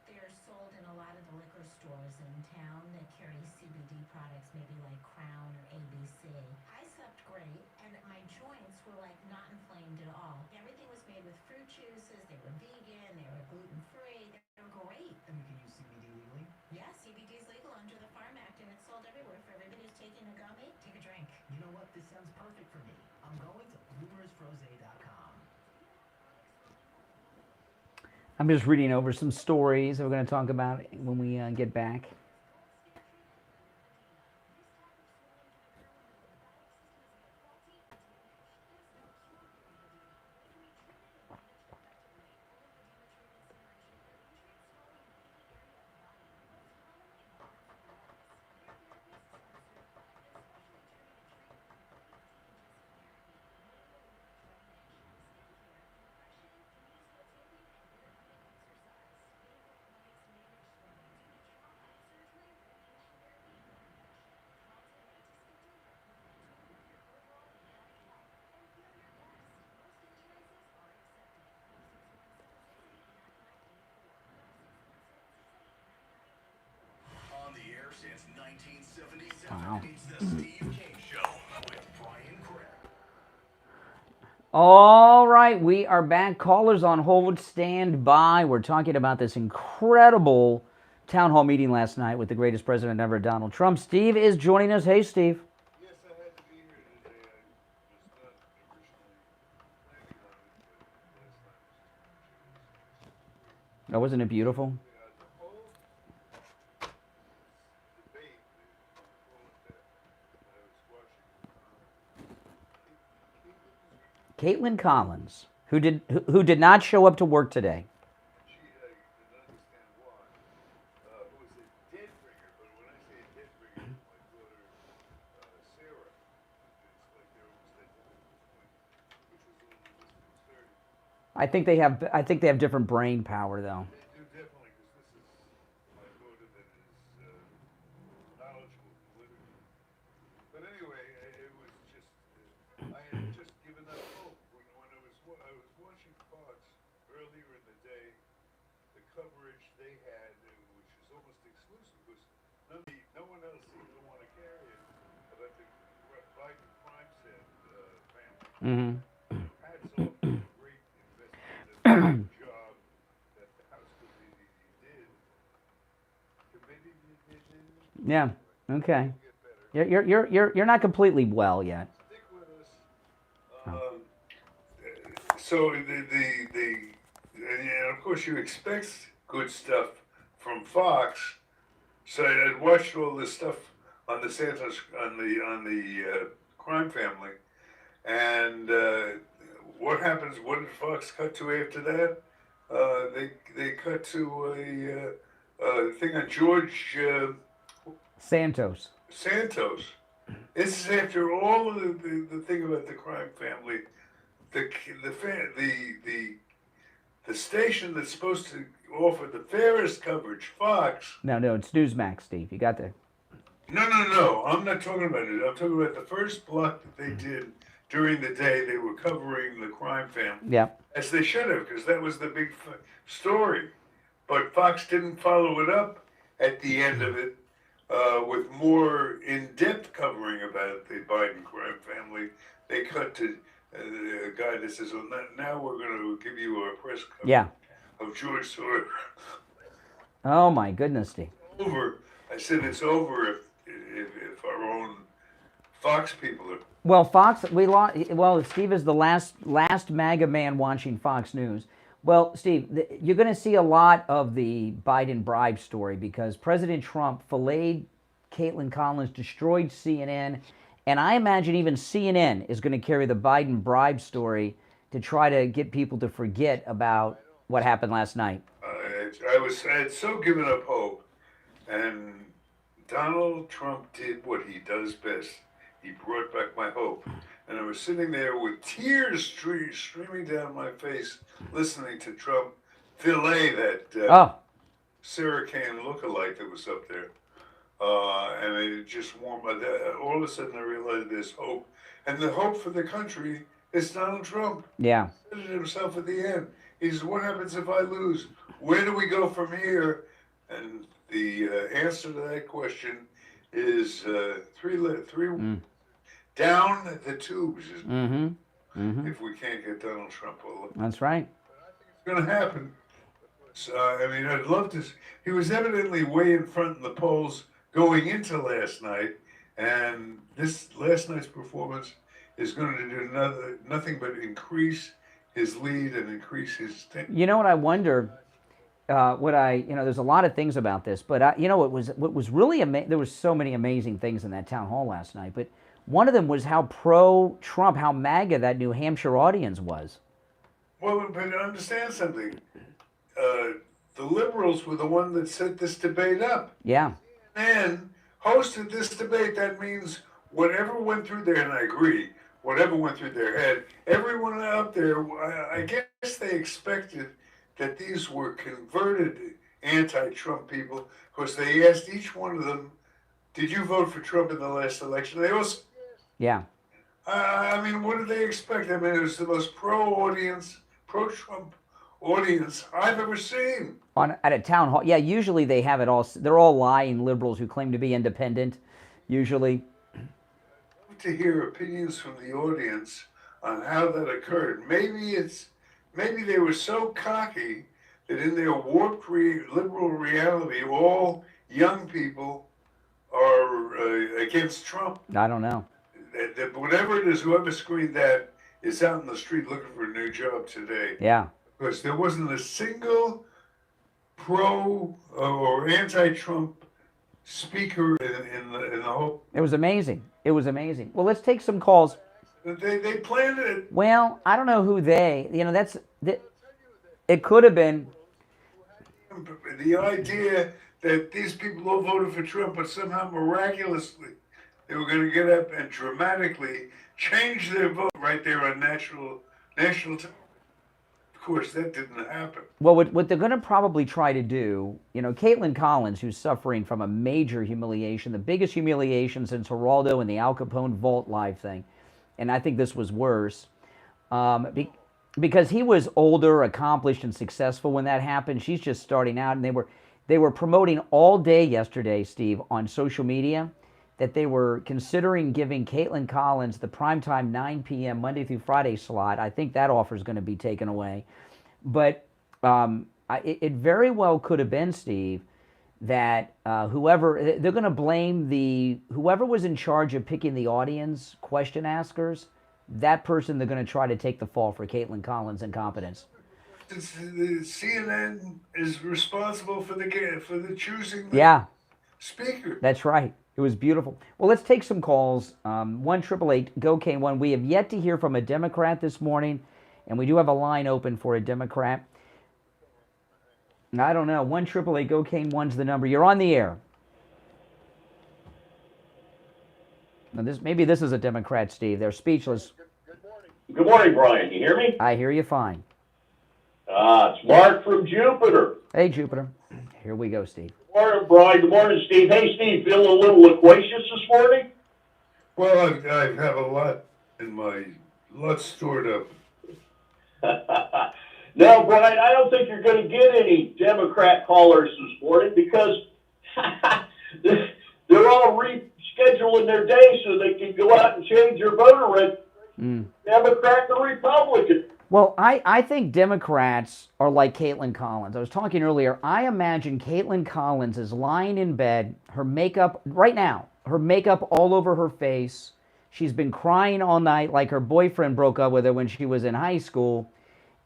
Speaker 6: They're sold in a lot of the liquor stores in town that carry CBD products, maybe like Crown or ABC. I slept great, and my joints were like not inflamed at all. Everything was made with fruit juices. They were vegan. They were gluten-free. They were great.
Speaker 12: And we can use CBD legally?
Speaker 6: Yeah, CBD is legal under the Farm Act, and it's sold everywhere. For everybody who's taking a gummy, take a drink.
Speaker 12: You know what? This sounds perfect for me. I'm going to bloomersfrosé.com.
Speaker 1: I'm just reading over some stories that we're going to talk about when we get back.
Speaker 2: On the air since 1977,
Speaker 1: Wow.
Speaker 2: it's the Steve Kane Show with Brian Craig.
Speaker 1: All right, we are back. Callers on hold, stand by. We're talking about this incredible town hall meeting last night with the greatest president ever, Donald Trump. Steve is joining us. Hey, Steve.
Speaker 14: Yes, I had to be here today. I was not originally planning on it, but last night was
Speaker 1: Oh, wasn't it beautiful?
Speaker 14: the whole debate, call it that, I was watching.
Speaker 1: Caitlin Collins, who did not show up to work today.
Speaker 14: She, I didn't understand why. Who was a dead ringer, but when I say a dead ringer, my daughter Sarah, it's like they're almost identical, which was a little disconcerting.
Speaker 1: I think they have different brain power though.
Speaker 14: They do definitely, because this is my daughter that is knowledgeable politically. But anyway, it was just, I had just given up hope when I was watching Fox earlier in the day, the coverage they had, which is almost exclusive, because no one else seemed to want to carry it, about the Biden crime set family. Hats off to the great investigative job that the House committee did.
Speaker 1: Yeah. Okay. You're not completely well yet.
Speaker 14: Stick with us. So and of course you expect good stuff from Fox. So I watched all this stuff on the DeSantis on the crime family, and what happens? What did Fox cut to after that? They cut to a thing on George
Speaker 1: Santos.
Speaker 14: Santos. This is after all of the thing about the crime family. The station that's supposed to offer the fairest coverage, Fox.
Speaker 1: No, it's Newsmax, Steve. You got the.
Speaker 14: No. I'm not talking about it. I'm talking about the first block that they did during the day. They were covering the crime family.
Speaker 1: Yeah.
Speaker 14: As they should have, because that was the big story. But Fox didn't follow it up at the end of it with more in-depth covering about the Biden crime family. They cut to a guy that says, well, now we're going to give you a press coverage of George Soros.
Speaker 1: Oh, my goodness, Steve.
Speaker 14: Over. I said it's over if our own Fox people are.
Speaker 1: Well, Fox, Steve is the last MAGA man watching Fox News. Well, Steve, you're going to see a lot of the Biden bribe story because President Trump filleted Kaitlin Collins, destroyed CNN, and I imagine even CNN is going to carry the Biden bribe story to try to get people to forget about what happened last night.
Speaker 14: I had so given up hope, and Donald Trump did what he does best. He brought back my hope. And I was sitting there with tears streaming down my face, listening to Trump fillet that Sarah Kane lookalike that was up there. And it just warmed my. All of a sudden, I realized there's hope, and the hope for the country is Donald Trump.
Speaker 1: Yeah.
Speaker 14: He said it himself at the end. He says, "What happens if I lose? Where do we go from here?" And the answer to that question is three. Down the tubes. If we can't get Donald Trump, well,
Speaker 1: That's right.
Speaker 14: it's going to happen. So, I mean, I'd love to. He was evidently way in front in the polls going into last night, and this last night's performance is going to do nothing but increase his lead and increase his.
Speaker 1: You know what I wonder? There's a lot of things about this, but what was really amazing. There was so many amazing things in that town hall last night, but one of them was how pro-Trump, how MAGA that New Hampshire audience was.
Speaker 14: Well, but understand something. The liberals were the one that set this debate up.
Speaker 1: Yeah.
Speaker 14: And hosted this debate. That means whatever went through there, and I agree, whatever went through their head, everyone out there, I guess they expected that these were converted anti-Trump people, because they asked each one of them, "Did you vote for Trump in the last election?" They also,
Speaker 1: yeah.
Speaker 14: I mean, what did they expect? I mean, it was the most pro-Trump audience I've ever seen.
Speaker 1: At a town hall, yeah. Usually they have it all. They're all lying liberals who claim to be independent. Usually.
Speaker 14: To hear opinions from the audience on how that occurred. Maybe they were so cocky that in their warped liberal reality, all young people are against Trump.
Speaker 1: I don't know.
Speaker 14: Whatever it is, whoever screened that is out in the street looking for a new job today.
Speaker 1: Yeah.
Speaker 14: Because there wasn't a single pro or anti-Trump speaker in the whole.
Speaker 1: It was amazing. It was amazing. Well, let's take some calls.
Speaker 14: They planned it.
Speaker 1: Well, I don't know who they. It could have been.
Speaker 14: The idea that these people all voted for Trump, but somehow miraculously they were going to get up and dramatically change their vote right there on national television. Of course, that didn't happen.
Speaker 1: Well, what they're going to probably try to do, Kaitlan Collins, who's suffering from a major humiliation, the biggest humiliation since Geraldo and the Al Capone Vault Live thing, and I think this was worse, because he was older, accomplished, and successful when that happened. She's just starting out, and they were promoting all day yesterday, Steve, on social media, that they were considering giving Kaitlan Collins the primetime 9 p.m. Monday through Friday slot. I think that offer is going to be taken away. But it very well could have been, Steve, that they're going to blame whoever was in charge of picking the audience question askers, that person they're going to try to take the fall for Kaitlan Collins' incompetence.
Speaker 14: The CNN is responsible for the choosing the
Speaker 1: Yeah.
Speaker 14: speaker.
Speaker 1: That's right. It was beautiful. Well, let's take some calls. 1-888-GO-K1. We have yet to hear from a Democrat this morning, and we do have a line open for a Democrat. I don't know. 1-888-GO-K1's the number. You're on the air. Now maybe this is a Democrat, Steve. They're speechless.
Speaker 15: Good morning, Brian. You hear me?
Speaker 1: I hear you fine.
Speaker 15: It's Mark from Jupiter.
Speaker 1: Hey, Jupiter. Here we go, Steve.
Speaker 15: Good morning, Brian. Good morning, Steve. Hey, Steve, feeling a little loquacious this morning?
Speaker 14: Well, I have a lot stored up.
Speaker 15: No, Brian, I don't think you're going to get any Democrat callers this morning because they're all rescheduling their day so they can go out and change their voter register, Democrat or Republican.
Speaker 1: Well, I think Democrats are like Kaitlan Collins. I was talking earlier. I imagine Kaitlan Collins is lying in bed, her makeup, right now, her makeup all over her face. She's been crying all night like her boyfriend broke up with her when she was in high school.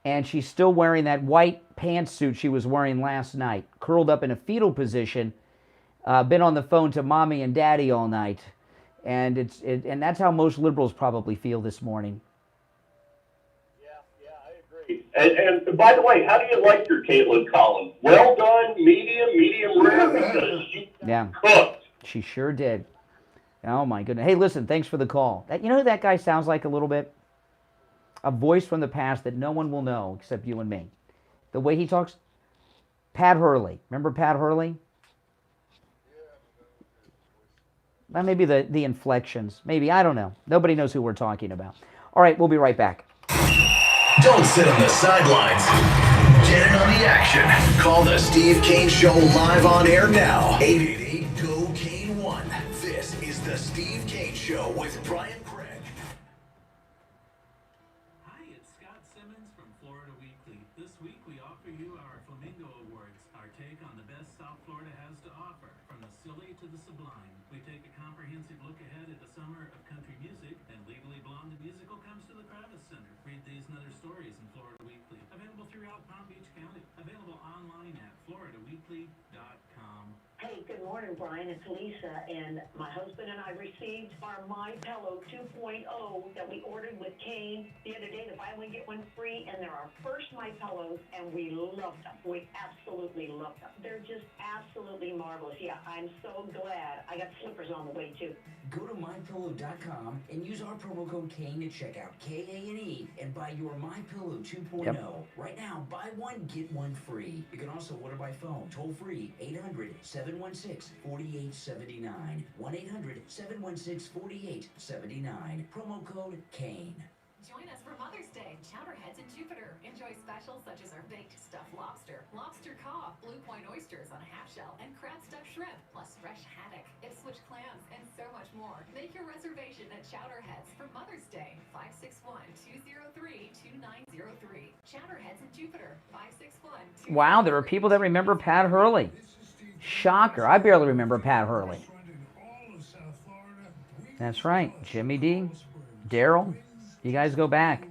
Speaker 1: And she's still wearing that white pantsuit she was wearing last night, curled up in a position, been on the phone to mommy and daddy all night. And and that's how most liberals probably feel this morning.
Speaker 15: And by the way, how do you like your Kaitlan Collins? Well done, medium rare, because she
Speaker 1: Yeah,
Speaker 15: cooked.
Speaker 1: she sure did. Oh, my goodness. Hey, listen, thanks for the call. You know who that guy sounds like a little bit? A voice from the past that no one will know except you and me. The way he talks. Pat Hurley. Remember Pat Hurley? Well, maybe the inflections. Maybe, I don't know. Nobody knows who we're talking about. All right, we'll be right back.
Speaker 2: Don't sit on the sidelines. Get in on the action. Call the Steve Kane Show live on air now. 888-GO-KANE-1. This is the Steve Kane Show with Brian Craig.
Speaker 16: Hi, it's Scott Simmons from Florida Weekly. This week we offer you our Flamingo Awards, our take on the best South Florida has to offer. From the silly to the sublime, we take a comprehensive look ahead at the summer of country music, and Legally Blonde the musical comes to the Kravis Center. Read these and other stories in Florida Weekly. Available throughout Palm Beach County. Available online at floridaweekly.com.
Speaker 18: Hey, good morning, Brian. It's Lisa, and my husband and I received our My Pillow 2.0 that we ordered with Kane the other day, the buy one get one free, and they're our first My Pillows, and we love them. We absolutely love them. They're just absolutely marvelous. Yeah, I'm so glad. I got slippers on the way too.
Speaker 9: Go to mypillow.com and use our promo code Kane at checkout, K-A-N-E, and buy your My Pillow 2.0.
Speaker 1: Yep.
Speaker 9: Right now, buy one, get one free. You can also order by phone, toll free, 800-716-4879. 1-800-716-4879. Promo code Kane.
Speaker 19: Join us for Mother's Day. Chowderheads in Jupiter. Enjoy specials such as our baked stuffed lobster, lobster cob, Blue Point oysters on a half shell, and crab stuffed shrimp, plus fresh haddock, Ipswich clams, and so much more. Make your reservation at Chowderheads for Mother's Day. 561-203-2903. Chowderheads in Jupiter. 561-203.
Speaker 1: Wow, there are people that remember Pat Hurley. Shocker. I barely remember Pat Hurley. That's right. Jimmy D, Daryl, you guys go back.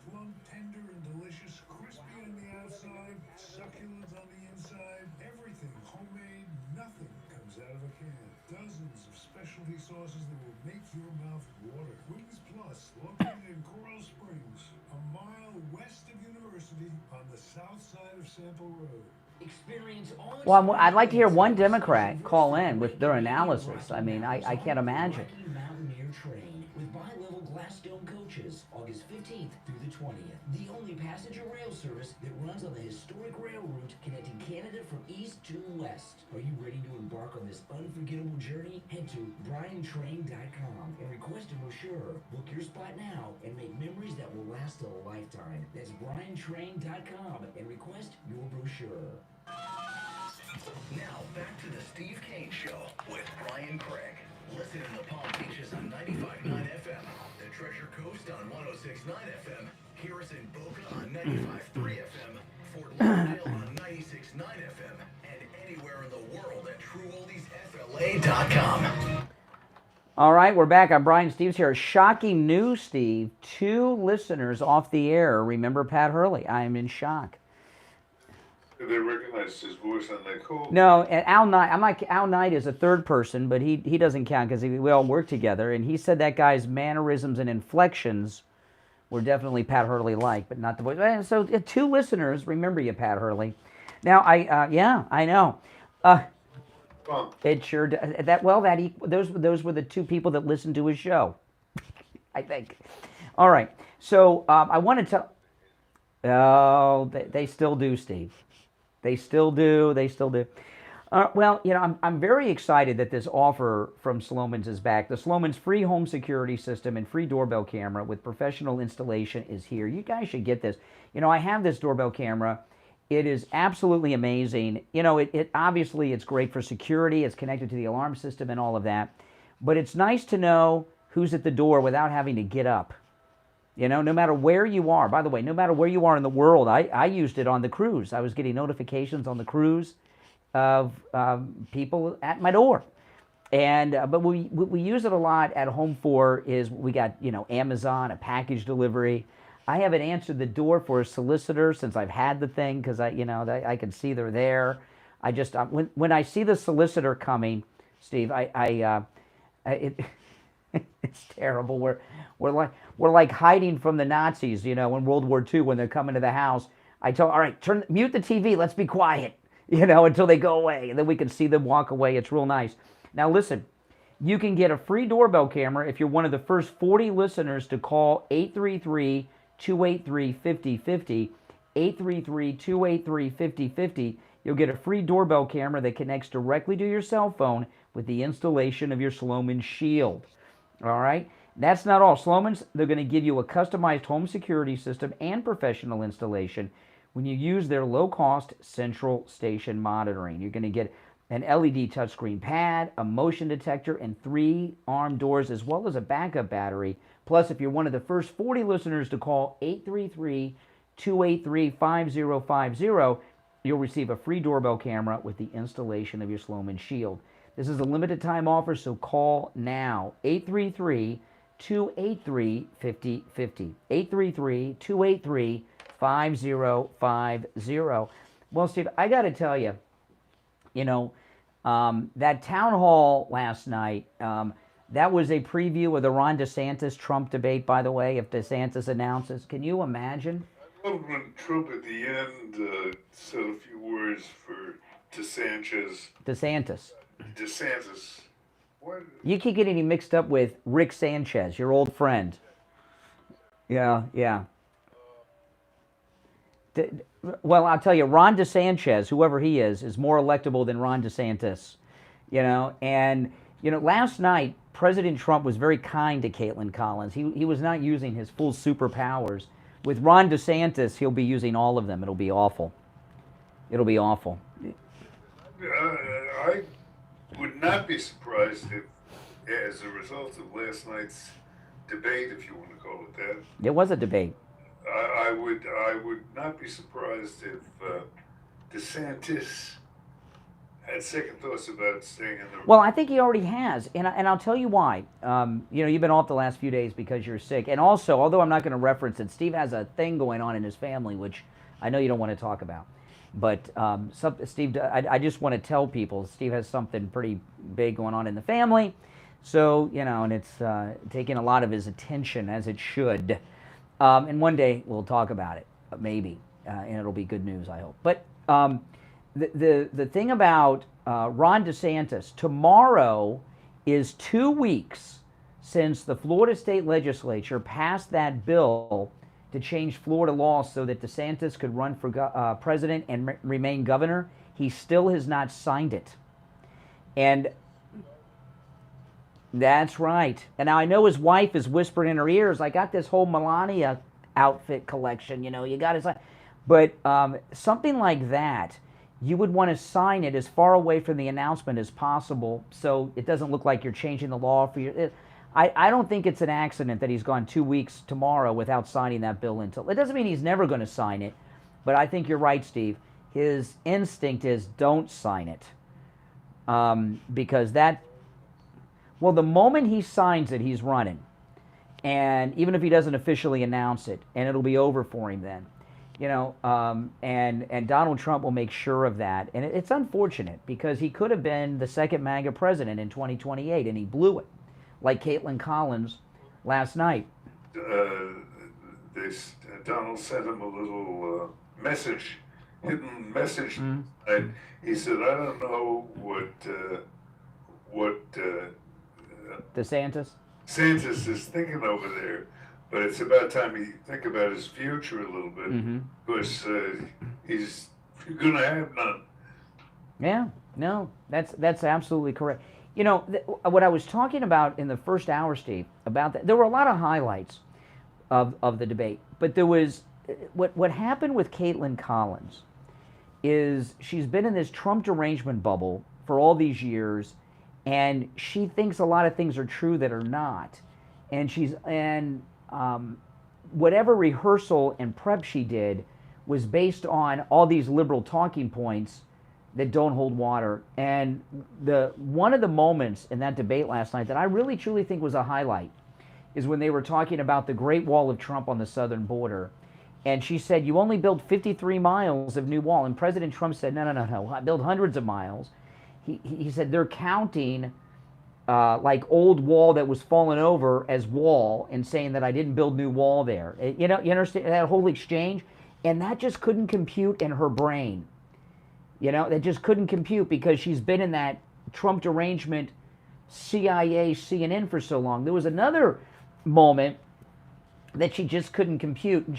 Speaker 14: Plump, tender, and delicious, crispy on the outside, succulent on the inside, everything homemade, nothing comes out of a can. Dozens of specialty sauces that will make your mouth water. Wings Plus, located in Coral Springs, a mile west of University on the south side of Sample Road.
Speaker 9: Experience all
Speaker 1: Well, I'd like to hear one Democrat call in with their analysis. I mean, I can't imagine.
Speaker 9: Mountaineer Train with bi-level glass dome coaches, August 15th through the 20th. The only passenger rail service that runs on the historic rail route connecting Canada from east to west. Are you ready to embark on this unforgettable journey? Head to briantrain.com and request a brochure. Book your spot now and make memories that will last a lifetime. That's briantrain.com and request your brochure.
Speaker 2: Now back to the Steve Kane Show with Brian Craig. Listen in the Palm Beaches on 95.9 FM, the Treasure Coast on 106.9 FM, hear us in Boca on 95.3 FM, Fort Lauderdale on 96.9 FM, and anywhere in the world at TrueOldiesFLA.com.
Speaker 1: All right, we're back. I'm Brian Steves here. Shocking news, Steve. 2 listeners off the air remember Pat Hurley. I am in shock.
Speaker 14: Did they recognize his voice and they called?
Speaker 1: No, and Al Knight. I'm like, Al Knight is a third person, but he doesn't count because we all work together. And he said that guy's mannerisms and inflections were definitely Pat Hurley-like, but not the voice. And so 2 listeners remember you, Pat Hurley. Now yeah, I know. It sure those were the 2 people that listened to his show, I think. All right, so I want to tell. Oh, they still do, Steve. They still do. Well, you know, I'm very excited that this offer from Slomin's is back. The Slomin's free home security system and free doorbell camera with professional installation is here. You guys should get this. You know, I have this doorbell camera. It is absolutely amazing. You know, it obviously it's great for security. It's connected to the alarm system and all of that. But it's nice to know who's at the door without having to get up. You know, no matter where you are. By the way, no matter where you are in the world, I used it on the cruise. I was getting notifications on the cruise of people at my door. And but what we use it a lot at home for is we got, you know, Amazon, a package delivery. I haven't answered the door for a solicitor since I've had the thing because I can see they're there. I just when I see the solicitor coming, Steve, it's terrible. We're like hiding from the Nazis, you know, in World War II when they're coming to the house. I tell, all right, mute the TV. Let's be quiet, you know, until they go away, and then we can see them walk away. It's real nice. Now listen, You can get a free doorbell camera if you're one of the first 40 listeners to call 833-283-5050. 833-283-5050. You'll get a free doorbell camera that connects directly to your cell phone with the installation of your Sloman Shield. All right? That's not all. Sloman's, they're going to give you a customized home security system and professional installation when you use their low-cost central station monitoring. You're going to get an LED touchscreen pad, a motion detector, and 3 armed doors, as well as a backup battery. Plus, if you're one of the first 40 listeners to call 833-283-5050, you'll receive a free doorbell camera with the installation of your Sloman Shield. This is a limited time offer, so call now. 833-283-5050. 833-283-5050. Well, Steve, I got to tell you, that town hall last night, that was a preview of the Ron DeSantis-Trump debate, by the way, if DeSantis announces. Can you imagine?
Speaker 14: I love when Trump at the end said a few words for DeSantis.
Speaker 1: DeSantis.
Speaker 14: What?
Speaker 1: You keep getting him mixed up with Rick Sanchez, your old friend. Yeah. Well, I'll tell you, Ron DeSantis, whoever he is more electable than Ron DeSantis. And last night, President Trump was very kind to Kaitlin Collins. He was not using his full superpowers. With Ron DeSantis, he'll be using all of them. It'll be awful. It'll be awful.
Speaker 14: I would not be surprised if, as a result of last night's debate, if you want to call it that.
Speaker 1: It was a debate.
Speaker 14: I would not be surprised if DeSantis had second thoughts about staying in the.
Speaker 1: Well, I think he already has, and I'll tell you why. You've been off the last few days because you're sick, and also, although I'm not going to reference it, Steve has a thing going on in his family, which I know you don't want to talk about. But Steve, I just want to tell people, Steve has something pretty big going on in the family, so and it's taking a lot of his attention, as it should. And one day we'll talk about it, maybe, and it'll be good news, I hope. But the thing about Ron DeSantis, tomorrow is 2 weeks since the Florida State Legislature passed that bill to change Florida law so that DeSantis could run for president and remain governor. He still has not signed it. And that's right. And now I know his wife is whispering in her ears, I got this whole Melania outfit collection, you got to sign. But something like that, you would want to sign it as far away from the announcement as possible so it doesn't look like you're changing the law for your... I don't think it's an accident that he's gone 2 weeks tomorrow without signing that bill until... It doesn't mean he's never going to sign it, but I think you're right, Steve. His instinct is don't sign it. Because that... Well, the moment he signs it, he's running. And even if he doesn't officially announce it, and it'll be over for him then. And Donald Trump will make sure of that. And it's unfortunate because he could have been the second MAGA president in 2028, and he blew it. Like Kaitlin Collins last night.
Speaker 14: Donald sent him a little hidden message. And he said, I don't know what
Speaker 1: DeSantis
Speaker 14: is thinking over there, but it's about time he think about his future a little bit, because he's going to have none.
Speaker 1: Yeah, no, that's absolutely correct. What I was talking about in the first hour, Steve, about that, there were a lot of highlights of the debate, but there was, what happened with Kaitlin Collins is she's been in this Trump derangement bubble for all these years, and she thinks a lot of things are true that are not. And whatever rehearsal and prep she did was based on all these liberal talking points that don't hold water. And one of the moments in that debate last night that I really truly think was a highlight is when they were talking about the Great Wall of Trump on the southern border. And she said, you only built 53 miles of new wall. And President Trump said, no, I built hundreds of miles. He said they're counting like old wall that was fallen over as wall and saying that I didn't build new wall there. You understand that whole exchange? And that just couldn't compute in her brain. That just couldn't compute because she's been in that Trump derangement CIA, CNN for so long. There was another moment that she just couldn't compute, and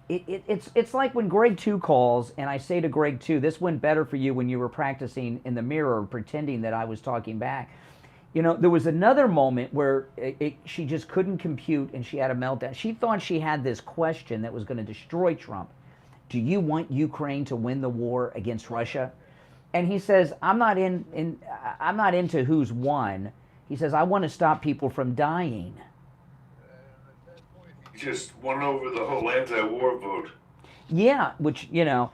Speaker 1: it's like when Greg 2 calls, and I say to Greg 2, this went better for you when you were practicing in the mirror, pretending that I was talking back. You know, there was another moment where she just couldn't compute, and she had a meltdown. She thought she had this question that was going to destroy Trump. Do you want Ukraine to win the war against Russia? And he says, I'm not into who's won. He says, I want to stop people from dying.
Speaker 14: He just won over the whole anti-war vote.
Speaker 1: Yeah, which, you know,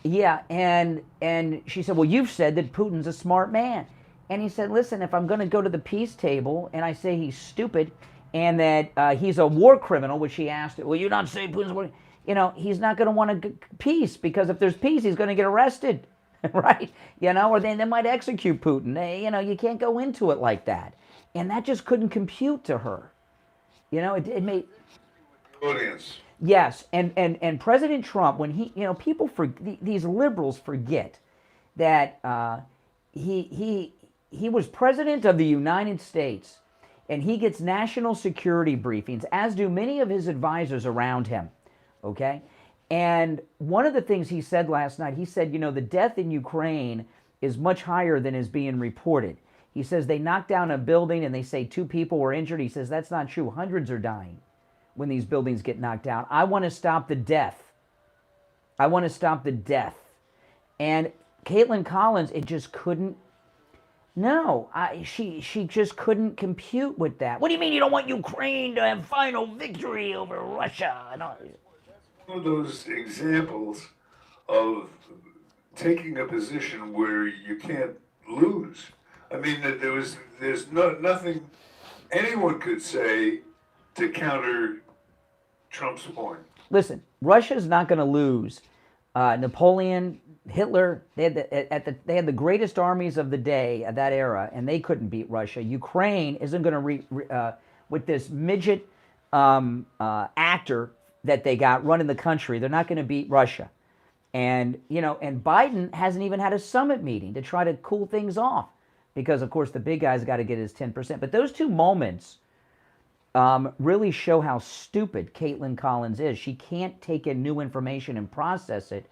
Speaker 1: yeah, and she said, well, you've said that Putin's a smart man. And he said, listen, if I'm going to go to the peace table and I say he's stupid and that he's a war criminal, which she asked, well, you're not saying Putin's a war, you know, he's not going to want peace, because if there's peace, he's going to get arrested, right? You know, or then they might execute Putin. You know, you can't go into it like that. And that just couldn't compute to her. You know, it made...
Speaker 14: Audience.
Speaker 1: Yes, and President Trump, when he, you know, these liberals forget that he was president of the United States, and he gets national security briefings, as do many of his advisors around him, okay? And one of the things he said last night, he said, you know, the death in Ukraine is much higher than is being reported. He says they knocked down a building and they say 2 people were injured. He says that's not true. Hundreds are dying when these buildings get knocked down. I want to stop the death. I want to stop the death. And Kaitlan Collins, it just couldn't. No, she just couldn't compute with that. What do you mean you don't want Ukraine to have final victory over Russia? And all?
Speaker 14: One of those examples of taking a position where you can't lose. I mean, there's nothing anyone could say to counter Trump's point.
Speaker 1: Listen, Russia's not going to lose. Napoleon, Hitler, they had the greatest armies of the day at that era, and they couldn't beat Russia. Ukraine isn't going to with this midget actor that they got running the country. They're not going to beat Russia. And you know, and Biden hasn't even had a summit meeting to try to cool things off, because of course the big guy's got to get his 10%. But those 2 moments really show how stupid Kaitlan Collins is. She can't take in new information and process it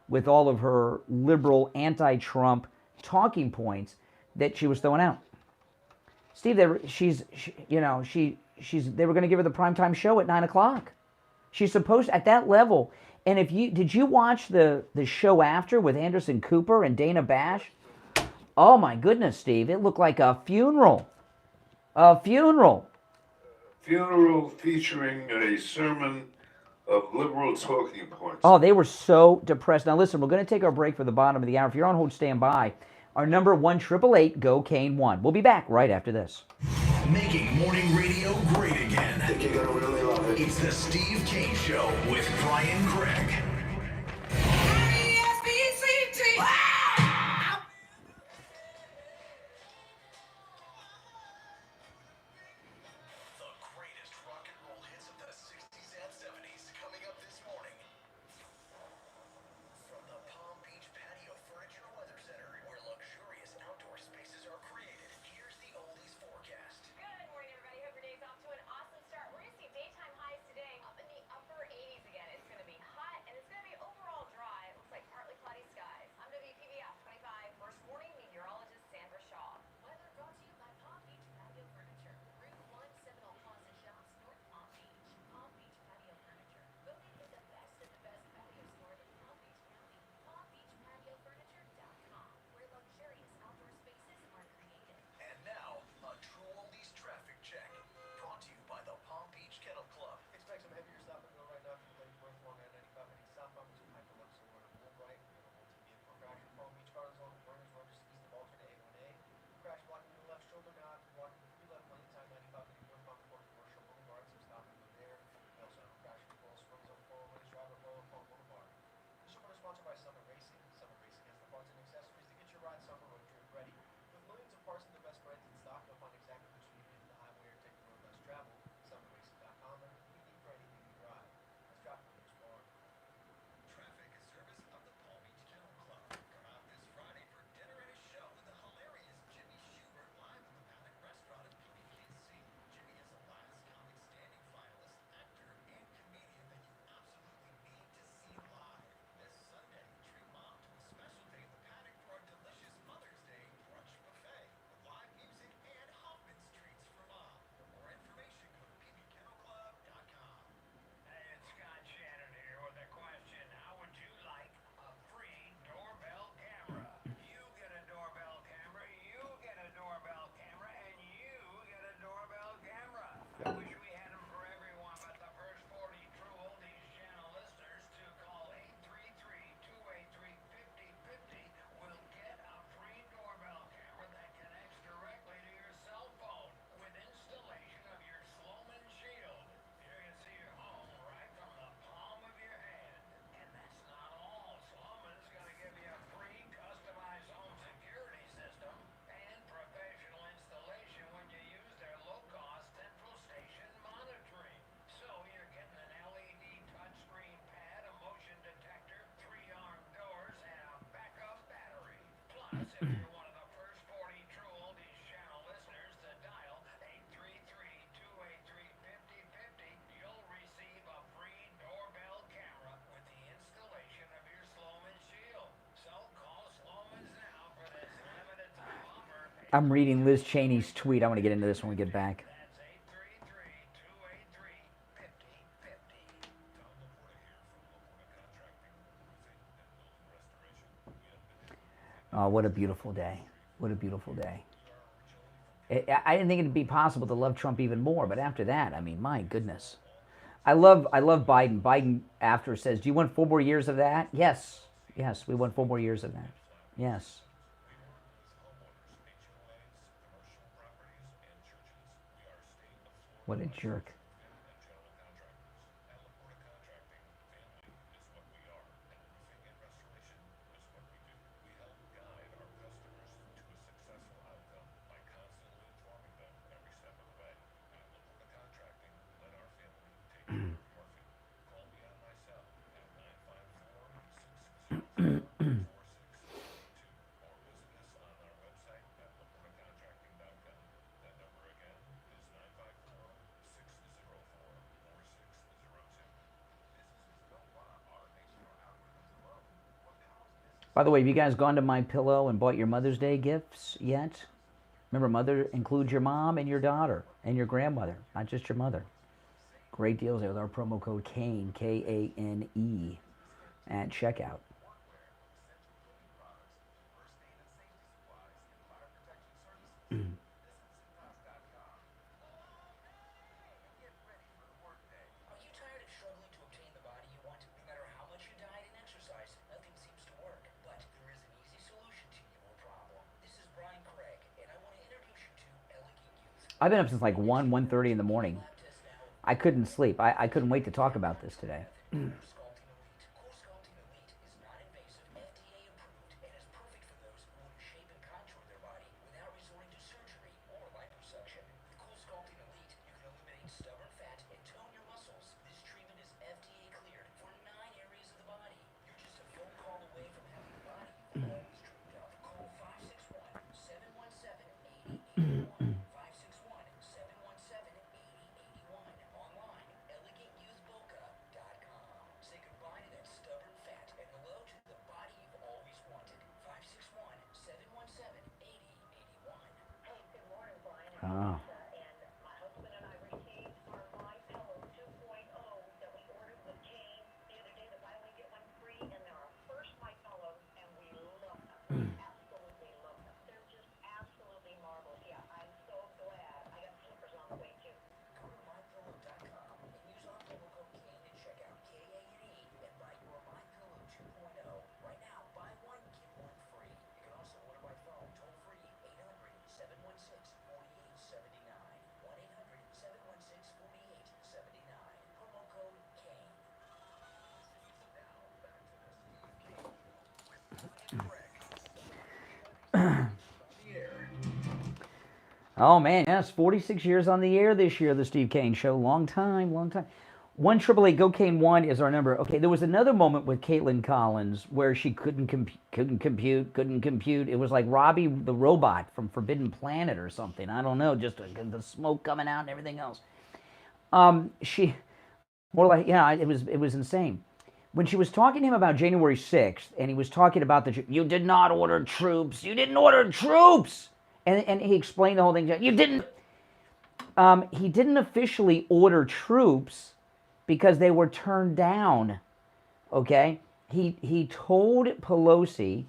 Speaker 1: with all of her liberal, anti-Trump talking points that she was throwing out. Steve, they were going to give her the primetime show at 9 o'clock. She's supposed to, at that level. And did you watch the show after with Anderson Cooper and Dana Bash? Oh my goodness, Steve, it looked like a funeral. A funeral.
Speaker 14: Funeral featuring a sermon of liberal talking points.
Speaker 1: Oh, they were so depressed. Now listen, we're going to take our break for the bottom of the hour. If you're on hold, stand by. Our number 1-888-GO-KANE-1. We'll be back right after this.
Speaker 2: Making morning radio great again.
Speaker 17: I think you're gonna really love it.
Speaker 2: It's the Steve Kane Show with Brian Craig.
Speaker 5: Daytime highs today up in the upper 80s again. It's going to be hot and it's going to
Speaker 1: I'm reading Liz Cheney's tweet. I want to get into this when we get back. Oh, what a beautiful day. What a beautiful day. I didn't think it'd be possible to love Trump even more, but after that, I mean, my goodness. I love Biden. Biden after says, do you want 4 more years of that? Yes. Yes, we want 4 more years of that. Yes. What a jerk. By the way, have you guys gone to My Pillow and bought your Mother's Day gifts yet? Remember, mother includes your mom and your daughter and your grandmother, not just your mother. Great deals there with our promo code KANE, K-A-N-E, at checkout. I've been up since like 1:30 in the morning. I couldn't sleep. I couldn't wait to talk about this today. Oh. Oh man, yes, 46 years on the air this year, the Steve Kane Show. Long time, long time. 1-888-GO-KANE-1 is our number. Okay, there was another moment with Kaitlin Collins where she couldn't compute. It was like Robbie the robot from Forbidden Planet or something. I don't know, just the smoke coming out and everything else. She, more like, yeah, it was insane. When she was talking to him about January 6th, and he was talking about you did not order troops. You didn't order troops. And he explained the whole thing. You didn't. He didn't officially order troops because they were turned down. Okay, he told Pelosi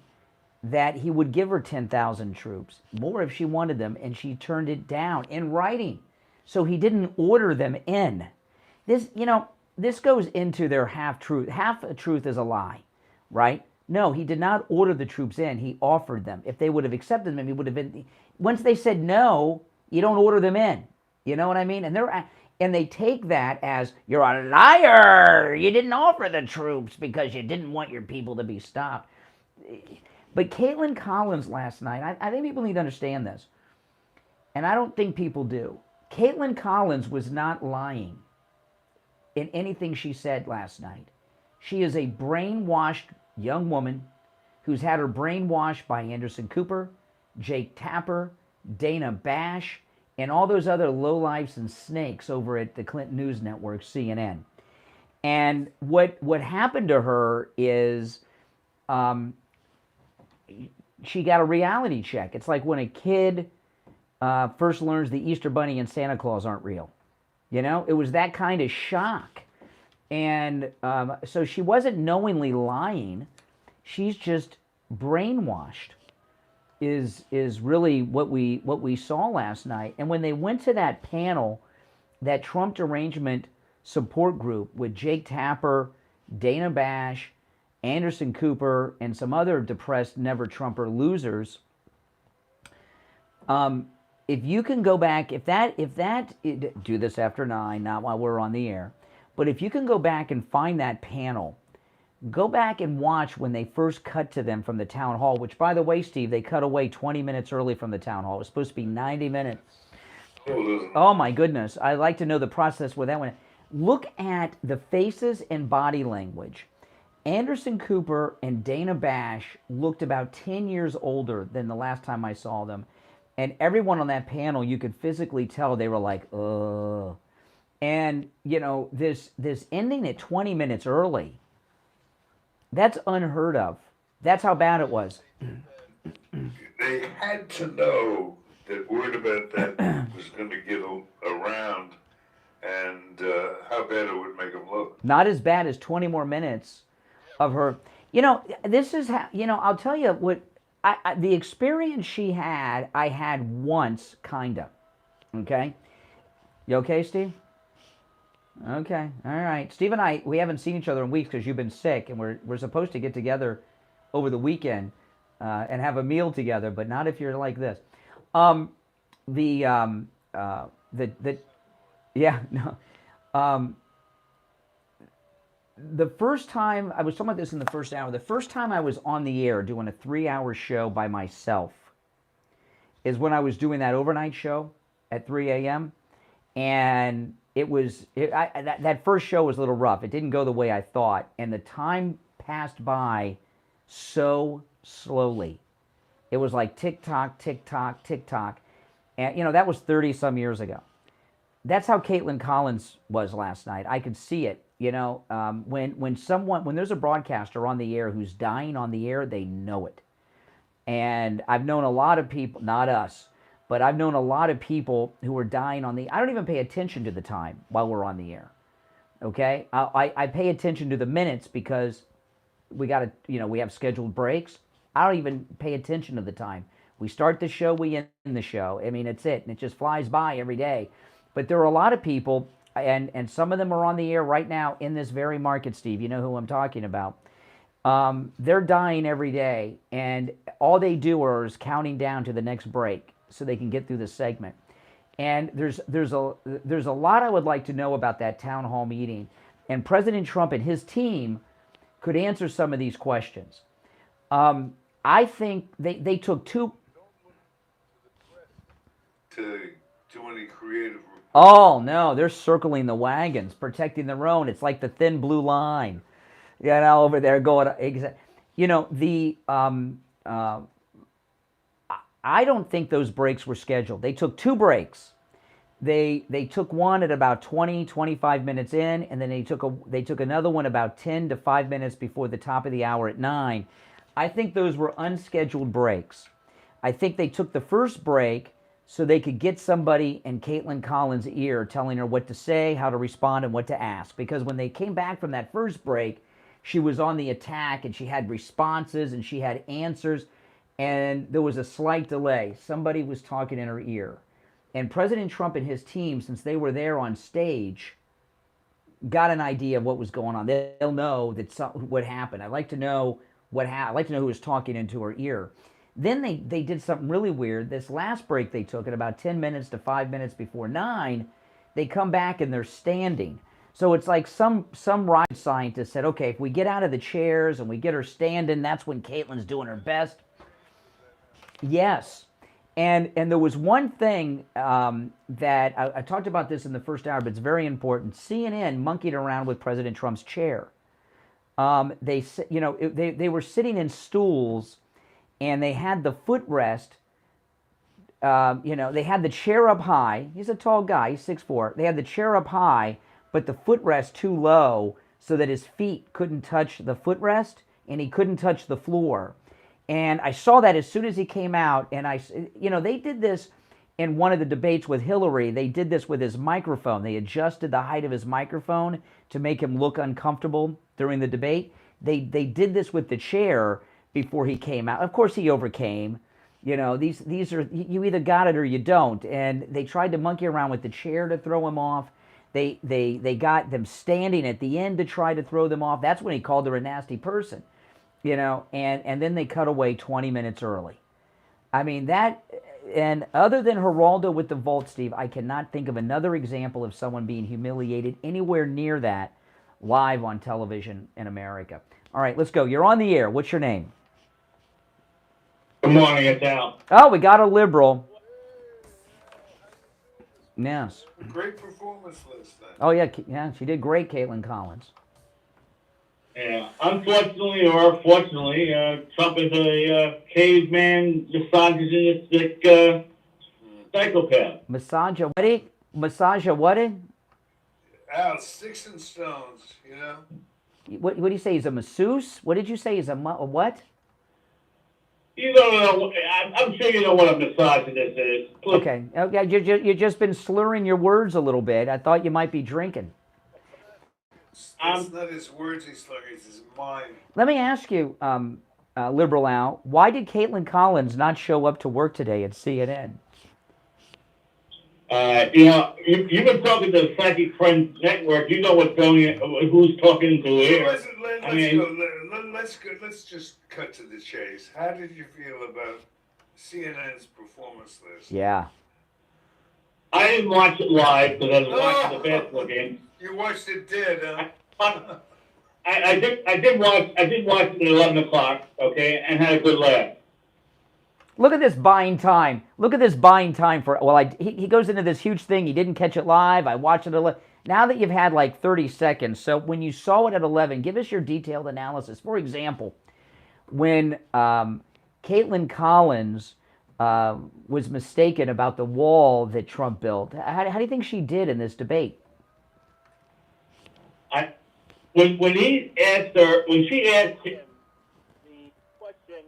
Speaker 1: that he would give her 10,000 troops, more if she wanted them, and she turned it down in writing. So he didn't order them in. This goes into their half-truth. Half a truth is a lie, right? No, he did not order the troops in. He offered them. If they would have accepted them, he would have been. Once they said no, you don't order them in. You know what I mean? And they take that as, you're a liar. You didn't offer the troops because you didn't want your people to be stopped. But Kaitlin Collins last night, I think people need to understand this. And I don't think people do. Kaitlin Collins was not lying in anything she said last night. She is a brainwashed young woman who's had her brainwashed by Anderson Cooper, Jake Tapper, Dana Bash, and all those other lowlifes and snakes over at the Clinton News Network, CNN. And what happened to her is she got a reality check. It's like when a kid first learns the Easter Bunny and Santa Claus aren't real. You know, it was that kind of shock. And so she wasn't knowingly lying. She's just brainwashed. Is really what we saw last night. And when they went to that panel, that Trump derangement support group with Jake Tapper, Dana Bash, Anderson Cooper, and some other depressed never-Trumper losers, if you can go back, do this after 9, not while we're on the air, but if you can go back and find that panel, go back and watch when they first cut to them from the town hall, which, by the way, Steve, they cut away 20 minutes early from the town hall. It was supposed to be 90 minutes. Oh, my goodness. I'd like to know the process where that went. Look at the faces and body language. Anderson Cooper and Dana Bash looked about 10 years older than the last time I saw them. And everyone on that panel, you could physically tell they were like, ugh. And, you know, this ending at 20 minutes early, that's unheard of. That's how bad it was.
Speaker 14: They had to know that word about that was going to get around, and how bad it would make them look.
Speaker 1: Not as bad as 20 more minutes of her. You know, this is how, you know, I'll tell you what, the experience she had, I had once, kind of. Okay? You okay, Steve? Okay, all right. Steve and I, we haven't seen each other in weeks because you've been sick, and we're supposed to get together over the weekend and have a meal together, but not if you're like this. The first time, I was talking about this in the first hour, the first time I was on the air doing a 3-hour show by myself is when I was doing that overnight show at 3 a.m. And that first show was a little rough. It didn't go the way I thought. And the time passed by so slowly. It was like tick-tock, tick-tock, tick-tock. And, you know, that was 30-some years ago. That's how Kaitlin Collins was last night. I could see it. You know, when there's a broadcaster on the air who's dying on the air, they know it. And I've known a lot of people, not us, but I've known a lot of people who are dying on the, I don't even pay attention to the time while we're on the air. Okay? I pay attention to the minutes because we got to, you know, we have scheduled breaks. I don't even pay attention to the time. We start the show, we end the show. I mean, it's it. And it just flies by every day. But there are a lot of people, and some of them are on the air right now in this very market, Steve. You know who I'm talking about. They're dying every day, and all they do is counting down to the next break so they can get through the segment. And there's a lot I would like to know about that town hall meeting. And President Trump and his team could answer some of these questions. I think they took two.
Speaker 14: Too many creative.
Speaker 1: Oh, no, they're circling the wagons, protecting their own. It's like the thin blue line, you know, over there going, you know, I don't think those breaks were scheduled. They took 2 breaks. They took one at about 20, 25 minutes in, and then they took another one about 10 to 5 minutes before the top of the hour at 9. I think those were unscheduled breaks. I think they took the first break so they could get somebody in Kaitlin Collins' ear telling her what to say, how to respond, and what to ask. Because when they came back from that first break, she was on the attack, and she had responses, and she had answers, and there was a slight delay. Somebody was talking in her ear. And President Trump and his team, since they were there on stage, got an idea of what was going on. They'll know what happened. I'd like to know what happened. I'd like to know who was talking into her ear. Then they did something really weird. This last break they took at about 10 minutes to 5 minutes before 9, they come back and they're standing. So it's like some rocket scientist said, okay, if we get out of the chairs and we get her standing, that's when Kaitlin's doing her best. Yes. And there was one thing that I talked about this in the first hour, but it's very important. CNN monkeyed around with President Trump's chair. They were sitting in stools, and they had the footrest. They had the chair up high. He's a tall guy. He's 6'4". They had the chair up high, but the footrest too low so that his feet couldn't touch the footrest and he couldn't touch the floor. And I saw that as soon as he came out. And they did this in one of the debates with Hillary. They did this with his microphone. They adjusted the height of his microphone to make him look uncomfortable during the debate. They did this with the chair before he came out. Of course, he overcame. These are, you either got it or you don't. And they tried to monkey around with the chair to throw him off. They got them standing at the end to try to throw them off. That's when he called her a nasty person, and then they cut away 20 minutes early. I mean, that, and other than Geraldo with the vault, Steve, I cannot think of another example of someone being humiliated anywhere near that live on television in America. All right, let's go. You're on the air. What's your name?
Speaker 7: Good morning, it's Al.
Speaker 1: Oh, we got a liberal. Yes.
Speaker 14: Great performance last night.
Speaker 1: Oh, yeah, she did great, Kaitlan Collins.
Speaker 7: Yeah, unfortunately or fortunately, Trump is a caveman, misogynistic psychopath.
Speaker 14: Al, sticks and stones,
Speaker 1: What do you say? He's a masseuse? What did you say? He's a what?
Speaker 7: You don't know. I'm sure you know what a misogynist is.
Speaker 1: Okay. You've just been slurring your words a little bit. I thought you might be drinking.
Speaker 14: It's not his words he's slurring, it's his mind.
Speaker 1: Let me ask you, Liberal Al, why did Kaitlan Collins not show up to work today at CNN?
Speaker 7: You've been talking to the Psychic Friends Network. You know what's going on, who's talking to here.
Speaker 14: Let's just cut to the chase. How did you feel about CNN's performance list?
Speaker 1: Yeah.
Speaker 7: I didn't watch it live because I was watching the basketball game.
Speaker 14: You watched it dead, huh?
Speaker 7: I did watch it at 11 o'clock, okay, and had a good laugh.
Speaker 1: Look at this buying time. Look at this buying time for, he goes into this huge thing. He didn't catch it live. I watched it at 11. Now that you've had like 30 seconds, so when you saw it at 11, give us your detailed analysis. For example, when Kaitlan Collins was mistaken about the wall that Trump built, how do you think she did in this debate?
Speaker 7: When she asked him the question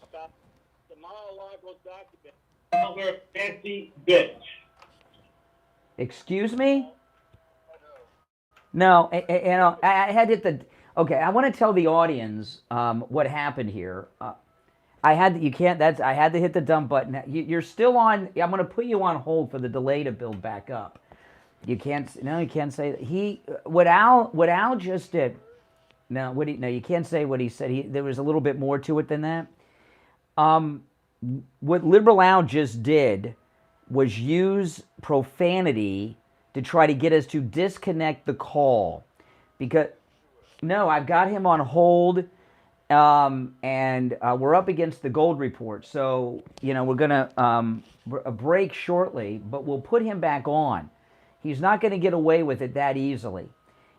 Speaker 7: about the Mar-a-Lago document, called her fancy bitch.
Speaker 1: Excuse me? No, I had hit the. Okay, I want to tell the audience what happened here. I had to hit the dump button. You're still on. I'm going to put you on hold for the delay to build back up. You can't say that. What Al just did. No, you can't say what he said. There was a little bit more to it than that. What Liberal Al just did was use profanity to try to get us to disconnect the call. Because, no, I've got him on hold, and we're up against the gold report. So, we're going to break shortly, but we'll put him back on. He's not going to get away with it that easily.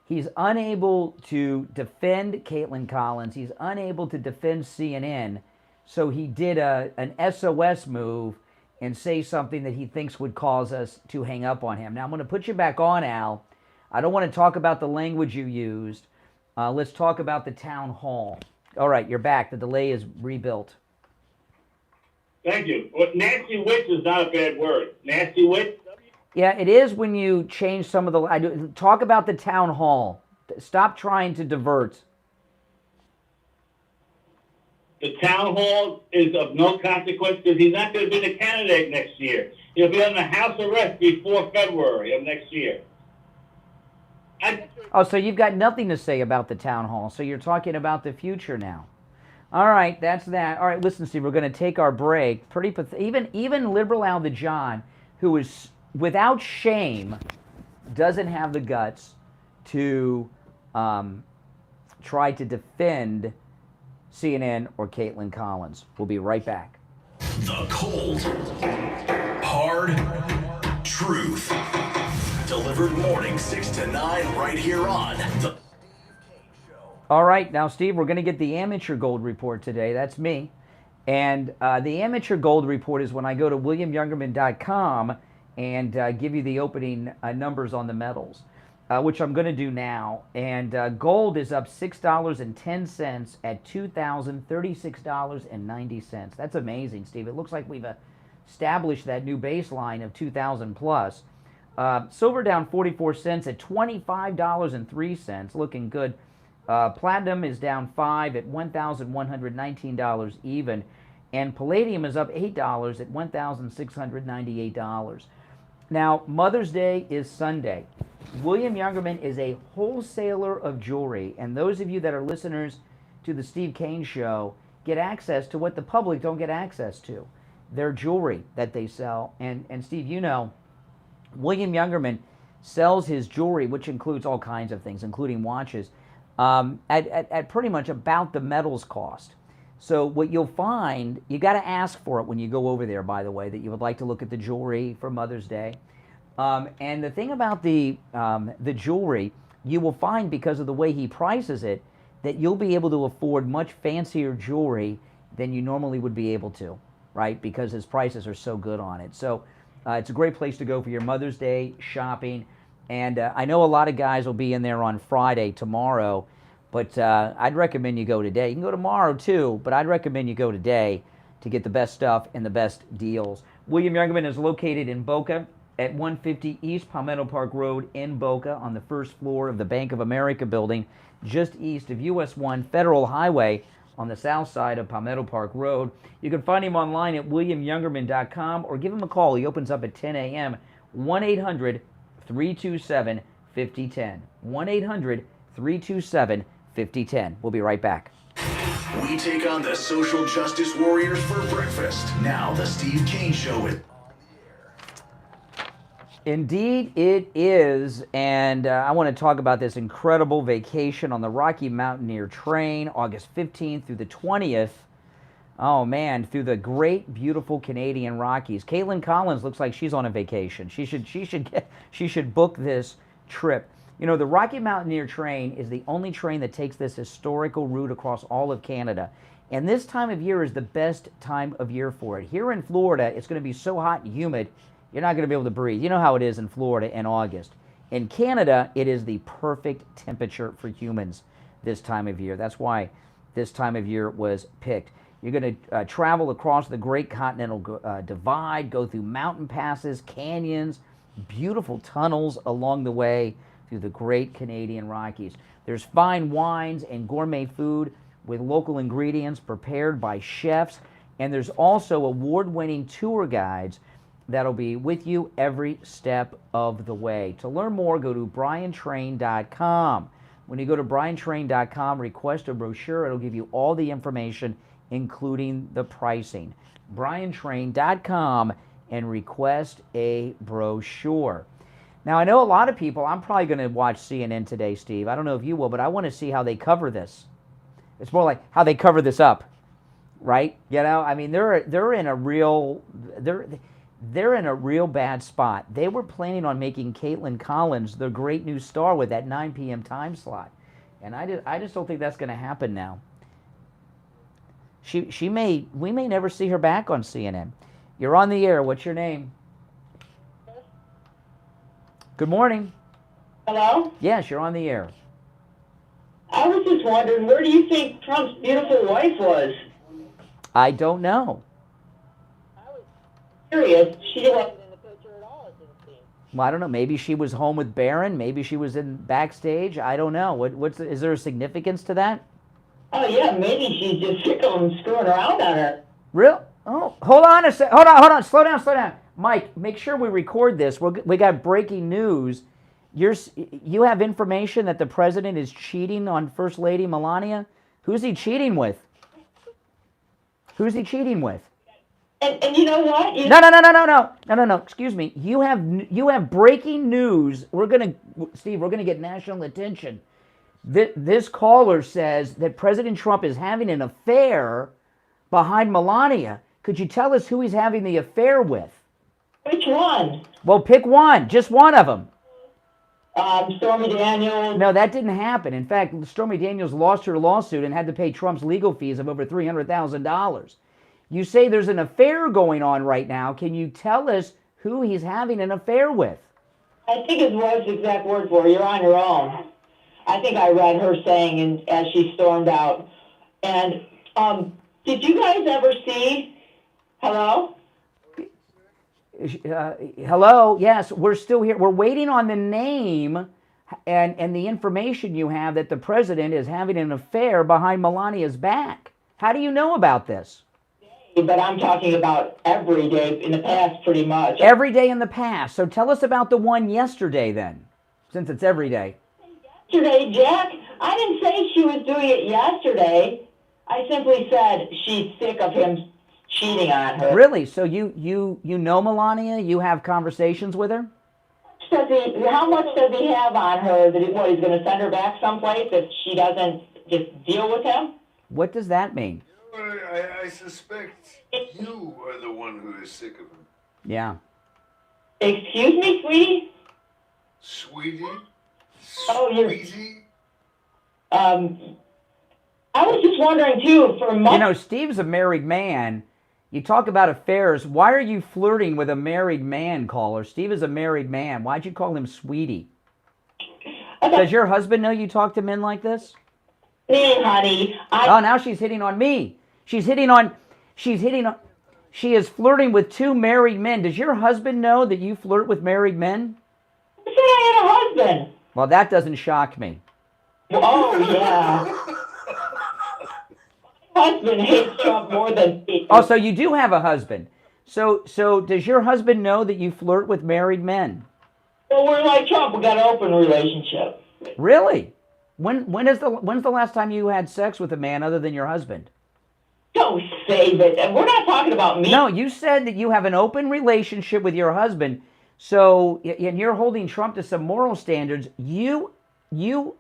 Speaker 1: He's unable to defend Kaitlan Collins. He's unable to defend CNN. So he did an SOS move and say something that he thinks would cause us to hang up on him. Now, I'm going to put you back on, Al. I don't want to talk about the language you used. Let's talk about the town hall. All right, you're back. The delay is rebuilt.
Speaker 7: Thank you. Nasty witch is not a bad word. Nasty witch?
Speaker 1: Yeah, it is when you change some of the... Talk about the town hall. Stop trying to divert.
Speaker 7: The town hall is of no consequence because he's not going to be the candidate next year. He'll be on the house arrest before February of next year.
Speaker 1: So you've got nothing to say about the town hall. So you're talking about the future now. All right, that's that. All right, listen, Steve, we're going to take our break. Even Liberal Al the John, who is without shame, doesn't have the guts to try to defend CNN or Kaitlan Collins. We'll be right back.
Speaker 2: The cold, hard truth. Delivered morning 6 to 9 right here on the...
Speaker 1: All right, now, Steve, we're going to get the amateur gold report today. That's me. And the amateur gold report is when I go to williamyoungerman.com and give you the opening numbers on the medals, which I'm going to do now. And gold is up $6.10 at $2,036.90. That's amazing, Steve. It looks like we've established that new baseline of 2,000 plus. Silver down 44 cents at $25.03, looking good. Platinum is down 5 at $1,119 even, and palladium is up $8 at $1,698. Now, Mother's Day is Sunday. William Youngerman is a wholesaler of jewelry, and those of you that are listeners to the Steve Kane Show get access to what the public don't get access to, their jewelry that they sell. And Steve, you know, William Youngerman sells his jewelry, which includes all kinds of things, including watches, at pretty much about the metals cost. So what you'll find, you got to ask for it when you go over there, by the way, that you would like to look at the jewelry for Mother's Day. And the thing about the jewelry, you will find because of the way he prices it, that you'll be able to afford much fancier jewelry than you normally would be able to, right? Because his prices are so good on it. So it's a great place to go for your Mother's Day shopping. And I know a lot of guys will be in there on Friday, tomorrow, but I'd recommend you go today. You can go tomorrow too, but I'd recommend you go today to get the best stuff and the best deals. William Youngerman is located in Boca at 150 East Palmetto Park Road in Boca on the first floor of the Bank of America building, just east of US 1 Federal Highway on the south side of Palmetto Park Road. You can find him online at williamyoungerman.com or give him a call. He opens up at 10 a.m. 1-800-327-5010. 1-800-327-5010. We'll be right back.
Speaker 2: We take on the social justice warriors for breakfast. Now the Steve Kane Show with...
Speaker 1: Indeed it is, and I want to talk about this incredible vacation on the Rocky Mountaineer train, August 15th through the 20th. Oh man, through the great, beautiful Canadian Rockies. Kaitlan Collins looks like she's on a vacation. She should book this trip. You know, the Rocky Mountaineer train is the only train that takes this historical route across all of Canada. And this time of year is the best time of year for it. Here in Florida, it's going to be so hot and humid, you're not going to be able to breathe. You know how it is in Florida in August. In Canada, it is the perfect temperature for humans this time of year. That's why this time of year was picked. You're going to travel across the Great Continental Divide, go through mountain passes, canyons, beautiful tunnels along the way through the Great Canadian Rockies. There's fine wines and gourmet food with local ingredients prepared by chefs, and there's also award-winning tour guides that'll be with you every step of the way. To learn more, go to briantrain.com. When you go to briantrain.com, request a brochure. It'll give you all the information, including the pricing. briantrain.com and request a brochure. Now, I know a lot of people, I'm probably going to watch CNN today, Steve. I don't know if you will, but I want to see how they cover this. It's more like how they cover this up, right? You know, I mean, they're in a real bad spot. They were planning on making Kaitlin Collins the great new star with that 9 p.m. time slot. And I just don't think that's going to happen now. We may never see her back on CNN. You're on the air. What's your name? Good morning.
Speaker 11: Hello?
Speaker 1: Yes, you're on the air.
Speaker 11: I was just wondering, where do you think Trump's beautiful wife was?
Speaker 1: I don't know.
Speaker 11: Curious. She wasn't in the picture at all, it didn't seem.
Speaker 1: Well, I don't know. Maybe she was home with Barron. Maybe she was in backstage. I don't know. Is there a significance to that?
Speaker 11: Oh, yeah, maybe she's just sick of him screwing around on her.
Speaker 1: Real? Oh, hold on a sec. Hold on. Slow down. Mike, make sure we record this. We got breaking news. You have information that the president is cheating on First Lady Melania? Who's he cheating with?
Speaker 11: And you know what?
Speaker 1: No. Excuse me. You have breaking news. Steve, we're gonna get national attention. This caller says that President Trump is having an affair behind Melania. Could you tell us who he's having the affair with?
Speaker 11: Which one?
Speaker 1: Well, pick one. Just one of them.
Speaker 11: Stormy Daniels.
Speaker 1: No, that didn't happen. In fact, Stormy Daniels lost her lawsuit and had to pay Trump's legal fees of over $300,000. You say there's an affair going on right now. Can you tell us who he's having an affair with?
Speaker 11: I think his wife's exact words were, "You're on your own." I think I read her saying as she stormed out. And did you guys ever see? Hello?
Speaker 1: Hello? Yes, we're still here. We're waiting on the name and the information you have that the president is having an affair behind Melania's back. How do you know about this?
Speaker 11: But I'm talking about every day in the past, pretty much.
Speaker 1: Every day in the past. So tell us about the one yesterday then, since it's every day.
Speaker 11: Yesterday, Jack, I didn't say she was doing it yesterday. I simply said she's sick of him cheating on her.
Speaker 1: Really? So you know Melania? You have conversations with her?
Speaker 11: How much does he have on her that he's going to send her back someplace if she doesn't just deal with him?
Speaker 1: What does that mean?
Speaker 14: I suspect you are the one who is sick of him.
Speaker 1: Yeah.
Speaker 11: Excuse me, sweetie?
Speaker 14: Sweetie?
Speaker 11: Oh,
Speaker 14: Sweetie?
Speaker 11: I was just wondering, too, for months...
Speaker 1: You know, Steve's a married man. You talk about affairs. Why are you flirting with a married man, caller? Steve is a married man. Why'd you call him sweetie? Does your husband know you talk to men like this?
Speaker 11: Hey, honey.
Speaker 1: Oh, now she's hitting on me. She is flirting with two married men. Does your husband know that you flirt with married men?
Speaker 11: I said I had a husband.
Speaker 1: Well, that doesn't shock me.
Speaker 11: Oh, yeah. My husband hates Trump more than me.
Speaker 1: Oh, so you do have a husband. So does your husband know that you flirt with married men?
Speaker 11: Well, we're like Trump. We got an open relationship.
Speaker 1: Really? When's the last time you had sex with a man other than your husband?
Speaker 11: Don't save it. And we're not talking about me.
Speaker 1: No, you said that you have an open relationship with your husband. So, and you're holding Trump to some moral standards. You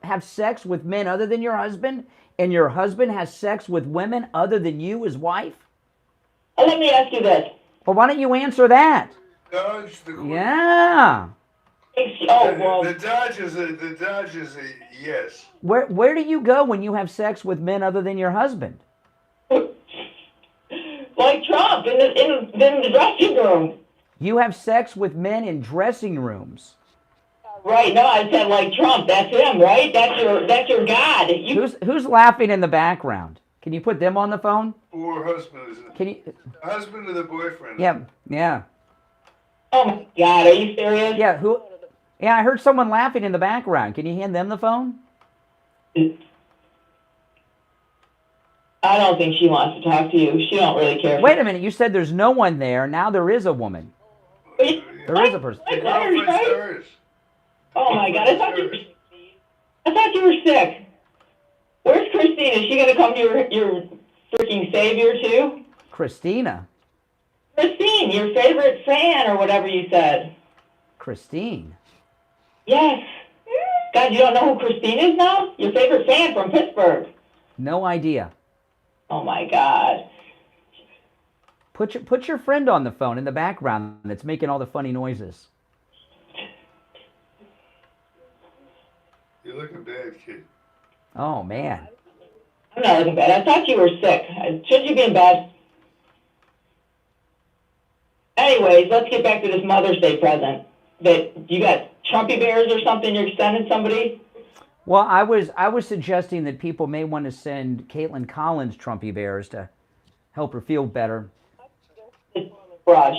Speaker 1: have sex with men other than your husband, and your husband has sex with women other than you, his wife?
Speaker 11: Let me ask you this.
Speaker 1: Well, why don't you answer that?
Speaker 14: Dodge the question.
Speaker 1: Yeah.
Speaker 11: Oh, well.
Speaker 14: The dodge is a yes.
Speaker 1: Where do you go when you have sex with men other than your husband?
Speaker 11: Like Trump in the dressing room.
Speaker 1: You have sex with men in dressing rooms.
Speaker 11: Right. No, I said like Trump. That's him, right? That's your God.
Speaker 1: Who's laughing in the background? Can you put them on the phone?
Speaker 14: Or husband, isn't it?
Speaker 1: Can you?
Speaker 14: Husband or the boyfriend?
Speaker 1: Yeah.
Speaker 11: Oh my God, are you serious?
Speaker 1: Yeah. Who? Yeah, I heard someone laughing in the background. Can you hand them the phone?
Speaker 11: I don't think she wants to talk to you. She don't really care.
Speaker 1: Wait a minute. You said there's no one there. Now there is a woman. There is a person.
Speaker 11: Oh my God! I thought you were sick. Where's Christine? Is she going to come to your freaking savior too?
Speaker 1: Christina.
Speaker 11: Christine, your favorite fan or whatever you said.
Speaker 1: Christine.
Speaker 11: Yes. God, you don't know who Christine is now? Your favorite fan from Pittsburgh.
Speaker 1: No idea.
Speaker 11: Oh my God.
Speaker 1: Put your friend on the phone in the background that's making all the funny noises.
Speaker 14: You're looking bad, kid.
Speaker 1: Oh, man.
Speaker 11: I'm not looking bad. I thought you were sick. Shouldn't you be in bed? Anyways, let's get back to this Mother's Day present. That you got Trumpy bears or something you're sending somebody?
Speaker 1: Well, I was suggesting that people may want to send Kaitlan Collins Trumpy bears to help her feel better.
Speaker 11: Brush.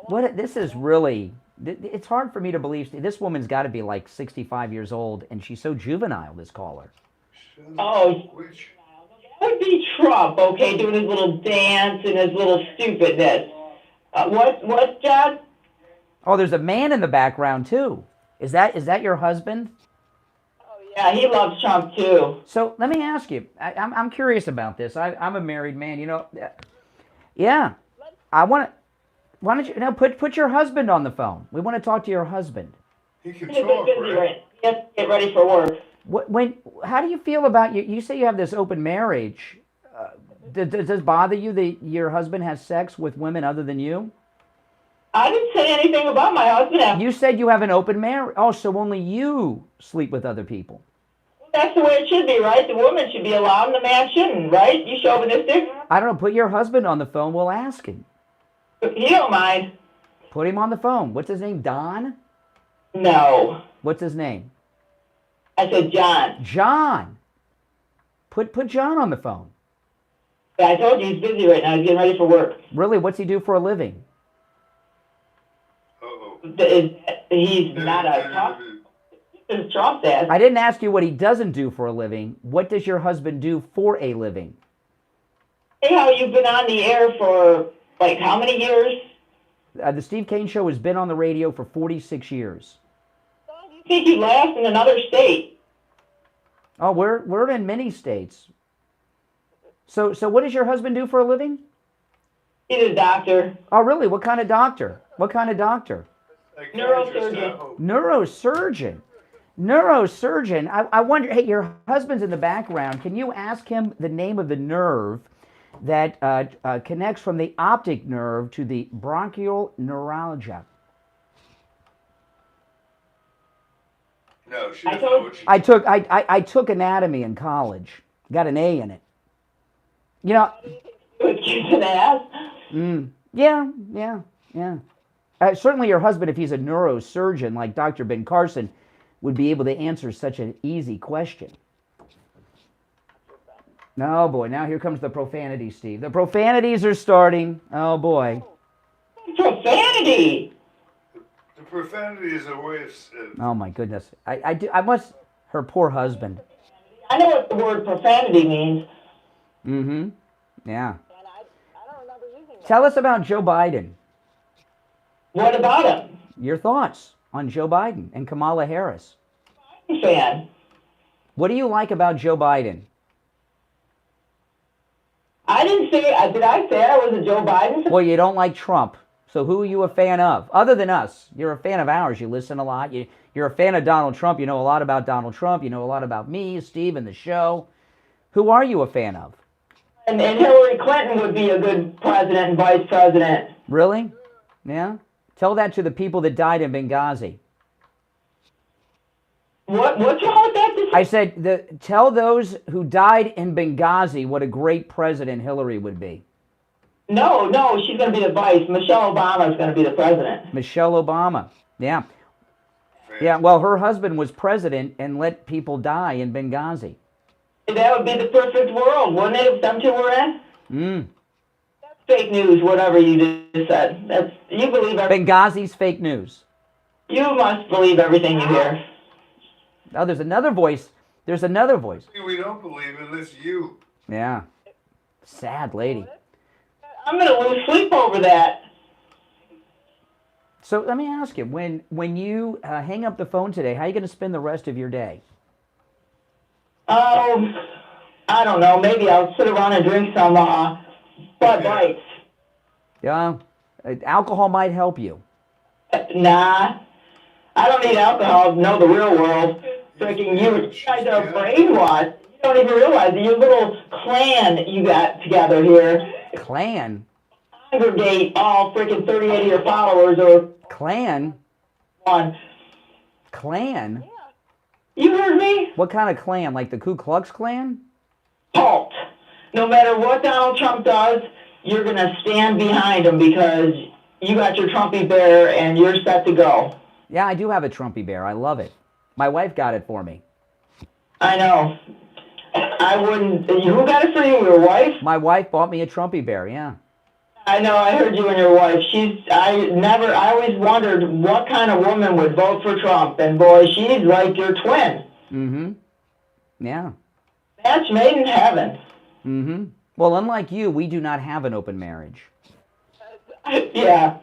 Speaker 1: What? This is really... It's hard for me to believe. This woman's got to be like 65 years old, and she's so juvenile, this caller.
Speaker 11: Oh, that would be Trump, okay, doing his little dance and his little stupidness. What, John?
Speaker 1: Oh, there's a man in the background, too. Is that your husband?
Speaker 11: Yeah, he loves Trump, too.
Speaker 1: So let me ask you. I'm curious about this. I'm a married man, you know. Yeah. I want to... Why don't you now put your husband on the phone? We want to talk to your husband.
Speaker 14: He can talk, right?
Speaker 11: He has to get ready for work.
Speaker 1: How do you feel about you? You say you have this open marriage. Does it bother you that your husband has sex with women other than you?
Speaker 8: I didn't say anything about my husband.
Speaker 1: You said you have an open marriage. Oh, so only you sleep with other people.
Speaker 8: That's the way it should be, right? The woman should be allowed and the man shouldn't, right? You chauvinistic?
Speaker 1: I don't know. Put your husband on the phone. We'll ask him.
Speaker 8: He don't mind.
Speaker 1: Put him on the phone. What's his name? Don?
Speaker 8: No.
Speaker 1: What's his name?
Speaker 8: I said John.
Speaker 1: John. Put John on the phone.
Speaker 8: Yeah, I told you he's busy right now. He's getting ready for work.
Speaker 1: Really? What's he do for a living?
Speaker 8: He's not a talk. Trump says.
Speaker 1: I didn't ask you what he doesn't do for a living. What does your husband do for a living?
Speaker 8: Hey, how you've been on the air for, like, how many years?
Speaker 1: The Steve Kane Show has been on the radio for 46 years.
Speaker 8: You think you last in another state?
Speaker 1: Oh, we're in many states. So what does your husband do for a living?
Speaker 8: He's a doctor.
Speaker 1: Oh, really? What kind of doctor? What kind of doctor?
Speaker 8: Neurosurgeon.
Speaker 1: Neurosurgeon. Neurosurgeon. I wonder, hey, your husband's in the background. Can you ask him the name of the nerve that connects from the optic nerve to the bronchial neuralgia?
Speaker 14: No, she doesn't know what she
Speaker 1: I took anatomy in college. Got an A in it. You know.
Speaker 8: An ass?
Speaker 1: Yeah. Certainly your husband, if he's a neurosurgeon like Dr. Ben Carson, would be able to answer such an easy question. Oh, boy. Now here comes the profanity, Steve. The profanities are starting. Oh, boy.
Speaker 8: Profanity?
Speaker 14: The profanity is a way of...
Speaker 1: Oh, my goodness. I must... Her poor husband.
Speaker 8: I know what the word profanity means.
Speaker 1: Mm-hmm. Yeah. Tell us about Joe Biden.
Speaker 8: What about him?
Speaker 1: Your thoughts on Joe Biden and Kamala Harris.
Speaker 8: Fan.
Speaker 1: What do you like about Joe Biden?
Speaker 8: I didn't say, did I say I was a Joe Biden fan?
Speaker 1: Well, you don't like Trump. So who are you a fan of? Other than us. You're a fan of ours. You listen a lot. You're a fan of Donald Trump. You know a lot about Donald Trump. You know a lot about me, Steve, and the show. Who are you a fan of?
Speaker 8: And Hillary Clinton would be a good president and vice president.
Speaker 1: Really? Yeah? Tell that to the people that died in Benghazi.
Speaker 8: What's wrong with that?
Speaker 1: I said, tell those who died in Benghazi what a great president Hillary would be.
Speaker 8: No, she's going to be the vice. Michelle Obama is going to be the president.
Speaker 1: Michelle Obama. Yeah. Yeah, well, her husband was president and let people die in Benghazi.
Speaker 8: That would be the perfect world, wouldn't it, if them two were in? That's fake news, whatever you just said. You believe everything.
Speaker 1: Benghazi's fake news.
Speaker 8: You must believe everything you hear.
Speaker 1: Oh, there's another voice. There's another voice.
Speaker 14: We don't believe in this, you.
Speaker 1: Yeah. Sad lady.
Speaker 8: I'm going to lose sleep over that.
Speaker 1: So let me ask you, when you hang up the phone today, how are you going to spend the rest of your day?
Speaker 8: I don't know. Maybe I'll sit around and drink some Bud Lights.
Speaker 1: Yeah. Alcohol might help you.
Speaker 8: Nah. I don't need alcohol to know the real world. Freaking you guys are brainwashed. You don't even realize it. Your little clan you got together here.
Speaker 1: Clan?
Speaker 8: Congregate all freaking 38 of your followers or...
Speaker 1: Clan?
Speaker 8: One.
Speaker 1: Clan?
Speaker 8: You heard me?
Speaker 1: What kind of clan? Like the Ku Klux Klan?
Speaker 8: Cult. No matter what Donald Trump does, you're going to stand behind him because you got your Trumpy bear and you're set to go.
Speaker 1: Yeah, I do have a Trumpy bear. I love it. My wife got it for me.
Speaker 8: I know. I wouldn't... Who got it for you? Your wife?
Speaker 1: My wife bought me a Trumpy bear, yeah.
Speaker 8: I know, I heard you and your wife. I always wondered what kind of woman would vote for Trump. And boy, she's like your twin.
Speaker 1: Mm-hmm. Yeah.
Speaker 8: Match made in heaven.
Speaker 1: Mm-hmm. Well, unlike you, we do not have an open marriage.
Speaker 8: Yeah.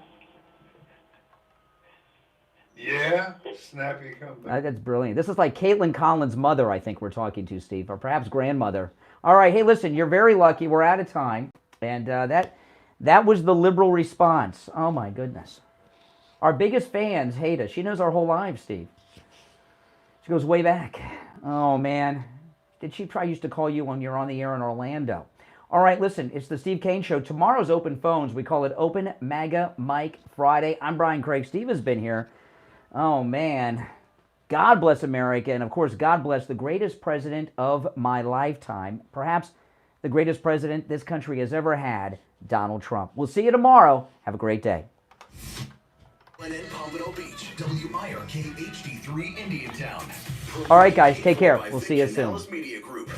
Speaker 14: Yeah? Snappy comeback.
Speaker 1: That's brilliant. This is like Kaitlin Collins' mother, I think we're talking to, Steve, or perhaps grandmother. All right, hey, listen, you're very lucky. We're out of time. And that was the liberal response. Oh, my goodness. Our biggest fans hate us. She knows our whole lives, Steve. She goes way back. Oh, man. Did she try used to call you when you're on the air in Orlando? All right, listen, it's the Steve Kane Show. Tomorrow's Open Phones. We call it Open MAGA Mike Friday. I'm Brian Craig. Steve has been here. Oh, man. God bless America. And, of course, God bless the greatest president of my lifetime. Perhaps the greatest president this country has ever had, Donald Trump. We'll see you tomorrow. Have a great day.
Speaker 2: In Pompano Beach, WIRK HD3 Indiantown.
Speaker 1: All right, guys, take care. We'll see you soon.
Speaker 2: Media Group.